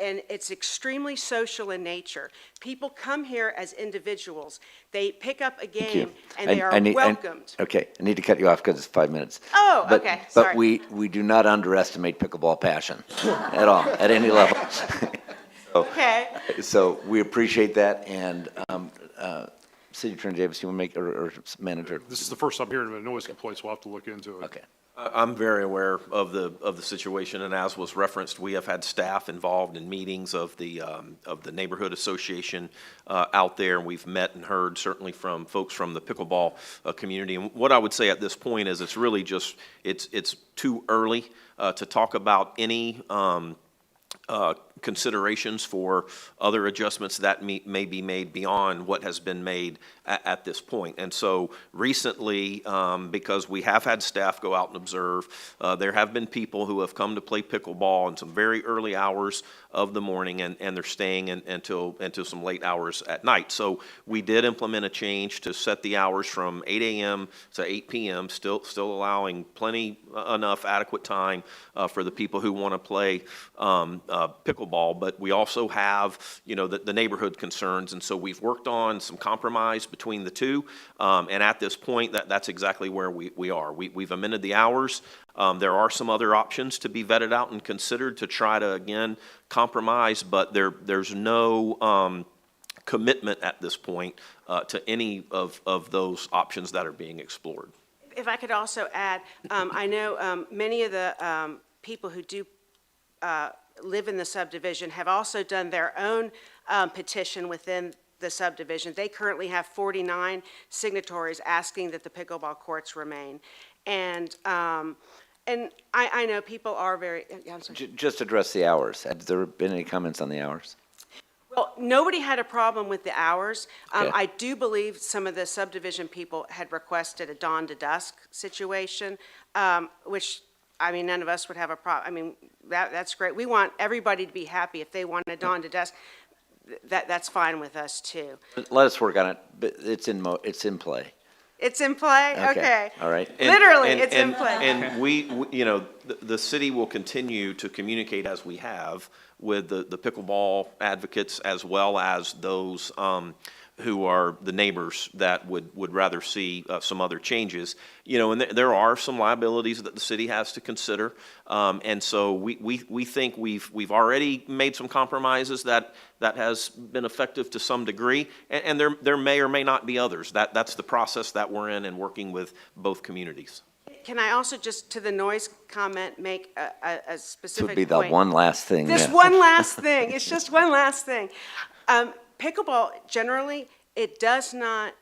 Speaker 20: And it's extremely social in nature. People come here as individuals. They pick up a
Speaker 1: Thank you.
Speaker 20: game and they are welcomed.
Speaker 1: Okay, I need to cut you off because it's 5 minutes.
Speaker 20: Oh,
Speaker 1: But-
Speaker 20: okay, sorry.
Speaker 1: But we do not underestimate pickleball passion at all, at any level.
Speaker 20: Okay.
Speaker 1: So we appreciate that, and City Attorney Davis, you want to make, or Manager?
Speaker 9: This is the first I'm hearing of a noise complaint, so we'll have to look into it.
Speaker 1: Okay.
Speaker 12: I'm very aware of the situation, and as was referenced, we have had staff involved in meetings of the neighborhood association out there, and we've met and heard certainly from folks from the pickleball community. And what I would say at this point is it's really just, it's too early to talk about any considerations for other adjustments that may be made beyond what has been made at this point. And so recently, because we have had staff go out and observe, there have been people who have come to play pickleball in some very early hours of the morning, and they're staying until some late hours at night. So we did implement a change to set the hours from 8 a.m. to 8 p.m., still allowing plenty enough adequate time for the people who want to play pickleball. But we also have, the neighborhood concerns, and so we've worked on some compromise between the two. And at this point, that's exactly where we are. We've amended the hours. There are some other options to be vetted out and considered to try to, again, compromise, but there's no commitment at this point to any of those options that are being explored.
Speaker 20: If I could also add, I know many of the people who do live in the subdivision have also done their own petition within the subdivision. They currently have 49 signatories asking that the pickleball courts remain. And I know people are very, I'm sorry.
Speaker 1: Just address the hours. Have there been any comments on the hours?
Speaker 20: Well, nobody had a problem with the hours.
Speaker 1: Okay.
Speaker 20: I do believe some of the subdivision people had requested a dawn to dusk situation, which, none of us would have a problem. That's great. We want everybody to be happy. If they want a dawn to dusk, that's fine with us too.
Speaker 1: Let us work on it, but it's in play.
Speaker 20: It's in play? Okay.
Speaker 1: All right.
Speaker 20: Literally, it's in play.
Speaker 12: And we, the city will continue to communicate as we have with the pickleball advocates, as well as those who are the neighbors that would rather see some other changes. And there are some liabilities that the city has to consider. And so we think we've already made some compromises that has been effective to some degree. And there may or may not be others. That's the process that we're in and working with both communities.
Speaker 20: Can I also just, to the noise comment, make a specific
Speaker 1: This would be the
Speaker 20: point?
Speaker 1: one last thing.
Speaker 20: This
Speaker 1: yeah.
Speaker 20: one last thing, it's just one last thing. Pickleball, generally, it does not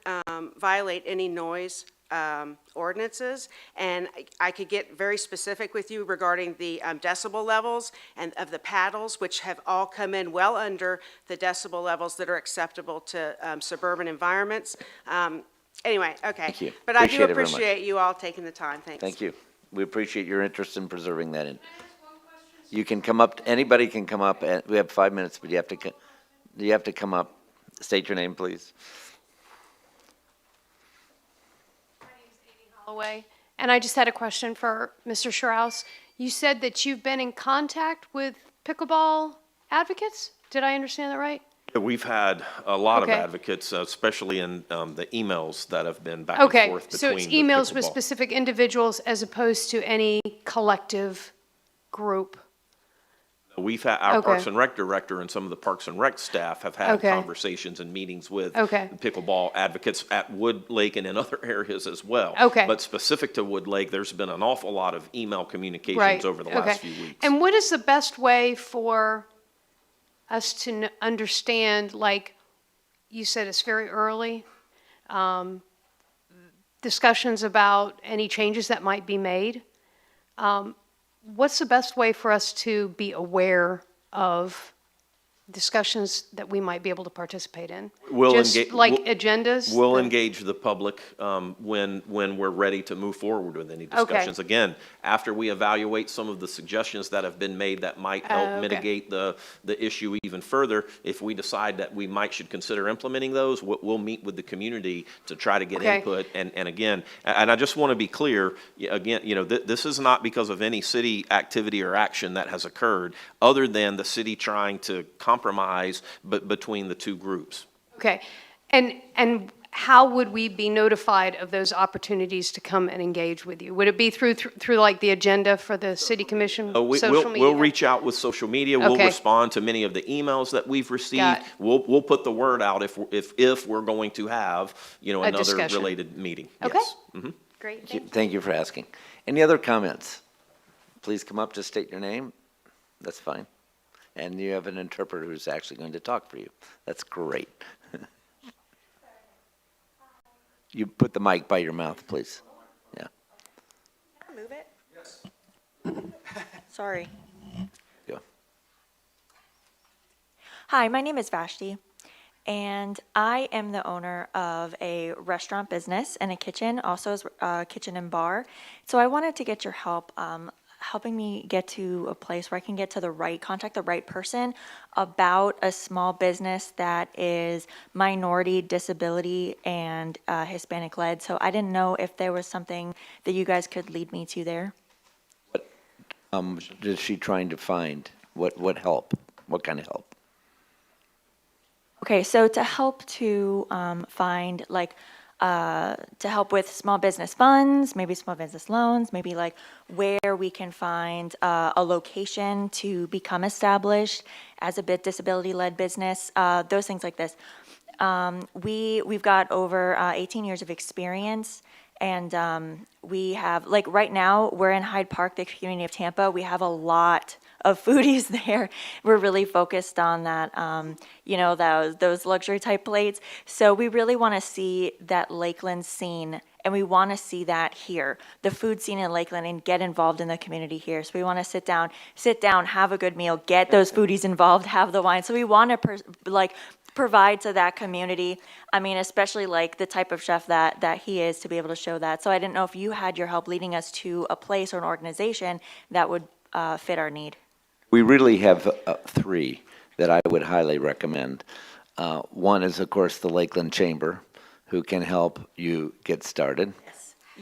Speaker 20: violate any noise ordinances, and I could get very specific with you regarding the decibel levels and of the paddles, which have all come in well under the decibel levels that are acceptable to suburban environments. Anyway, okay.
Speaker 1: Thank you.
Speaker 20: But I do
Speaker 1: Appreciate it very much.
Speaker 20: appreciate you all taking the time, thanks.
Speaker 1: Thank you. We appreciate your interest in preserving that. You can come up, anybody can come up, and we have 5 minutes, but you have to come up. State your name, please.
Speaker 21: Holloway, and I just had a question for Mr. Strauss. You said that you've been in contact with pickleball advocates? Did I understand that right?
Speaker 12: We've had a lot of
Speaker 21: Okay.
Speaker 12: advocates, especially in the emails that have been back and
Speaker 21: Okay,
Speaker 12: forth
Speaker 21: so
Speaker 12: between
Speaker 21: it's
Speaker 12: the
Speaker 21: emails with
Speaker 12: pickleball.
Speaker 21: specific individuals as opposed to any collective group?
Speaker 12: We've had, our
Speaker 21: Okay.
Speaker 12: Parks and Rec director and some of the Parks and Rec staff have had
Speaker 21: Okay.
Speaker 12: conversations and meetings with
Speaker 21: Okay.
Speaker 12: pickleball advocates at Wood Lake and in other areas as well.
Speaker 21: Okay.
Speaker 12: But specific to Wood Lake, there's been an awful lot of email communications
Speaker 21: Right,
Speaker 12: over the
Speaker 21: okay.
Speaker 12: last few weeks.
Speaker 21: And what is the best way for us to understand, like, you said it's very early, discussions about any changes that might be made? What's the best way for us to be aware of discussions that we might be able to participate in?
Speaker 12: We'll
Speaker 21: Just
Speaker 12: engage-
Speaker 21: like
Speaker 12: we'll-
Speaker 21: agendas?
Speaker 12: We'll
Speaker 21: The-
Speaker 12: engage the public when we're ready to move forward with any
Speaker 21: Okay.
Speaker 12: discussions. Again, after we evaluate some of the suggestions that have been made that might help
Speaker 21: Okay.
Speaker 12: mitigate the issue even further, if we decide that we should consider implementing those, we'll meet with the community to try to get
Speaker 21: Okay.
Speaker 12: input. And again, and I just want to be clear, again, this is not because of any city activity or action that has occurred, other than the city trying to compromise between the two groups.
Speaker 21: Okay. And how would we be notified of those opportunities to come and engage with you? Would it be through like the agenda for the city commission, social media?
Speaker 12: We'll reach out with social media. We'll
Speaker 21: Okay.
Speaker 12: respond to many of the emails that we've received.
Speaker 21: Got it.
Speaker 12: We'll put the word out if we're going to have, another
Speaker 21: discussion.
Speaker 12: related meeting.
Speaker 21: Okay.
Speaker 12: Yes. Mhm.
Speaker 21: Great, thank you.
Speaker 1: Thank you for asking. Any other comments? Please come up to state your name. That's fine. And you have an interpreter who's actually going to talk for you. That's great. You put the mic by your mouth, please. Yeah.
Speaker 3: Move it? Yes. Sorry.
Speaker 1: Go.
Speaker 3: Hi, my name is Vashti, and I am the owner of a restaurant business and a kitchen, also as a kitchen and bar. So I wanted to get your help helping me get to a place where I can get to contact the right person about a small business that is minority, disability, and Hispanic led. So I didn't know if there was something that you guys could lead me to there.
Speaker 1: Is she trying to find? What help? What kind of help?
Speaker 3: Okay, so to help to find to help with small business funds, maybe small business loans, maybe like where we can find a location to become established as a disability-led business, those things like this. We've got over 18 years of experience, and we have, like right now, we're in Hyde Park, the community of Tampa. We have a lot of foodies there. We're really focused on that, those luxury type plates. So we really want to see that Lakeland scene, and we want to see that here, the food scene in Lakeland, and get involved in the community here. So we want to sit down, have a good meal, get those foodies involved, have the wine. So we want to provide to that community. I mean, especially like the type of chef that he is, to be able to show that. So I didn't know if you had your help leading us to a place or an organization that would fit our need.
Speaker 1: We really have three that I would highly recommend. One is, of course, the Lakeland Chamber, who can help you get started.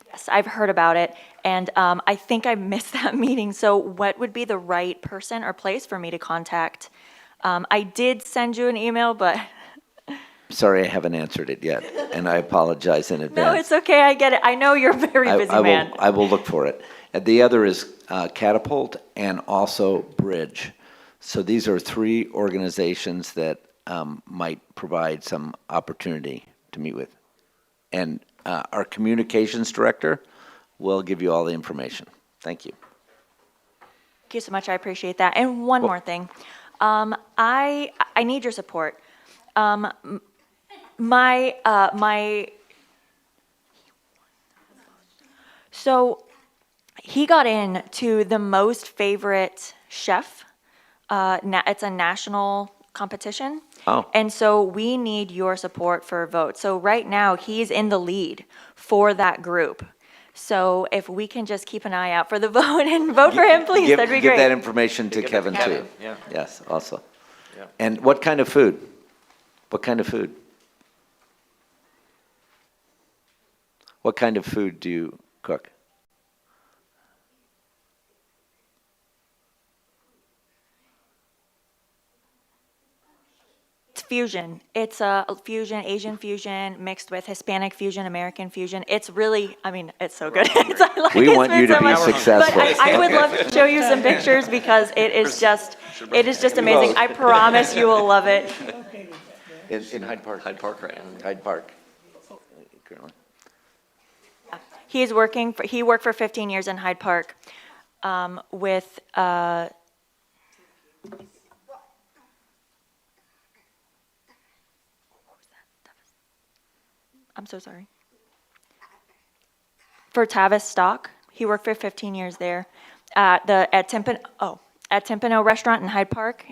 Speaker 3: Yes, I've heard about it, and I think I missed that meeting. So what would be the right person or place for me to contact? I did send you an email, but
Speaker 1: Sorry, I haven't answered it yet, and I apologize in advance.
Speaker 3: no, it's okay. I get it. I know you're a very busy man.
Speaker 1: I will look for it. And the other is Catapult and also Bridge. So these are three organizations that might provide some opportunity to meet with. And our communications director will give you all the information. Thank you.
Speaker 3: Thank you so much. I appreciate that. And one more thing. I need your support. So he got into the most favorite chef. It's a national competition.
Speaker 1: Oh.
Speaker 3: And so we need your support for a vote. So right now, he's in the lead for that group. So if we can just keep an eye out for the vote and vote for him, please, that'd be
Speaker 1: Give
Speaker 3: great.
Speaker 1: that information to Kevin, too.
Speaker 6: Kevin, yeah.
Speaker 1: Yes, also.
Speaker 6: Yeah.
Speaker 1: And what kind of food? What kind of food? What kind of food do you cook?
Speaker 3: It's fusion. It's a fusion, Asian fusion mixed with Hispanic fusion, American fusion. It's really, I mean, it's so good.
Speaker 1: We want you to be successful.
Speaker 3: But I would love to show you some pictures because it is just amazing. I promise you will love it.
Speaker 1: In Hyde Park?
Speaker 6: Hyde Park, right?
Speaker 1: Hyde Park. Currently.
Speaker 3: He worked for 15 years in Hyde Park with, I'm so sorry. For Tavistock, he worked for 15 years there at Timpano Restaurant in Hyde Park,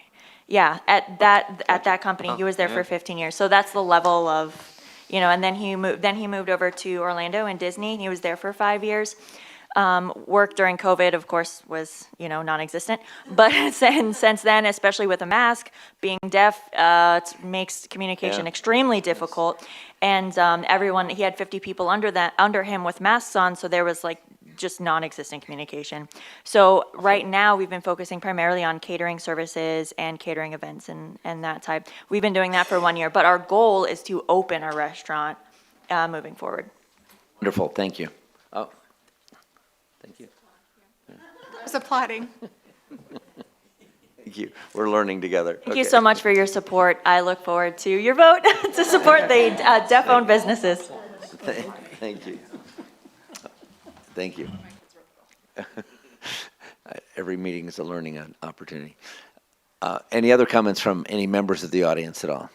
Speaker 3: Yeah, at that company, he was there for 15 years. So that's the level of, and then he moved over to Orlando and Disney. He was there for 5 years. Work during COVID, of course, was, non-existent. But since then, especially with a mask, being deaf, it makes communication extremely difficult. And he had 50 people under him with masks on, so there was like just non-existent communication. So right now, we've been focusing primarily on catering services and catering events and that type. We've been doing that for 1 year, but our goal is to open our restaurant moving forward.
Speaker 1: Wonderful, thank you. Oh, thank you.
Speaker 4: I was applauding.
Speaker 1: Thank you. We're learning together.
Speaker 3: Thank you so much for your support. I look forward to your vote to support the deaf-owned businesses.
Speaker 1: Thank you. Thank you. Every meeting is a learning opportunity. Any other comments from any members of the audience at all?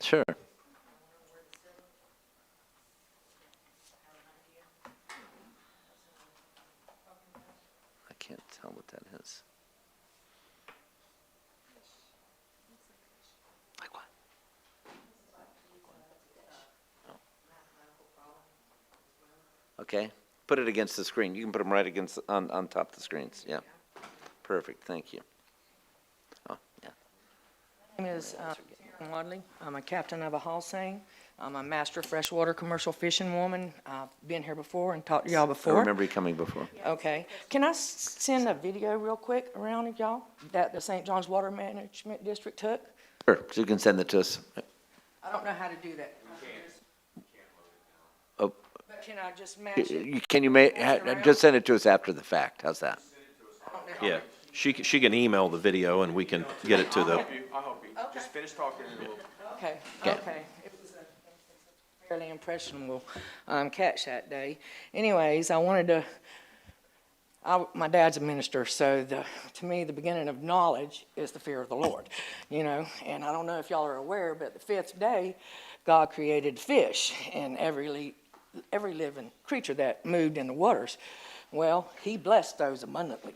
Speaker 1: Sure. I can't tell what that is. Like what? Okay, put it against the screen. You can put them right against, on top of the screens, yeah. Perfect, thank you. Oh, yeah.
Speaker 10: My name is Wadley. I'm a captain of a Holstein. I'm a master freshwater commercial fishing woman. I've been here before and talked to y'all
Speaker 1: I
Speaker 10: before.
Speaker 1: remember you coming before.
Speaker 10: Okay. Can I send a video real quick around of y'all that the St. John's Water Management District took?
Speaker 1: Sure, so you can send it to us.
Speaker 10: I don't know how to do that.
Speaker 1: Oh,
Speaker 10: But can I just match it?
Speaker 1: Can you just send it to us after the fact, how's that?
Speaker 12: Yeah, she can email the video and we can get it to the,
Speaker 11: I'll help you. Just finish talking and we'll.
Speaker 10: Okay,
Speaker 1: Okay.
Speaker 10: okay. It was a fairly impressionable catch that day. Anyways, my dad's a minister, so to me, the beginning of knowledge is the fear of the Lord, and I don't know if y'all are aware, but the fifth day, God created fish and every living creature that moved in the waters. Well, he blessed those abundantly,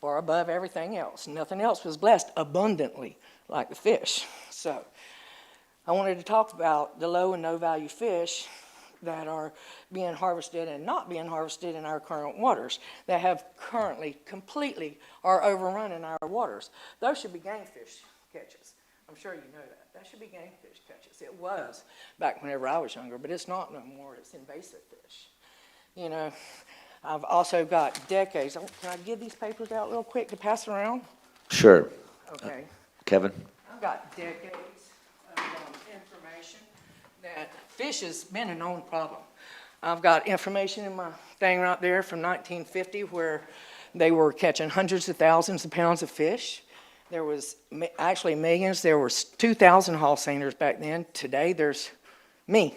Speaker 10: far above everything else. Nothing else was blessed abundantly like the fish. So I wanted to talk about the low and no value fish that are being harvested and not being harvested in our current waters, that have currently completely are overrunning our waters. Those should be gangfish catches. I'm sure you know that. That should be gangfish catches. It was back whenever I was younger, but it's not no more. It's invasive fish. I've also got decades. Can I give these papers out real quick to pass around?
Speaker 1: Sure.
Speaker 10: Okay.
Speaker 1: Kevin?
Speaker 10: I've got decades of information that fish has been a known problem. I've got information in my thing right there from 1950 where they were catching hundreds of thousands of pounds of fish. There was actually millions. There was 2,000 Holsteiners back then. Today there's me,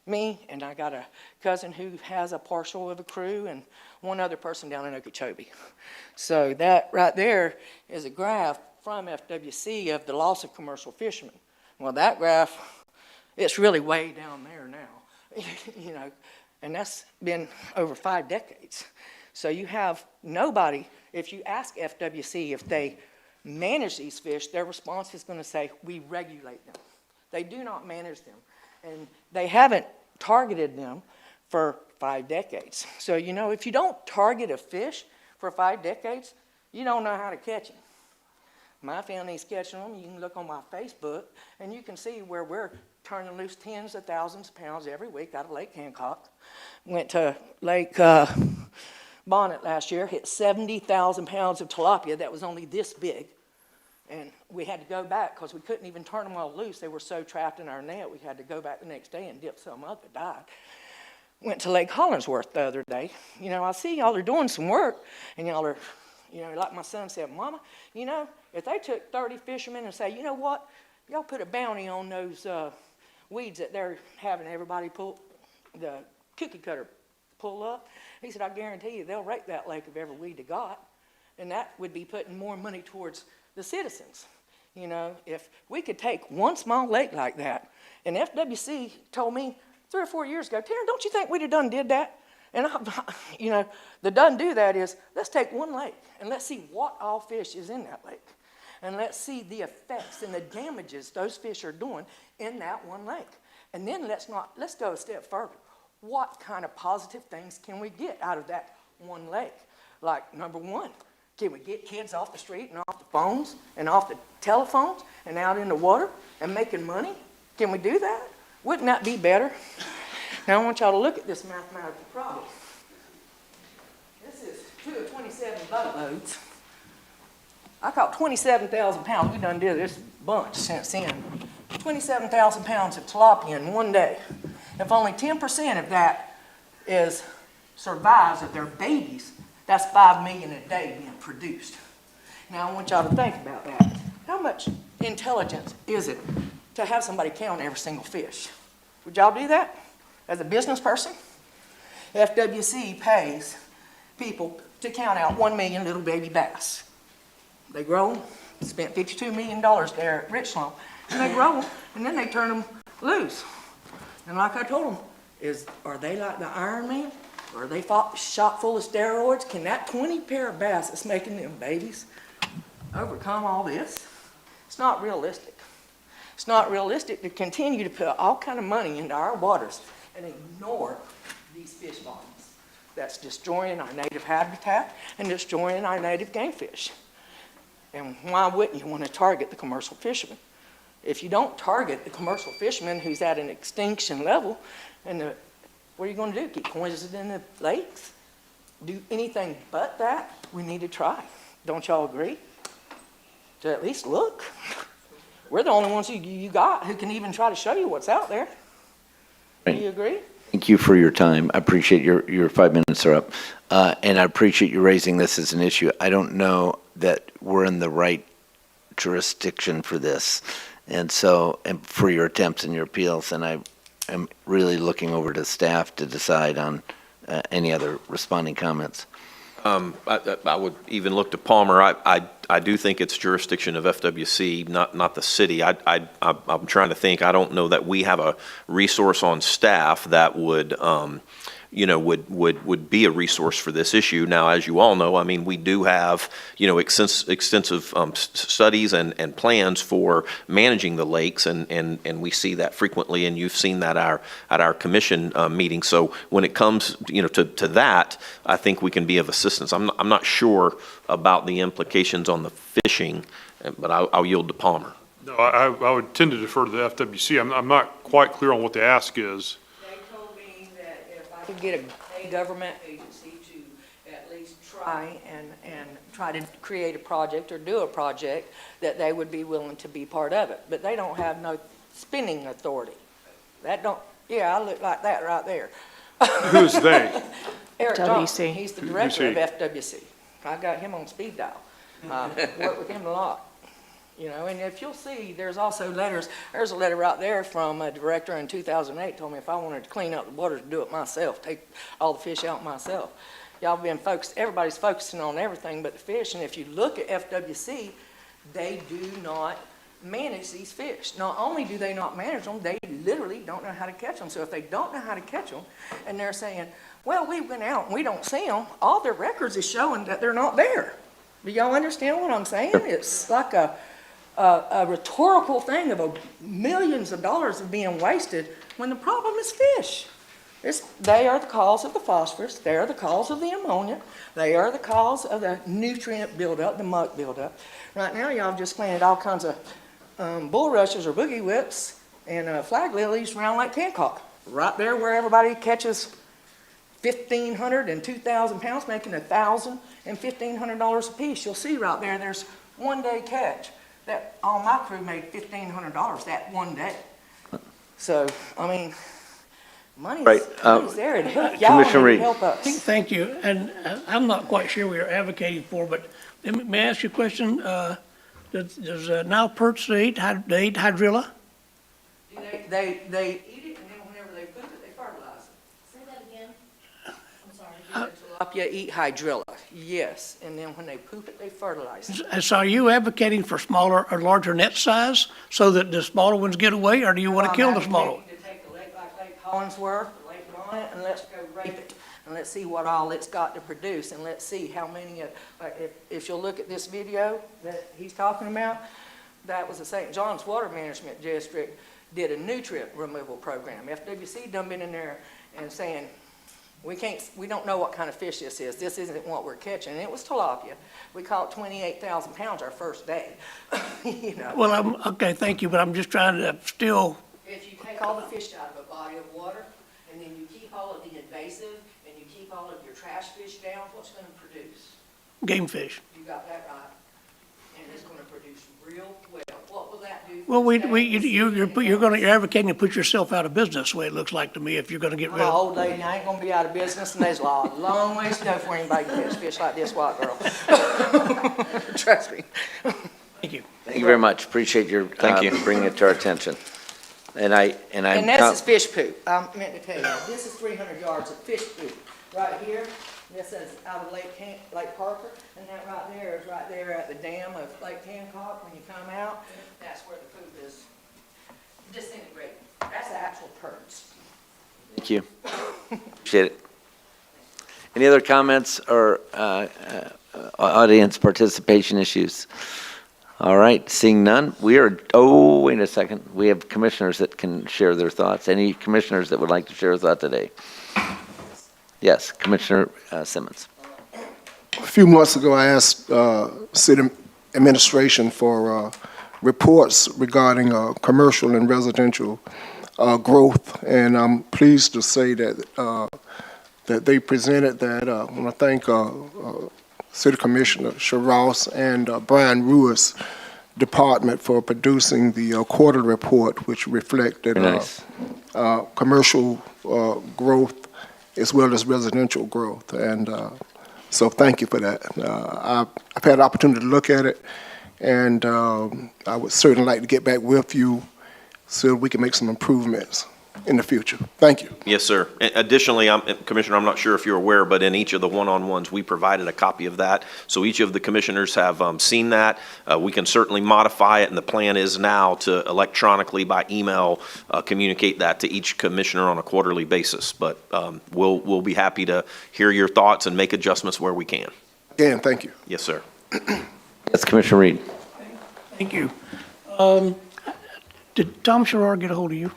Speaker 10: and I got a cousin who has a partial of a crew and one other person down in Okeechobee. So that right there is a graph from FWC of the loss of commercial fishermen. Well, that graph, it's really way down there now, and that's been over 5 decades. So you have nobody, if you ask FWC if they manage these fish, their response is going to say, we regulate them. They do not manage them, and they haven't targeted them for 5 decades. So, if you don't target a fish for 5 decades, you don't know how to catch them. My family's catching them. You can look on my Facebook, and you can see where we're turning loose tens of thousands of pounds every week out of Lake Hancock. Went to Lake Bonnet last year, hit 70,000 pounds of tilapia that was only this big. And we had to go back because we couldn't even turn them all loose. They were so trapped in our net, we had to go back the next day and dip some up that died. Went to Lake Hollingsworth the other day. I see y'all are doing some work, and y'all are, like my son said, Mama, if they took 30 fishermen and say, you know what, y'all put a bounty on those weeds that they're having everybody pull, the cookie cutter pull up. He said, I guarantee you they'll rake that lake of every weed they got. And that would be putting more money towards the citizens. If we could take one small lake like that, and FWC told me 3 or 4 years ago, Taryn, don't you think we'd have done did that? And, you know, that doesn't do that is, let's take one lake and let's see what all fish is in that lake. And let's see the effects and the damages those fish are doing in that one lake. And then let's go a step further. What kind of positive things can we get out of that one lake? Like, number one, can we get kids off the street and off the phones and off the telephones and out in the water and making money? Can we do that? Wouldn't that be better? Now I want y'all to look at this mathematical problem. This is 2 of 27 boatloads. I caught 27,000 pounds. We done did this bunch since then. 27,000 pounds of tilapia in one day. If only 10% of that survives of their babies, that's 5 million a day being produced. Now I want y'all to think about that. How much intelligence is it to have somebody count every single fish? Would y'all do that as a business person? FWC pays people to count out 1 million little baby bass. They grow them, spent $52 million there at Richland, and they grow them, and then they turn them loose. And like I told them, are they like the Iron Man? Or are they shot full of steroids? Can that 20 pair of bass that's making them babies overcome all this? It's not realistic. It's not realistic to continue to put all kind of money into our waters and ignore these fish volumes. That's destroying our native habitat and destroying our native game fish. And why wouldn't you want to target the commercial fishermen? If you don't target the commercial fishermen who's at an extinction level, what are you going to do? Keep poisoning the lakes? Do anything but that? We need to try. Don't y'all agree? To at least look. We're the only ones you got who can even try to show you what's out there. Do you agree?
Speaker 1: Thank you for your time. I appreciate your 5 minutes are up. And I appreciate you raising this as an issue. I don't know that we're in the right jurisdiction for this. And for your attempts and your appeals, and I am really looking over to staff to decide on any other responding comments.
Speaker 12: I would even look to Palmer. I do think it's jurisdiction of FWC, not the city. I'm trying to think. I don't know that we have a resource on staff that would be a resource for this issue. Now, as you all know, I mean, we do have, extensive studies and plans for managing the lakes, and we see that frequently, and you've seen that at our commission meeting. So when it comes, to that, I think we can be of assistance. I'm not sure about the implications on the fishing, but I'll yield to Palmer.
Speaker 9: No, I would tend to defer to the FWC. I'm not quite clear on what the ask is.
Speaker 10: I could get a government agency to at least try and try to create a project or do a project that they would be willing to be part of it. But they don't have no spending authority. I look like that right there.
Speaker 9: Who's they?
Speaker 10: Eric
Speaker 4: WC.
Speaker 10: Johnson, he's the director of
Speaker 9: WC.
Speaker 10: FWC. I got him on speed dial. Work with him a lot. And if you'll see, there's also letters. There's a letter right there from a director in 2008 told me if I wanted to clean up the waters, do it myself, take all the fish out myself. Y'all been focused, everybody's focusing on everything but the fish. And if you look at FWC, they do not manage these fish. Not only do they not manage them, they literally don't know how to catch them. So if they don't know how to catch them, and they're saying, well, we went out and we don't see them, all their records is showing that they're not there. Do y'all understand what I'm saying? It's like a rhetorical thing of millions of dollars of being wasted when the problem is fish. They are the cause of the phosphorus. They are the cause of the ammonia. They are the cause of the nutrient buildup, the muck buildup. Right now, y'all have just planted all kinds of bulrushes or boogie whips and flag lilies around Lake Hancock. Right there where everybody catches 1,500 and 2,000 pounds, making $1,000 and $1,500 a piece. You'll see right there, there's one day catch. That all my crew made $1,500 that one day. So, I mean, money's there. And y'all
Speaker 1: Commissioner
Speaker 10: need
Speaker 1: Reed.
Speaker 10: to help us.
Speaker 7: Thank you, and I'm not quite sure we are advocating for, but may I ask you a question? Does Nile perch eat hydrilla?
Speaker 10: They eat it, and then whenever they poop it, they fertilize it.
Speaker 17: Say that again. I'm sorry.
Speaker 10: Tilapia eat hydrilla, yes, and then when they poop it, they fertilize it.
Speaker 7: So are you advocating for smaller or larger net size so that the smaller ones get away, or do you want to kill the smaller?
Speaker 10: To take a lake like Lake Hollingsworth, Lake Bonnet, and let's go rape it. and let's see what all it's got to produce, and let's see how many, like, if you'll look at this video that he's talking about, that was the St. John's Water Management District did a nutrient removal program. FWC done been in there and saying, we don't know what kind of fish this is. This isn't what we're catching. And it was tilapia. We caught 28,000 pounds our first day, you know.
Speaker 7: Well, okay, thank you, but I'm just trying to still,
Speaker 10: If you take all the fish out of a body of water, and then you keep all of the invasive, and you keep all of your trash fish down, what's gonna produce?
Speaker 7: game fish.
Speaker 10: You got that right. And it's gonna produce real well. What will that do?
Speaker 7: Well, you're advocating to put yourself out of business, the way it looks like to me, if you're gonna get rid
Speaker 10: Oh,
Speaker 7: of.
Speaker 10: old lady, I ain't gonna be out of business, and there's a long ways to go before anybody can catch fish like this white girl. Trust me.
Speaker 7: Thank you.
Speaker 1: Thank you very much. Appreciate your, bringing it to our attention. And
Speaker 10: And this is fish poop. I meant to tell you, this is 300 yards of fish poop. Right here, this is out of Lake Parker, and that right there is right there at the dam of Lake Hancock. When you come out, that's where the poop is disintegrating. That's the actual perds.
Speaker 1: Thank you. Appreciate it. Any other comments or audience participation issues? All right, seeing none, wait a second. We have commissioners that can share their thoughts. Any commissioners that would like to share a thought today? Yes, Commissioner Simmons.
Speaker 8: A few months ago, I asked city administration for reports regarding commercial and residential growth, and I'm pleased to say that they presented that. I want to thank City Commissioner Ross and Brian Ruiz' department for producing the quarterly report, which reflected commercial growth as well as residential growth. And so thank you for that. I've had an opportunity to look at it, and I would certainly like to get back with you so we can make some improvements in the future. Thank you.
Speaker 12: Yes, sir. Additionally, Commissioner, I'm not sure if you're aware, but in each of the one-on-ones, we provided a copy of that. So each of the commissioners have seen that. We can certainly modify it, and the plan is now to electronically by email communicate that to each commissioner on a quarterly basis. But we'll be happy to hear your thoughts and make adjustments where we can.
Speaker 8: Again, thank you.
Speaker 12: Yes, sir.
Speaker 1: Yes, Commissioner Reed.
Speaker 7: Thank you. Did Tom Sherrard get a hold of you?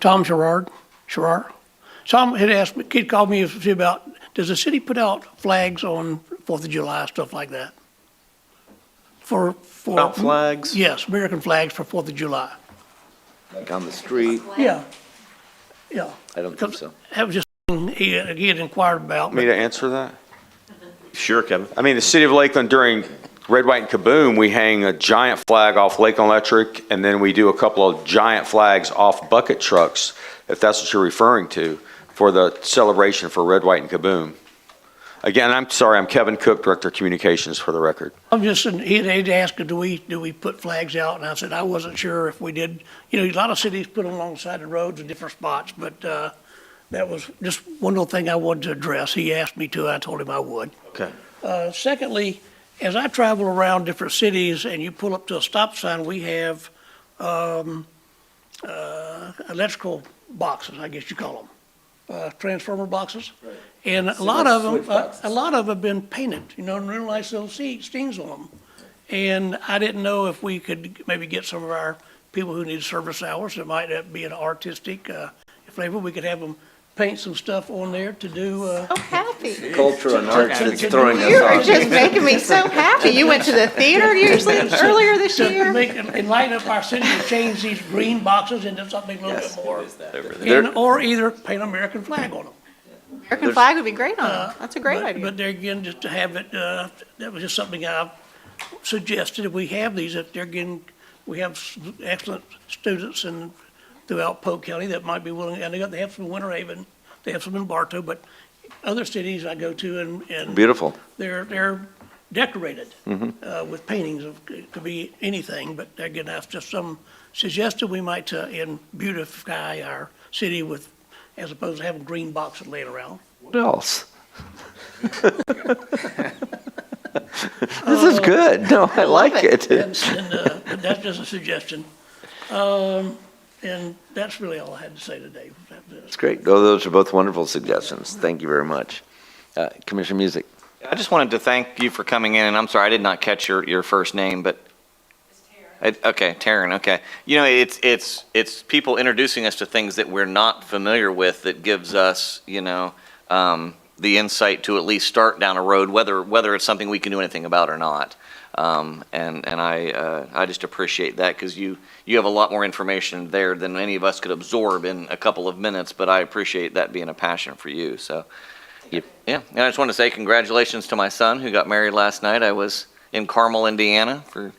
Speaker 7: Tom Sherrard? Tom had asked me, kid called me to see about, does the city put out flags on 4th of July, stuff like that? For
Speaker 12: Out flags?
Speaker 7: Yes, American flags for 4th of July.
Speaker 1: Like on the street?
Speaker 7: Yeah.
Speaker 1: I don't think so.
Speaker 7: That was just something he had inquired about.
Speaker 2: Me to answer that?
Speaker 12: Sure, Kevin.
Speaker 2: I mean, the city of Lakeland during Red, White, and Kaboom, we hang a giant flag off Lakeland Electric, and then we do a couple of giant flags off bucket trucks, if that's what you're referring to, for the celebration for Red, White, and Kaboom. Again, I'm sorry, I'm Kevin Cook, Director of Communications, for the record.
Speaker 7: I'm just, he'd asked, do we put flags out? And I said, I wasn't sure if we did. You know, a lot of cities put them alongside the roads in different spots, but that was just one little thing I wanted to address. He asked me to, I told him I would.
Speaker 12: Okay.
Speaker 7: Secondly, as I travel around different cities and you pull up to a stop sign, we have electrical boxes, I guess you call them, transformer boxes. And a lot of them have been painted, you know, and real nice little stings on them. And I didn't know if we could maybe get some of our people who need service hours, it might be an artistic flavor, we could have them paint some stuff on there to do.
Speaker 4: So happy.
Speaker 1: Culture and arts that's throwing us
Speaker 4: You are
Speaker 1: off.
Speaker 4: just making me so happy. You went to the theater usually earlier this year.
Speaker 7: And lighten up our city to change these green boxes into something a little bit more.
Speaker 1: There-
Speaker 7: Or either paint an American flag on them.
Speaker 4: American flag would be great on them. That's a great idea.
Speaker 7: But there again, just to have it, that was just something I suggested. If we have these, if they're getting, we have some excellent students throughout Polk County that might be willing, and they have some in Winter Haven, they have some in Bartow, but other cities I go to and
Speaker 1: Beautiful.
Speaker 7: they're decorated
Speaker 1: Mm-hmm.
Speaker 7: with paintings of, it could be anything, but again, that's just some suggested we might beautify our city with, as opposed to having green boxes laying around.
Speaker 1: What else? This is good. No, I like it.
Speaker 7: But that's just a suggestion. And that's really all I had to say today.
Speaker 1: That's great. Those are both wonderful suggestions. Thank you very much. Commissioner Music.
Speaker 6: I just wanted to thank you for coming in, and I'm sorry, I did not catch your first name, but. Okay, Taryn, okay. You know, it's people introducing us to things that we're not familiar with that gives us, you know, the insight to at least start down a road, whether it's something we can do anything about or not. And I just appreciate that because you have a lot more information there than any of us could absorb in a couple of minutes, but I appreciate that being a passion for you, so.
Speaker 1: Yep.
Speaker 6: Yeah, and I just want to say congratulations to my son who got married last night. I was in Carmel, Indiana for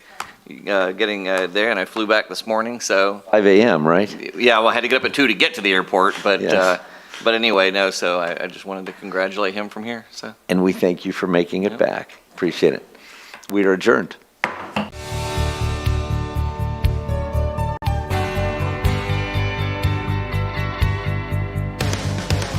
Speaker 6: getting there, and I flew back this morning, so.
Speaker 1: 5 a.m., right?
Speaker 6: Yeah, well, I had to get up at 2 to get to the airport, but,
Speaker 1: Yes.
Speaker 6: but anyway, no, so I just wanted to congratulate him from here, so.
Speaker 1: And we thank you for making it back. Appreciate it. We are adjourned.